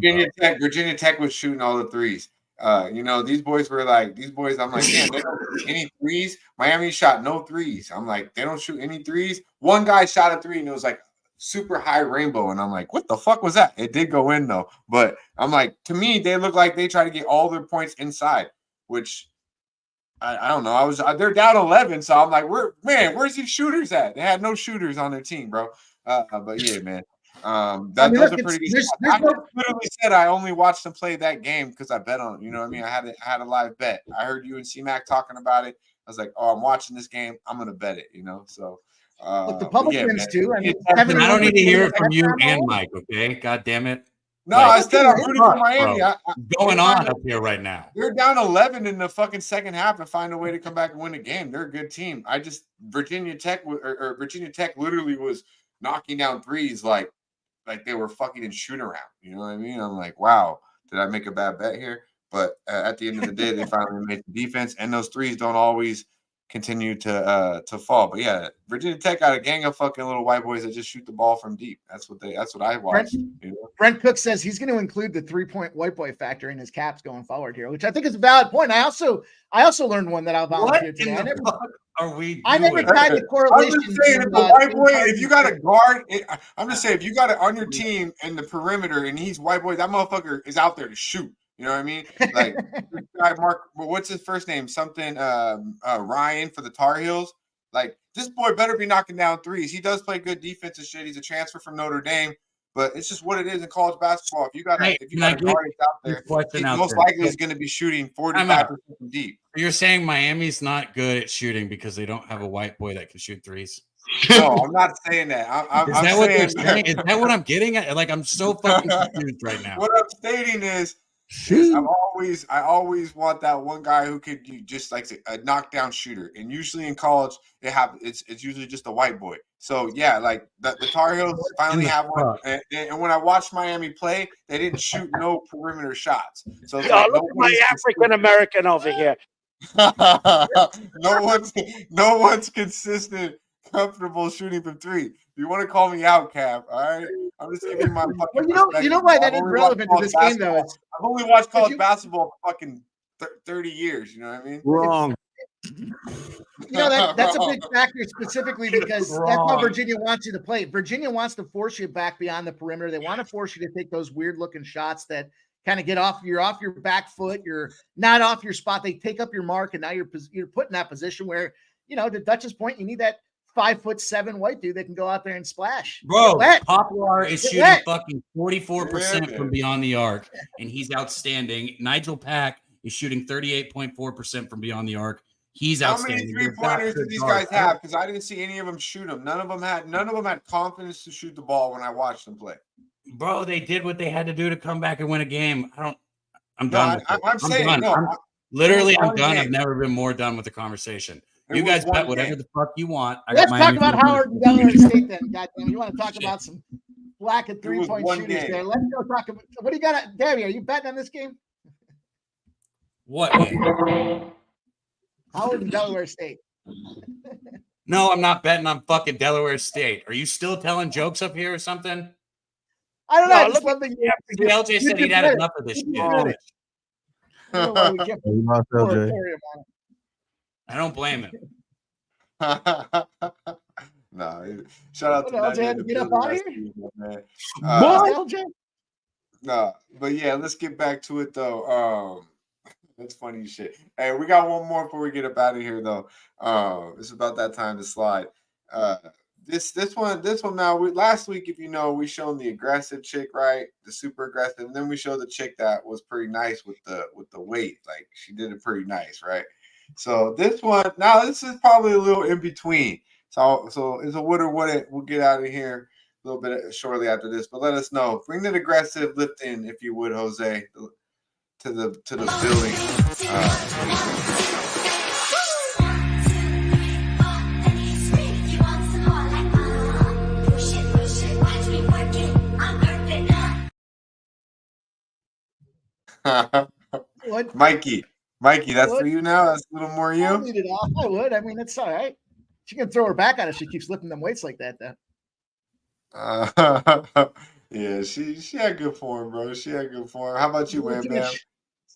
Virginia Tech was shooting all the threes. These boys were like I'm like, damn, they don't shoot any threes. Miami shot no threes. I'm like, they don't shoot any threes. One guy shot a three and it was like super high rainbow, and I'm like, what the fuck was that? It did go in though, but I'm like, to me, they look like they try to get all their points inside, which. I don't know. They're down 11, so I'm like, where's these shooters at? They had no shooters on their team, bro. But yeah, man. Those are pretty good. I literally said I only watched them play that game because I bet on it. You know what I mean? I had a live bet. I heard you and C-Mac talking about it. I was like, oh, I'm watching this game. I'm gonna bet it. So. Look, the public wins too. I don't need to hear it from you and Mike. Okay, God damn it. No, I said I'm rooting for Miami. Going on up here right now. They're down 11 in the fucking second half and find a way to come back and win a game. They're a good team. Virginia Tech literally was knocking down threes like they were fucking in shoot around. You know what I mean? I'm like, wow, did I make a bad bet here? But at the end of the day, they finally made the defense, and those threes don't always continue to fall. But yeah, Virginia Tech got a gang of fucking little white boys that just shoot the ball from deep. That's what I watched. Brent Cook says he's going to include the 3-point white boy factor in his caps going forward here, which I think is a valid point. I also learned one that I'll volunteer today. I never tied the correlation. I'm just saying, if the white boy, if you got a guard, I'm just saying, if you got it on your team in the perimeter and he's white boy, that motherfucker is out there to shoot. You know what I mean? Like this guy Mark, what's his first name? Something Ryan for the Tar Heels. Like this boy better be knocking down threes. He does play good defense and shit. He's a transfer from Notre Dame, but it's just what it is in college basketball. If you got a guard out there, he's most likely is going to be shooting 45% from deep. You're saying Miami's not good at shooting because they don't have a white boy that can shoot threes? No, I'm not saying that. Is that what they're saying? Is that what I'm getting at? Like, I'm so fucking confused right now. What I'm stating is, I always want that one guy who could just like a knockdown shooter. And usually in college, it's usually just a white boy. So yeah, like the Tar Heels finally have one. And when I watched Miami play, they didn't shoot no perimeter shots. So it's like look at my African American over here. no one's consistent, comfortable shooting from three. You want to call me out, Cap? All right, I'm just giving you my fucking. You know why that is relevant to this game, though. I've only watched college basketball for fucking 30 years. You know what I mean? Wrong. That's a big factor specifically because that's how Virginia wants you to play. Virginia wants to force you back beyond the perimeter. They want to force you to take those weird looking shots that kind of off your back foot. You're not off your spot. They take up your mark, and now you're put in that position where, to Dutch's point, you need that 5'7" white dude that can go out there and splash. Bro, Poplar is shooting fucking 44% from beyond the arc, and he's outstanding. Nigel Pack is shooting 38.4% from beyond the arc. He's outstanding. How many 3-pointers did these guys have? Because I didn't see any of them shoot them. None of them had confidence to shoot the ball when I watched them play. Bro, they did what they had to do to come back and win a game. I'm done. I'm saying done. no. I'm done. I've never been more done with the conversation. You guys bet whatever the fuck you want. Let's talk about Howard and Delaware State then. Goddamn, you want to talk about some black and 3-point shooters there? Let's go talk about. What do you got, Davey? Are you betting on this game? What? Howard and Delaware State. No, I'm not betting on fucking Delaware State. Are you still telling jokes up here or something? I don't know. I just love the LJ said he'd had enough of this shit. I don't blame him. No, shout out to LJ had to get up out of here. Man. LJ? No, but yeah, let's get back to it though. That's funny shit. Hey, we got one more before we get up out of here though. It's about that time to slide. This one now. Last week, if you know, we showed the aggressive chick, right? The super aggressive, and then we showed the chick that was pretty nice with the weight. Like she did it pretty nice, right? So this one now, this is probably a little in between. So it's a would or would it. We'll get out of here a little bit shortly after this, but let us know. Bring that aggressive lift in, if you would, Jose, to the building. What? Mikey, that's for you now. That's a little more you. I'll lead it off. I would. I mean, it's all right. She can throw her back on it. She keeps lifting them weights like that, though. Yeah, she had good form, bro. She had good form. How about you, man?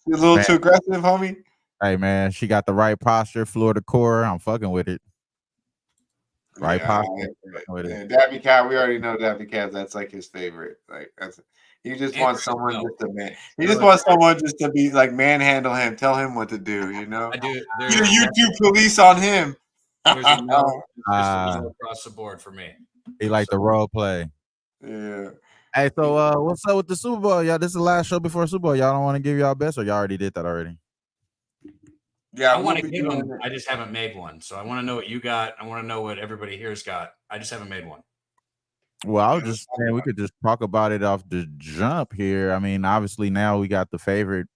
You a little too aggressive, homie? Hey, man, she got the right posture, floor to core. I'm fucking with it. Right posture. Daby Cab, we already know Daby Cab. That's like his favorite. Like he just wants someone just to man. He just wants someone just to be like manhandle him, tell him what to do. You know, I do. You're YouTube police on him. There's a no across the board for me. He like the role play. Yeah. Hey, so what's up with the Super Bowl? Y'all, this is the last show before Super Bowl. Y'all don't want to give y'all best, or y'all already did that already? Yeah, I want to give them. I just haven't made one, so I want to know what you got. I want to know what everybody here's got. I just haven't made one. Well, I was just saying we could just talk about it off the jump here. I mean, obviously now we got the favorite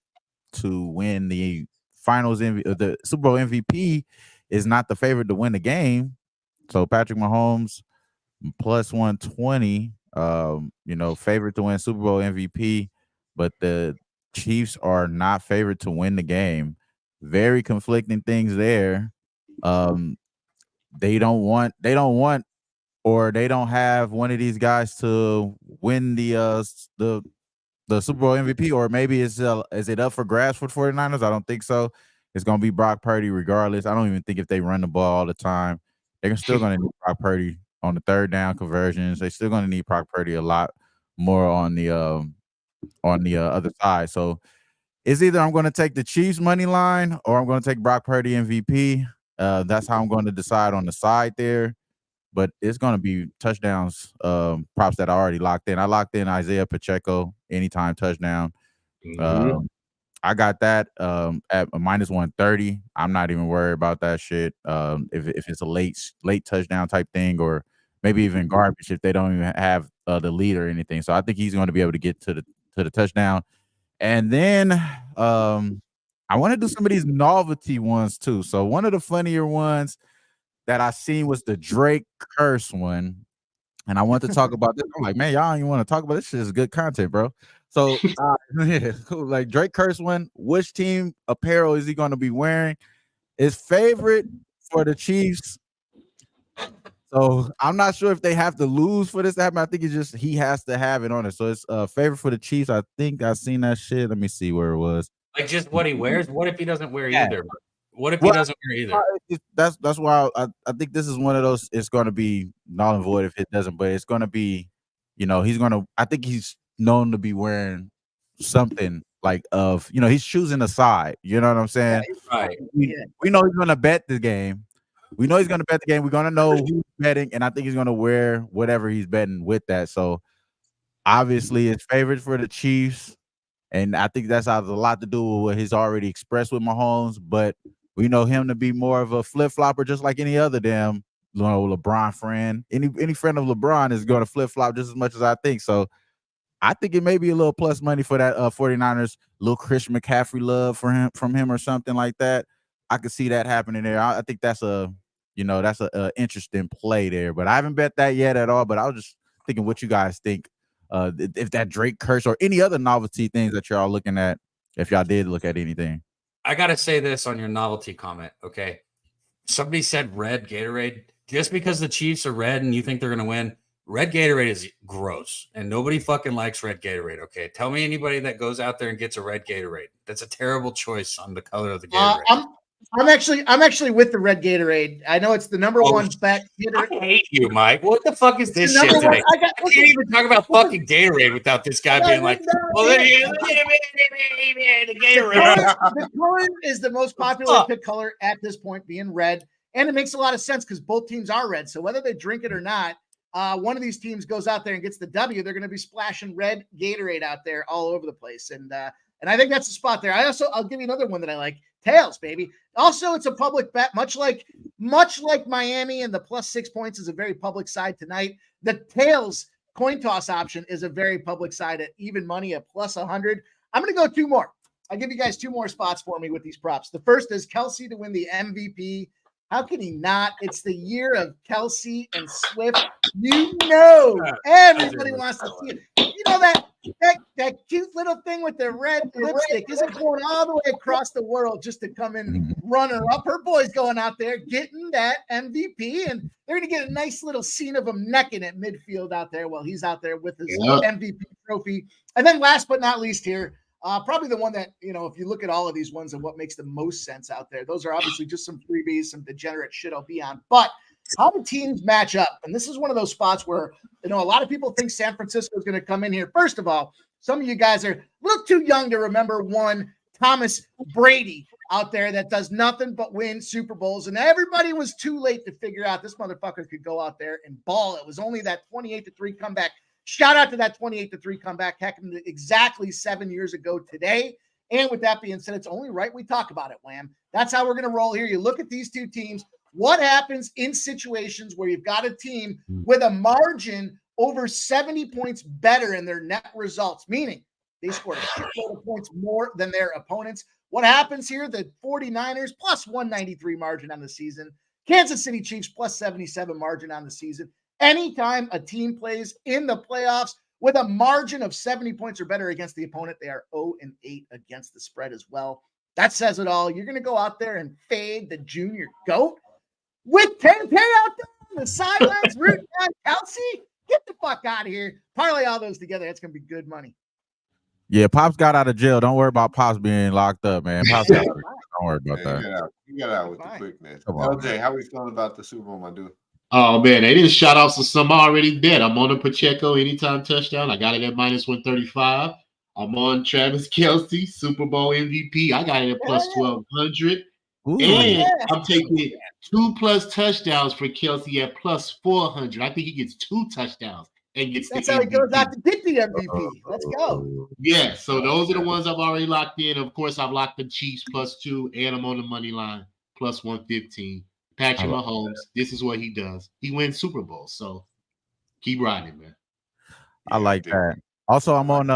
to win the finals. The Super Bowl MVP is not the favorite to win the game. So Patrick Mahomes plus 120. Favorite to win Super Bowl MVP, but the Chiefs are not favored to win the game. Very conflicting things there. They don't want, or they don't have one of these guys to win the Super Bowl MVP, or maybe is it up for grabs for the 49ers? I don't think so. It's gonna be Brock Purdy regardless. I don't even think if they run the ball all the time, they're still gonna need Brock Purdy on the third down conversions. They're still gonna need Brock Purdy a lot more on the other side. So it's either I'm going to take the Chiefs money line or I'm going to take Brock Purdy MVP. That's how I'm going to decide on the side there. But it's going to be touchdowns, props that I already locked in. I locked in Isaiah Pacheco anytime touchdown. I got that at a minus 130. I'm not even worried about that shit. If it's a late touchdown type thing, or maybe even garbage if they don't even have the lead or anything. So I think he's going to be able to get to the touchdown. And then I want to do some of these novelty ones too. So one of the funnier ones that I seen was the Drake curse one. And I want to talk about this. I'm like, man, y'all don't even want to talk about this. Shit is good content, bro. So yeah, cool. Like Drake curse one. Which team apparel is he going to be wearing? His favorite for the Chiefs. So I'm not sure if they have to lose for this to happen. I think it's just he has to have it on it. So it's favorite for the Chiefs. I think I seen that shit. Let me see where it was. Like just what he wears. What if he doesn't wear Yeah. either? What if he doesn't wear either? That's why I think this is one of those. It's going to be null and void if it doesn't. But it's going to be, he's going to. I think he's known to be wearing something like he's choosing a side. You know what I'm saying? Right. We know he's going to bet the game. We know he's going to bet the game. We're going to know who's betting, and I think he's going to wear whatever he's betting with that. So obviously, it's favorite for the Chiefs, and I think that's has a lot to do with what he's already expressed with Mahomes. But we know him to be more of a flip flopper, just like any other damn LeBron friend. Any friend of LeBron is going to flip flop just as much as I think. So I think it may be a little plus money for that 49ers, little Christian McCaffrey love from him or something like that. I could see that happening there. I think that's a interesting play there. But I haven't bet that yet at all. But I was just thinking what you guys think. If that Drake curse or any other novelty things that y'all looking at, if y'all did look at anything. I gotta say this on your novelty comment, okay? Somebody said red Gatorade. Just because the Chiefs are red and you think they're gonna win, red Gatorade is gross, and nobody fucking likes red Gatorade. Okay, tell me anybody that goes out there and gets a red Gatorade. That's a terrible choice on the color of the Gatorade. I'm actually with the red Gatorade. I know it's the number one bet. I hate you, Mike. What the fuck is this shit today? I can't even talk about fucking Gatorade without this guy being like, "Well, the Gatorade." The corn is the most popular pick color at this point, being red, and it makes a lot of sense because both teams are red. So whether they drink it or not, one of these teams goes out there and gets the W. They're going to be splashing red Gatorade out there all over the place, and I think that's the spot there. I'll give you another one that I like. Tails, baby. Also, it's a public bet, much like Miami, and the +6 points is a very public side tonight. The tails coin toss option is a very public side at even money at +100. I'm going to go two more. I'll give you guys two more spots for me with these props. The first is Kelsey to win the MVP. How can he not? It's the year of Kelsey and Swift. Everybody wants to see it. You know that cute little thing with the red lipstick isn't going all the way across the world just to come in runner up. Her boy's going out there getting that MVP, and they're going to get a nice little scene of him necking at midfield out there while he's out there with his MVP trophy. And then last but not least here, probably the one that, if you look at all of these ones and what makes the most sense out there, those are obviously just some freebies, some degenerate shit I'll be on. But how the teams match up, and this is one of those spots where, a lot of people think San Francisco is going to come in here. First of all, some of you guys are a little too young to remember one Thomas Brady out there that does nothing but win Super Bowls, and everybody was too late to figure out this motherfucker could go out there and ball. It was only that 28-3 comeback. Shout out to that 28-3 comeback happened exactly 7 years ago today. And with that being said, it's only right we talk about it, Wham. That's how we're going to roll here. You look at these two teams. What happens in situations where you've got a team with a margin over 70 points better in their net results, meaning they scored a shitload of points more than their opponents? What happens here? The 49ers plus 193 margin on the season. Kansas City Chiefs plus 77 margin on the season. Anytime a team plays in the playoffs with a margin of 70 points or better against the opponent, they are 0-8 against the spread as well. That says it all. You're going to go out there and fade the junior GOAT with 10K out there on the sidelines, rooting on Kelsey? Get the fuck out of here. Parlay all those together. That's going to be good money. Yeah, Pops got out of jail. Don't worry about Pops being locked up, man. Pops got out. Don't worry about that. You got out with the quickness. LJ, how we feeling about the Super Bowl, my dude? Oh, man, they didn't shout out to some already dead. I'm on the Pacheco anytime touchdown. I got it at -135. I'm on Travis Kelce, Super Bowl MVP. I got it at +1,200. And I'm taking 2+ touchdowns for Kelce at +400. I think he gets 2 touchdowns and gets That's the how MVP. he goes out to get the MVP. Let's go. Yeah, so those are the ones I've already locked in. Of course, I've locked the Chiefs +2, and I'm on the money line +115. Patrick Mahomes, this is what he does. He wins Super Bowls, so keep riding, man. I like that. Also, I'm on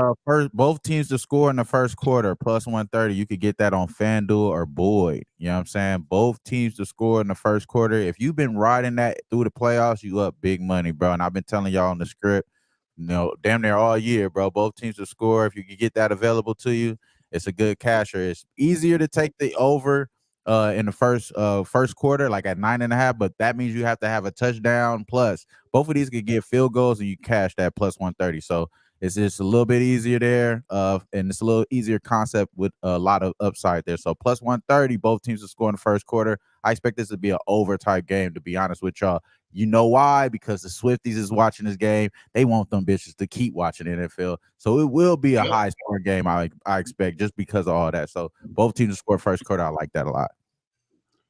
both teams to score in the first quarter plus 130. You could get that on FanDuel or Boyd. You know what I'm saying? Both teams to score in the first quarter. If you've been riding that through the playoffs, you up big money, bro. And I've been telling y'all on the script, damn near all year, bro. Both teams to score. If you could get that available to you, it's a good casher. It's easier to take the over in the first quarter, like at 9.5, but that means you have to have a touchdown plus. Both of these could get field goals and you cash that plus 130. So it's just a little bit easier there, and it's a little easier concept with a lot of upside there. So plus 130, both teams to score in the first quarter. I expect this to be an over type game, to be honest with y'all. You know why? Because the Swifties is watching this game. They want them bitches to keep watching NFL. So it will be a high scoring game, I expect, just because of all that. So both teams to score first quarter. I like that a lot.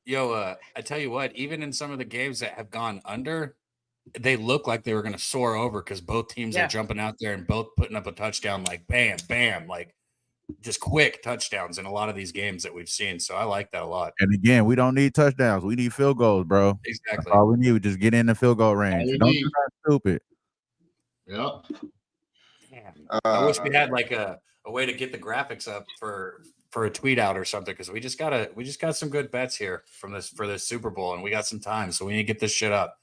Yo, I tell you what, even in some of the games that have gone under, they look like they were going to soar over because both teams are jumping out there and both putting up a touchdown, like bam, bam, like just quick touchdowns in a lot of these games that we've seen. So I like that a lot. And again, we don't need touchdowns. We need field goals, bro. Exactly. That's all we need. We just get in the field goal range. Don't do that stupid. Yep. Damn. I wish we had like a way to get the graphics up for a tweet out or something, because we just got some good bets here for this Super Bowl, and we got some time, so we need to get this shit up.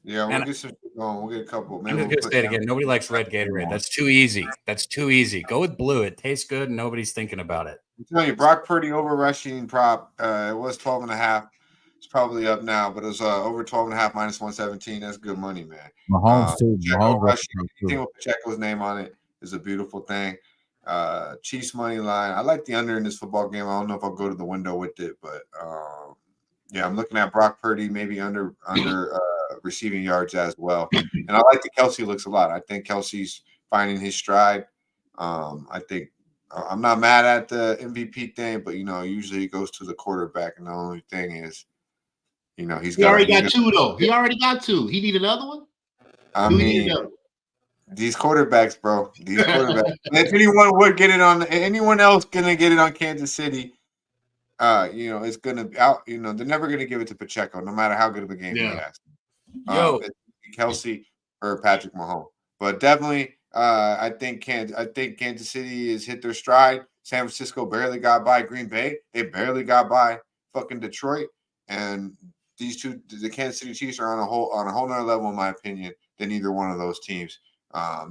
Yeah, we'll get some going. We'll get a couple. I'm just gonna say it again. Nobody likes red Gatorade. That's too easy. That's too easy. Go with blue. It tastes good, and nobody's thinking about it. I'm telling you, Brock Purdy over rushing prop. It was 12.5. It's probably up now, but it was over 12.5 minus 117. That's good money, man. Mahomes too. Anything with Pacheco's name on it is a beautiful thing. Chiefs money line. I like the under in this football game. I don't know if I'll go to the window with it, but yeah, I'm looking at Brock Purdy maybe under receiving yards as well. And I like the Kelsey looks a lot. I think Kelsey's finding his stride. I think I'm not mad at the MVP thing, but usually it goes to the quarterback, and the only thing is, he already got two though. He already got two. He need another one. I mean, these quarterbacks, bro. These quarterbacks. If anyone would get it on, anyone else gonna get it on Kansas City, it's gonna be out. They're never gonna give it to Pacheco, no matter how good of a game he has. It's Kelsey or Patrick Mahomes, but definitely, I think Kansas City has hit their stride. San Francisco barely got by Green Bay. They barely got by fucking Detroit, and these two, the Kansas City Chiefs, are on a whole nother level, in my opinion, than either one of those teams.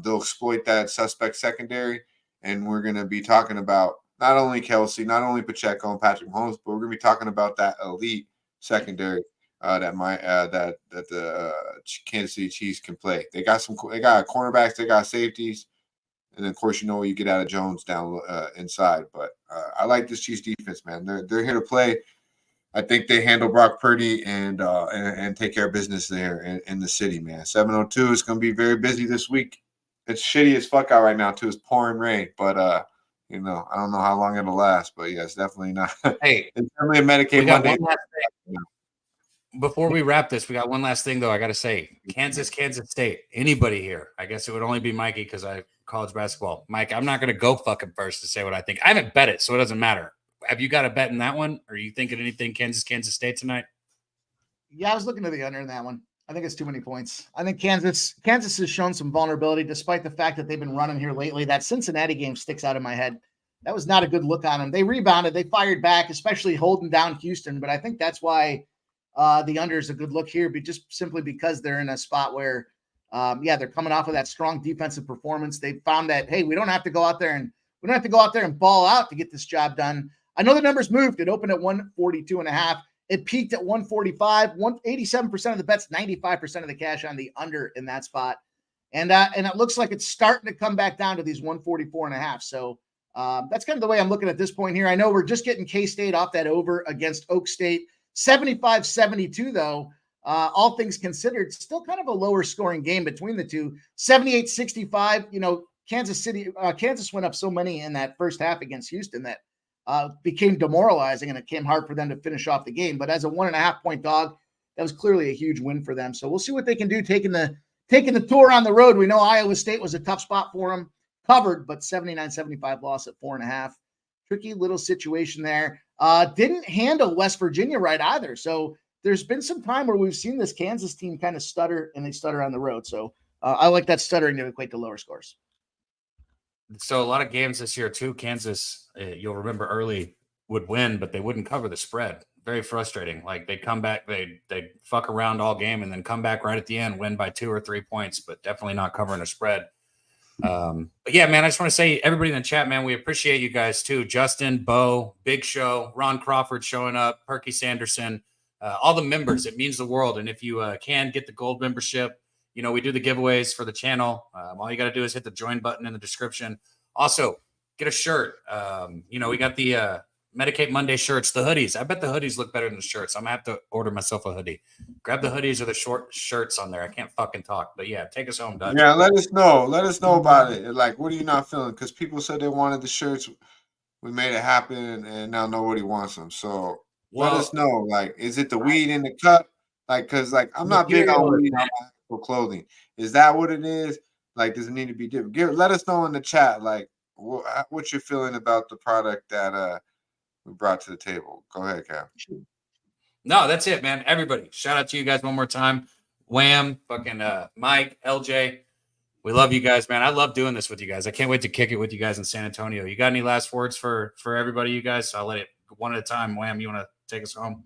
They'll exploit that suspect secondary, and we're going to be talking about not only Kelsey, not only Pacheco and Patrick Mahomes, but we're going to be talking about that elite secondary that the Kansas City Chiefs can play. They got cornerbacks, they got safeties, and then of course what you get out of Jones down inside. But I like this Chiefs defense, man. They're here to play. I think they handle Brock Purdy and take care of business there in the city, man. 7:02 is going to be very busy this week. It's shitty as fuck out right now too. It's pouring rain, but I don't know how long it'll last. But yeah, it's definitely not. Hey, it's definitely a Medicate Monday. Before we wrap this, we got one last thing though. I got to say, Kansas State. Anybody here? I guess it would only be Mikey because I college basketball. Mike, I'm not going to go fucking first to say what I think. I haven't bet it, so it doesn't matter. Have you got a bet in that one? Are you thinking anything Kansas State tonight? Yeah, I was looking at the under in that one. I think it's too many points. I think Kansas has shown some vulnerability despite the fact that they've been running here lately. That Cincinnati game sticks out in my head. That was not a good look on them. They rebounded. They fired back, especially holding down Houston. But I think that's why the under is a good look here, but just simply because they're in a spot where, they're coming off of that strong defensive performance. They found that, hey, we don't have to go out there and ball out to get this job done. I know the numbers moved. It opened at 142.5. It peaked at 145. 87% of the bets, 95% of the cash on the under in that spot. And it looks like it's starting to come back down to these 144.5. So that's kind of the way I'm looking at this point here. I know we're just getting K-State off that over against Oak State. 75-72, though, all things considered, still kind of a lower scoring game between the two. 78-65, Kansas went up so many in that first half against Houston that became demoralizing, and it came hard for them to finish off the game. But as a 1.5 point dog, that was clearly a huge win for them. So we'll see what they can do taking the tour on the road. We know Iowa State was a tough spot for them, covered, but 79-75 loss at 4.5. Tricky little situation there. Didn't handle West Virginia right either. So there's been some time where we've seen this Kansas team kind of stutter, and they stutter on the road. So I like that stuttering to equate to lower scores. So a lot of games this year too. Kansas, you'll remember early would win, but they wouldn't cover the spread. Very frustrating. Like they come back, they fuck around all game and then come back right at the end, win by 2 or 3 points, but definitely not covering a spread. But yeah, man, I just want to say everybody in the chat, man, we appreciate you guys too. Justin, Bo, Big Show, Ron Crawford showing up, Perky Sanderson, all the members. It means the world. And if you can get the gold membership, you know, we do the giveaways for the channel. All you got to do is hit the join button in the description. Also, get a shirt. You know, we got the Medicate Monday shirts, the hoodies. I bet the hoodies look better than the shirts. I'm going to have to order myself a hoodie. Grab the hoodies or the short shirts on there. I can't fucking talk. But yeah, take us home, Dutch. Yeah, let us know. Let us know about it. Like, what are you not feeling? Because people said they wanted the shirts. We made it happen, and now nobody wants them. So let us know. Like, is it the weed in the cup? Like, because, like, I'm not big on weed on my actual clothing. Is that what it is? Like, does it need to be different? Let us know in the chat, like, what you're feeling about the product that we brought to the table. Go ahead, Cap. No, that's it, man. Everybody, shout out to you guys one more time. Wham, fucking Mike, LJ. We love you guys, man. I love doing this with you guys. I can't wait to kick it with you guys in San Antonio. You got any last words for everybody, you guys? I'll let it one at a time. Wham, you want to take us home?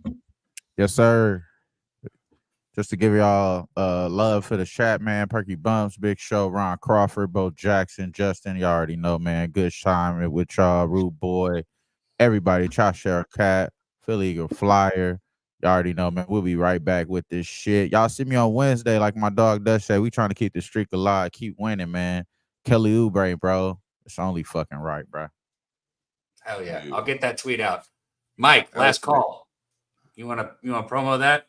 Yes, sir. Just to give y'all love for the chat, man. Perky Bumps, Big Show, Ron Crawford, Bo Jackson, Justin. You already know, man. Good time with y'all, Rude Boy, everybody. Chashire Cat, Philly Eagle Flyer. You already know, man. We'll be right back with this shit. Y'all see me on Wednesday, like my dog does say. We trying to keep the streak alive, keep winning, man. Kelly Oubre, bro. It's only fucking right, bro. Hell yeah. I'll get that tweet out. Mike, last call. You wanna promo that?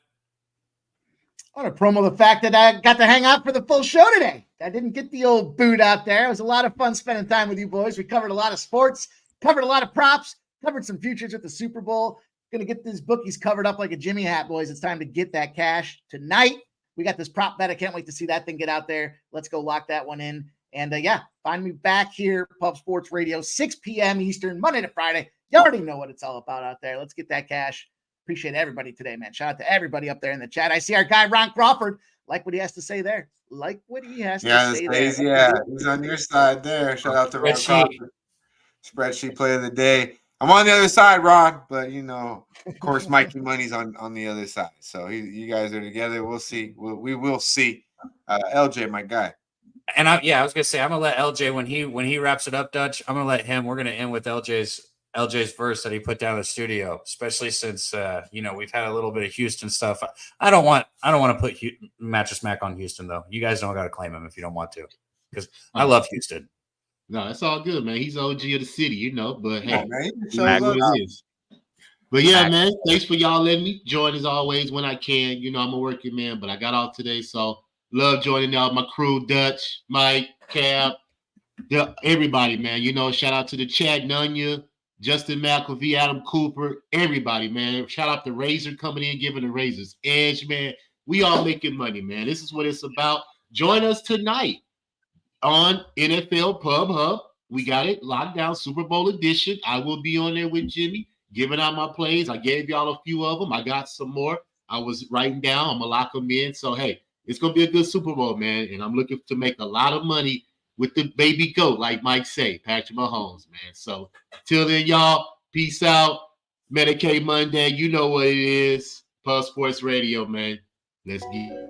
I want to promo the fact that I got to hang out for the full show today. I didn't get the old boot out there. It was a lot of fun spending time with you boys. We covered a lot of sports, covered a lot of props, covered some futures at the Super Bowl. Going to get these bookies covered up like a Jimmy hat, boys. It's time to get that cash tonight. We got this prop bet. I can't wait to see that thing get out there. Let's go lock that one in. And yeah, find me back here, Pub Sports Radio, 6 p.m. Eastern, Monday to Friday. You already know what it's all about out there. Let's get that cash. Appreciate everybody today, man. Shout out to everybody up there in the chat. I see our guy, Ron Crawford. Like what he has to say there. Like what he has to say there. Yeah, he's on your side there. Shout out to Ron Crawford. Spreadsheet play of the day. I'm on the other side, Ron, but, you know, of course, Mikey Money's on the other side. So you guys are together. We'll see. We will see. LJ, my guy. And I was gonna say I'm gonna let LJ when he wraps it up, Dutch. I'm gonna let him. We're gonna end with LJ's verse that he put down in the studio, especially since you know, we've had a little bit of Houston stuff. I don't want to put Mattress Mac on Houston though. You guys don't got to claim him if you don't want to, because I love Houston. No, it's all good, man. He's OG of the city, you know. But hey, man, what it is. But yeah, man, thanks for y'all letting me join as always when I can. You know, I'm a working man, but I got off today, so love joining out my crew, Dutch, Mike, Cab, everybody, man. You know, shout out to the chat, Nunya, Justin McAfee, Adam Cooper, everybody, man. Shout out to Razor coming in, giving the Razors edge, man. We all making money, man. This is what it's about. Join us tonight on NFL Pub Hub. We got it locked down, Super Bowl edition. I will be on there with Jimmy, giving out my plays. I gave y'all a few of them. I got some more. I was writing down. I'm going to lock them in. So, hey, it's going to be a good Super Bowl, man. And I'm looking to make a lot of money with the baby goat, like Mike say, Patrick Mahomes, man. So, till then, y'all, peace out. Medicate Monday. You know what it is. Pub Sports Radio, man. Let's get it.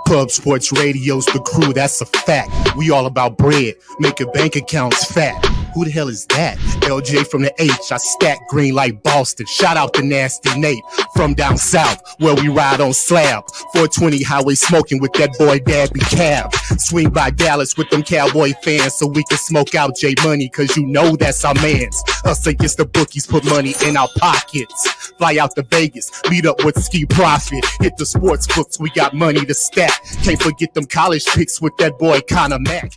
Pub Sports Radio's the crew, that's a fact. We all about bread, making bank accounts fat. Who the hell is that? LJ from the H, I stack green like Boston. Shout out to Nasty Nate from down south, where we ride on slabs. 420 highway smoking with that boy Daby Cab. Swing by Dallas with them Cowboy fans so we can smoke out J Money, cause you know that's our mans. Us against the bookies, put money in our pockets. Fly out to Vegas, meet up with Ski Profit. Hit the sports books, we got money to stack. Can't forget them college picks with that boy Conor Mack.